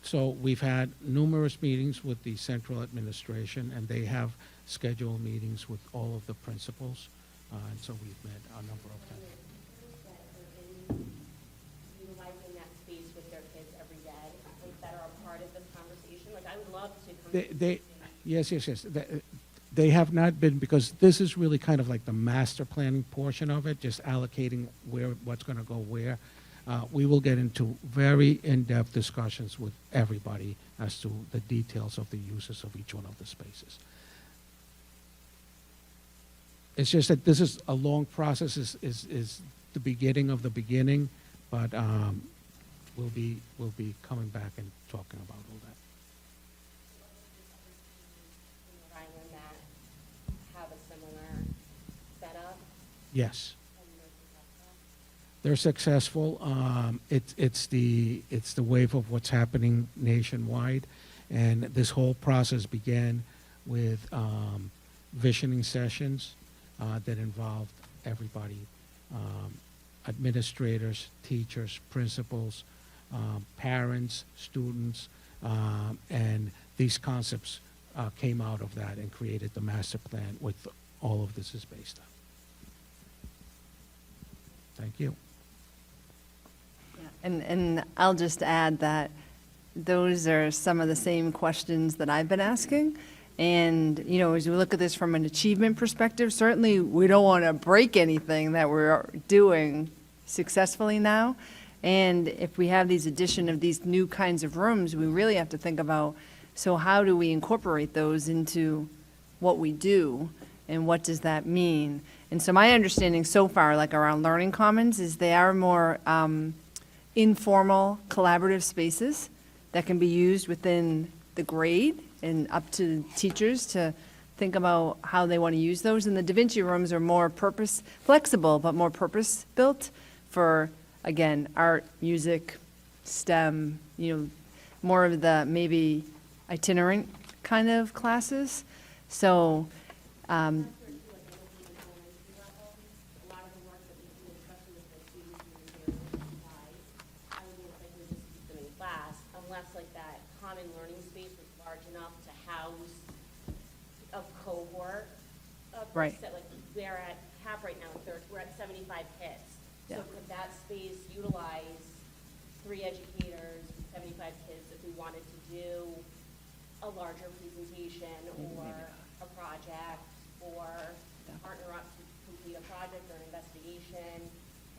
So we've had numerous meetings with the central administration, and they have scheduled meetings with all of the principals. And so we've met a number of times. Utilizing that space with their kids every day, that are a part of this conversation. Like, I would love to come. Yes. They have not been, because this is really kind of like the master planning portion of it, just allocating what's going to go where. We will get into very in-depth discussions with everybody as to the details of the uses of each one of the spaces. It's just that this is a long process, is the beginning of the beginning, but we'll be coming back and talking about all that. Island that have a similar setup. Yes. They're successful. It's the wave of what's happening nationwide, And this whole process began with visioning sessions that involved everybody, administrators, teachers, principals, parents, students, and these concepts came out of that and created the master plan, which all of this is based on. Thank you. And I'll just add that those are some of the same questions that I've been asking. And, you know, as we look at this from an achievement perspective, certainly we don't want to break anything that we're doing successfully now. And if we have these addition of these new kinds of rooms, we really have to think about, so how do we incorporate those into what we do, and what does that mean? And so my understanding so far, like around Learning Commons, is they are more informal, collaborative spaces that can be used within the grade and up to teachers to think about how they want to use those. And the Da Vinci rooms are more flexible, but more purpose-built for, again, art, music, STEM, you know, more of the maybe itinerant kind of classes. So, unless like that common learning space was large enough to house a cohort of Right. like we're at half right now, we're at 75 kids. Yeah. So could that space utilize 3 educators, 75 kids if we wanted to do a larger presentation or a project or partner up to complete a project or an investigation?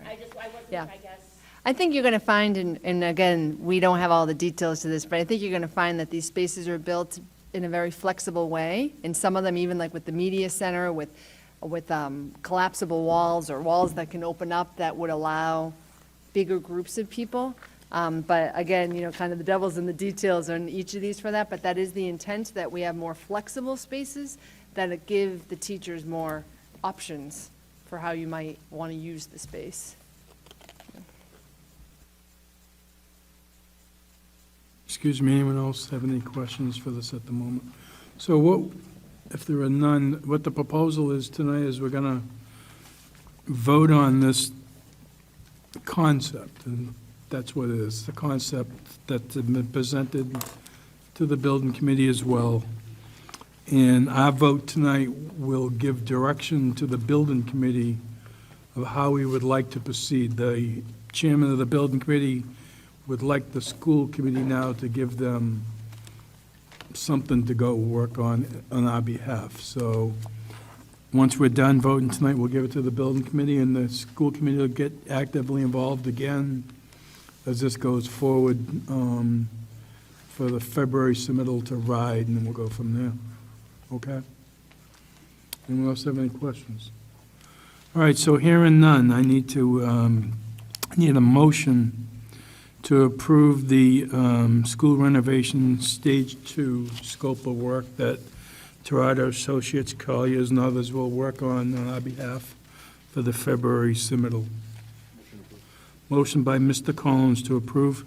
I wasn't, Yeah. I guess. I think you're going to find, and again, we don't have all the details to this, but I think you're going to find that these spaces are built in a very flexible way, and some of them even like with the media center, with collapsible walls or walls that can open up that would allow bigger groups of people. But again, you know, kind of the devil's in the details on each of these for that, but that is the intent, that we have more flexible spaces that give the teachers more options for how you might want to use the space. Excuse me, anyone else have any questions for this at the moment? So what, if there are none, what the proposal is tonight is we're going to vote on this concept, and that's what it is, the concept that's been presented to the building committee as well. And our vote tonight will give direction to the building committee of how we would like to proceed. The chairman of the building committee would like the school committee now to give them something to go work on our behalf. So once we're done voting tonight, we'll give it to the building committee, and the school committee will get actively involved again as this goes forward for the February submittal to RIDE, and then we'll go from there. Okay? Anyone else have any questions? All right, so hearing none, I need a motion to approve the school renovation Stage 2 scope of work that Torado Associates, Colliers, and others will work on our behalf for the February submittal. Motion by Mr. Collins to approve.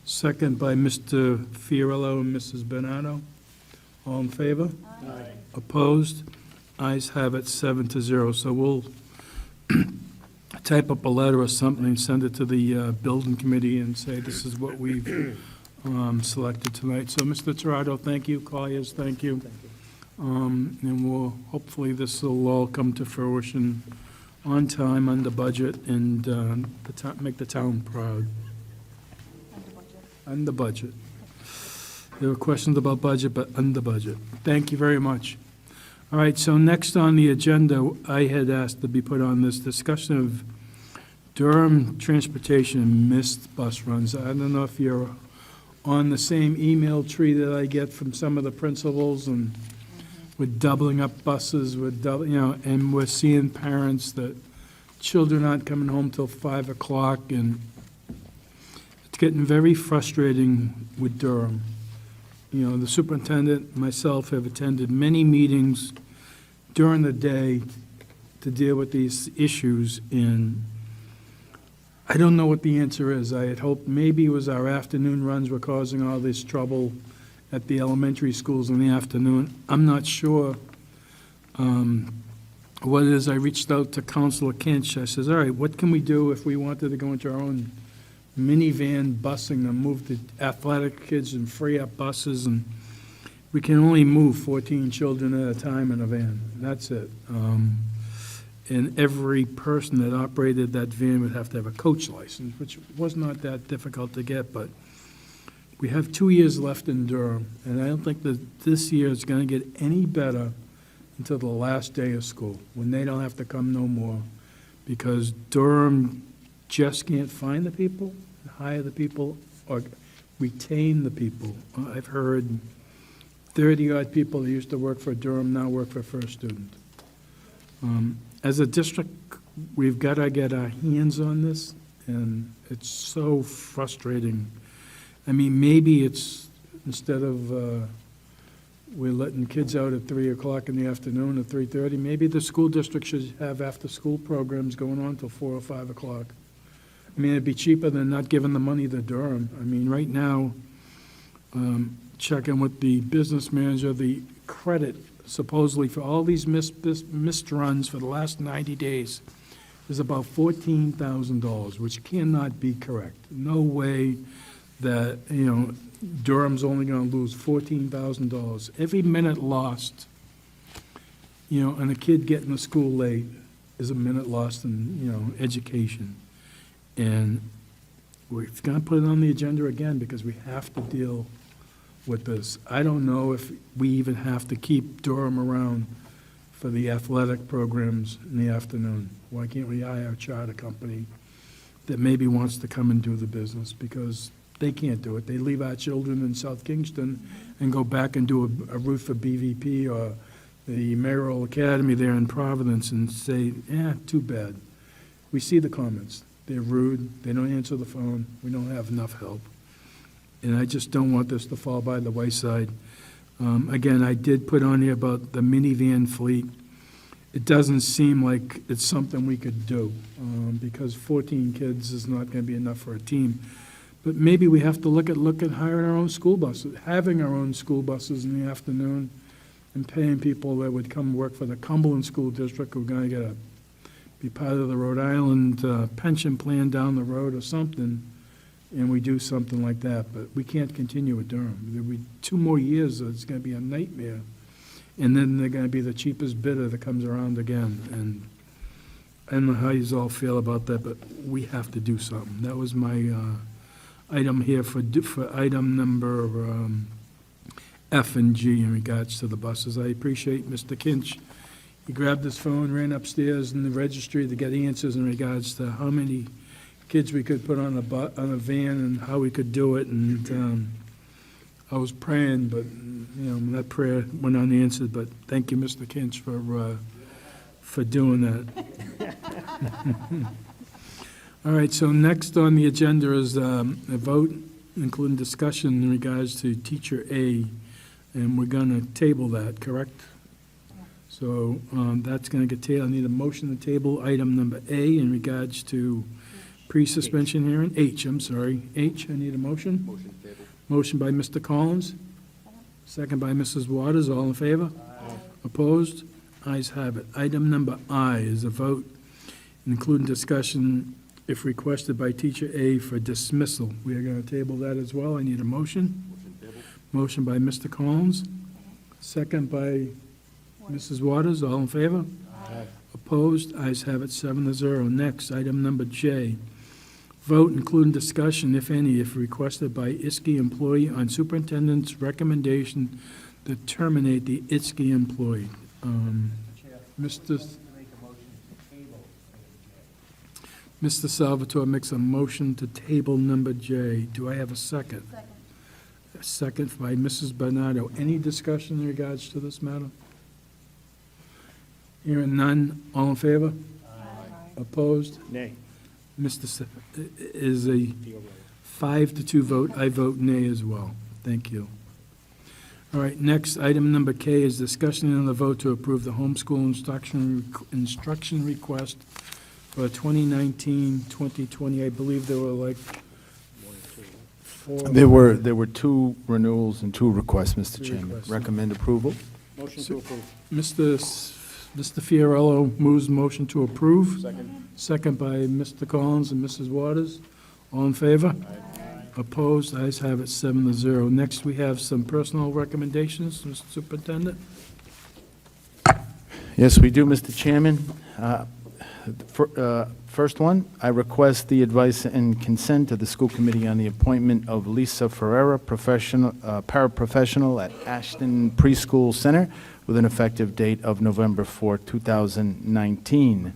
Second by Mr. Fiorello and Mrs. Bernardo. All in favor? Aye. Opposed? Ayes have it, 7-0. So we'll type up a letter or something and send it to the building committee and say this is what we've selected tonight. So, Mr. Torado, thank you. Colliers, thank you. And we'll, hopefully this will all come to fruition on time, under budget, and make the town proud. Under budget. There were questions about budget, but under budget. Thank you very much. All right, so next on the agenda, I had asked to be put on this discussion of Durham transportation missed bus runs. I don't know if you're on the same email tree that I get from some of the principals, and we're doubling up buses, and we're seeing parents that children aren't coming home till 5 o'clock, and it's getting very frustrating with Durham. You know, the superintendent, myself, have attended many meetings during the day to deal with these issues, and I don't know what the answer is. I had hoped maybe it was our afternoon runs were causing all this trouble, at the elementary schools in the afternoon. I'm not sure what it is. I reached out to Councilor Kinch. I says, all right, what can we do if we wanted to go into our own minivan busing and move the athletic kids and free up buses? And we can only move 14 children at a time in a van. That's it. And every person that operated that van would have to have a coach license, which was not that difficult to get, but we have 2 years left in Durham, and I don't think that this year is going to get any better until the last day of school, when they don't have to come no more, because Durham just can't find the people, hire the people, or retain the people. I've heard 30-odd people that used to work for Durham now work for First Student. As a district, we've got to get our hands on this, and it's so frustrating. I mean, maybe it's, instead of we're letting kids out at 3 o'clock in the afternoon or 3:30, maybe the school district should have after-school programs going on till 4 or 5 o'clock. I mean, it'd be cheaper than not giving the money to Durham. I mean, right now, checking with the business manager, the credit supposedly for all these missed runs for the last 90 days is about $14,000, which cannot be correct. No way that, Durham's only going to lose $14,000. Every minute lost, and a kid getting to school late is a minute lost in, education. And we're going to put it on the agenda again because we have to deal with this. I don't know if we even have to keep Durham around for the athletic programs in the afternoon. Why can't we hire a charter company that maybe wants to come and do the business? Because they can't do it. They leave our children in South Kingston and go back and do a route for BVP or the Mayoral Academy there in Providence and say, too bad. We see the comments. They're rude. They don't answer the phone. We don't have enough help. And I just don't want this to fall by the wayside. Again, I did put on here about the minivan fleet. It doesn't seem like it's something we could do because 14 kids is not going to be enough for a team. But maybe we have to look at hiring our own school buses, having our own school buses in the afternoon and paying people that would come work for the Cumberland School District who are going to be part of the Rhode Island pension plan down the road or something, and we do something like that. But we can't continue with Durham. There'll be 2 more years, it's going to be a nightmare. And then they're going to be the cheapest bidder that comes around again. And I don't know how you all feel about that, but we have to do something. That was my item here for item number F and G in regards to the buses. I appreciate Mr. Kinch. He grabbed his phone, ran upstairs in the registry to get answers in regards to how many kids we could put on a van and how we could do it. And I was praying, but that prayer went unanswered. But thank you, Mr. Kinch, for doing that. All right, so next on the agenda is a vote, including discussion in regards to Teacher A, and we're going to table that, correct? So that's going to get tabled. I need a motion to table item number A in regards to pre-suspension hearing. H, I'm sorry. H, I need a motion. Motion to table. Motion by Mr. Collins. Second by Mrs. Waters. All in favor? Aye. Opposed? Ayes have it. Item number I is a vote, including discussion if requested by Teacher A for dismissal. We are going to table that as well. I need a motion. Motion by Mr. Collins. Second by Mrs. Waters. All in favor? Aye. Opposed? Ayes have it, 7-0. Next, item number J. Vote, including discussion, if any, if requested by ISKI employee on superintendent's recommendation to terminate the ISKI employee. Mr. Salvatore makes a motion to table number J. Do I have a second? Second. A second by Mrs. Bernardo. Any discussion in regards to this matter? Hearing none. All in favor? Aye. Opposed? Nay. Mr. Is a 5-2 vote. I vote nay as well. Thank you. All right, next, item number K is discussion and a vote to approve the homeschool instruction request for 2019-2020. I believe there were like There were 2 renewals and 2 requests, Mr. Two Chairman. requests. Recommend approval. Motion to approve. Mr. Fiorello moves motion to approve. Second by Mr. Collins and Mrs. Waters. All in favor? Opposed? Ayes have it, 7-0. Next, we have some personal recommendations, Mr. Superintendent. Yes, we do, Mr. Chairman. First one, I request the advice and consent of the school committee on the appointment of Lisa Ferreira, paraprofessional at Ashton Preschool Center, with an effective date of November 4, 2019.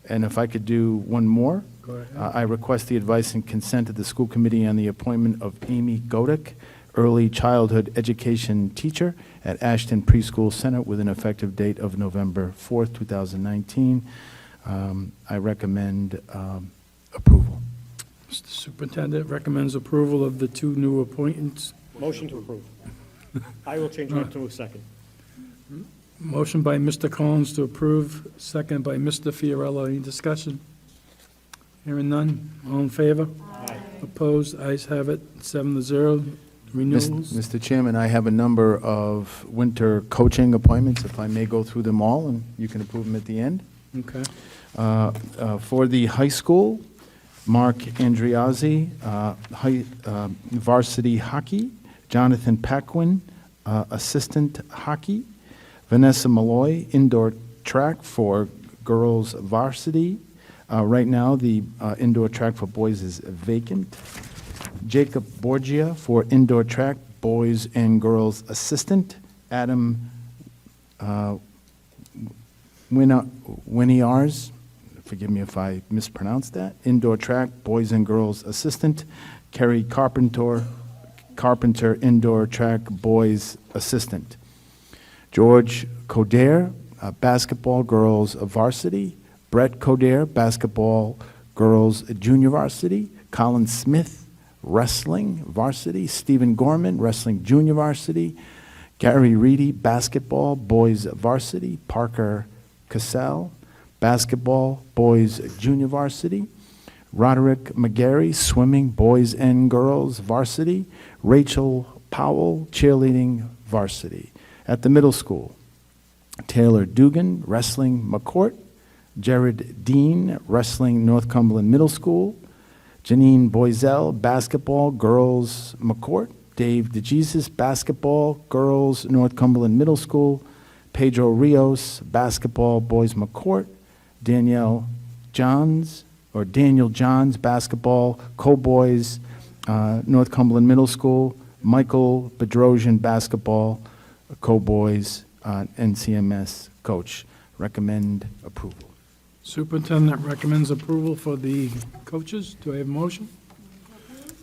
And if I could do one more. Go ahead. I request the advice and consent of the school committee on the appointment of Amy Godek, early childhood education teacher at Ashton Preschool Center, with an effective date of November 4th, 2019. I recommend approval. Mr. Superintendent recommends approval of the 2 new appointments. Motion to approve. I will change that to a second. Motion by Mr. Collins to approve, second by Mr. Fiorello. Any discussion? Hearing none. All in favor? Aye. Opposed? Ayes have it, 7-0. Renewals? Mr. Chairman, I have a number of winter coaching appointments, if I may go through them all, and you can approve them at the end. Okay. For the high school, Mark Andriazzi, varsity hockey, Jonathan Paquin, assistant hockey, Vanessa Malloy, indoor track for girls varsity. Right now, the indoor track for boys is vacant. Jacob Borgia for indoor track, boys and girls assistant. Adam Winiars, forgive me if I mispronounced that, indoor track, boys and girls assistant. Kerry Carpenter, indoor track, boys assistant. George Coder, basketball, girls varsity. Brett Coder, basketball, girls junior varsity. Colin Smith, wrestling varsity. Stephen Gorman, wrestling junior varsity. Gary Reedy, basketball, boys varsity. Parker Cassell, basketball, boys junior varsity. Roderick McGarry, swimming, boys and girls varsity. Rachel Powell, cheerleading varsity. At the middle school, Taylor Dugan, wrestling McCourt. Jared Dean, wrestling North Cumberland Middle School. Janine Boisel, basketball, girls McCourt. Dave DeJesus, basketball, girls North Cumberland Middle School. Pedro Rios, basketball, boys McCourt. Daniel Johns, basketball, co-boys, North Cumberland Middle School. Michael Bedrosian, basketball, co-boys, NCMS coach. Recommend approval. Superintendent recommends approval for the coaches. Do I have a motion?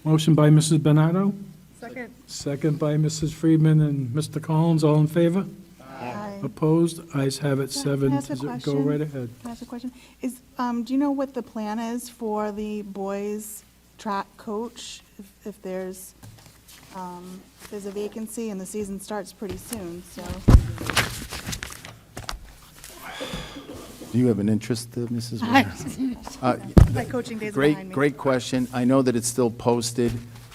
Motion by Mrs. Bernardo, Second. second by Mrs. Friedman and Mr. Collins. All in favor? Aye. Opposed? Ayes have it, Can I ask a 7-0. Go question? right ahead. Can I ask a question? Do you know what the plan is for the boys track coach? If there's a vacancy and the season starts pretty soon, so. Do you have an interest, Mrs. Warner? My coaching days are behind me. Great question. I know that it's still posted.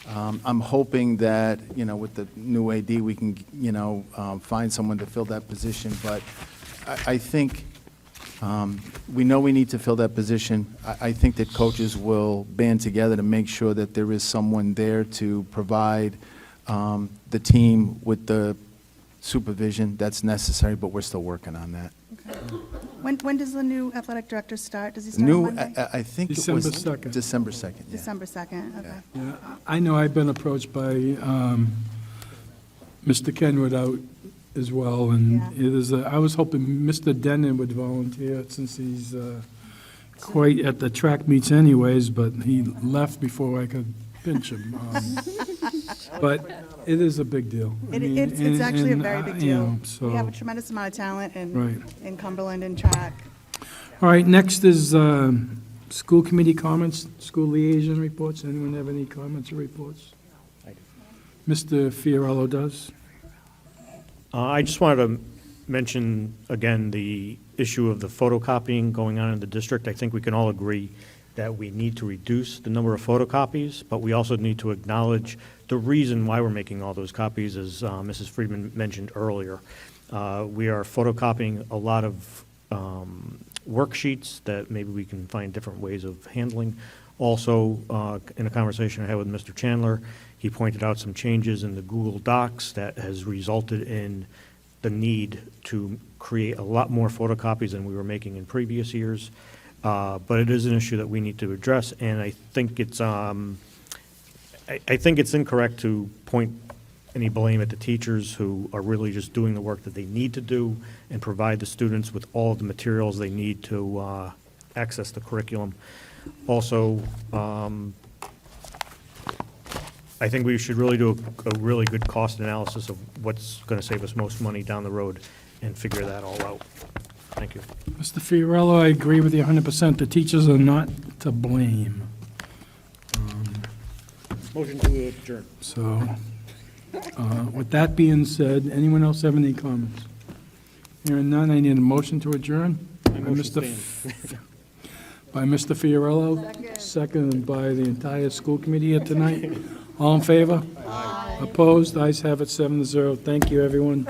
I'm hoping that, with the new AD, we can, find someone to fill that position. But I think we know we need to fill that position. I think that coaches will band together to make sure that there is someone there to provide the team with the supervision that's necessary, but we're still working on that. Okay. When does the new athletic director start? Does he start on Monday? I think it December was 2nd. December 2nd, yeah. December 2nd, okay. Yeah, I know I've been approached by Mr. Kenwood out as well, and Yeah. it is, I was hoping Mr. Denon would volunteer since he's quite at the track meets anyways, but he left before I could pinch him. But it is a big deal. I mean, It's actually a very big deal. So, We have a tremendous amount of talent Right. in Cumberland in track. all right, next is school committee comments, school liaison reports. Anyone have any comments or reports? Mr. Fiorello does. I just wanted to mention again the issue of the photocopying going on in the district. I think we can all agree that we need to reduce the number of photocopies, but we also need to acknowledge the reason why we're making all those copies, as Mrs. Friedman mentioned earlier, we are photocopying a lot of worksheets that maybe we can find different ways of handling. Also, in a conversation I had with Mr. Chandler, he pointed out some changes in the Google Docs that has resulted in the need to create a lot more photocopies than we were making in previous years. But it is an issue that we need to address, and I think it's incorrect to point any blame at the teachers who are really just doing the work that they need to do and provide the students with all of the materials they need to access the curriculum. Also, I think we should really do a really good cost analysis of what's going to save us most money down the road and figure that all out. Thank you. Mr. Fiorello, I agree with you 100%. The teachers are not to blame. Motion to adjourn. So, with that being said, anyone else have any comments? Hearing none, I need a motion to adjourn. By Mr. Fiorello, seconded by the entire school committee here tonight. All in favor? Aye. Opposed? Ayes have it, 7-0. Thank you, everyone.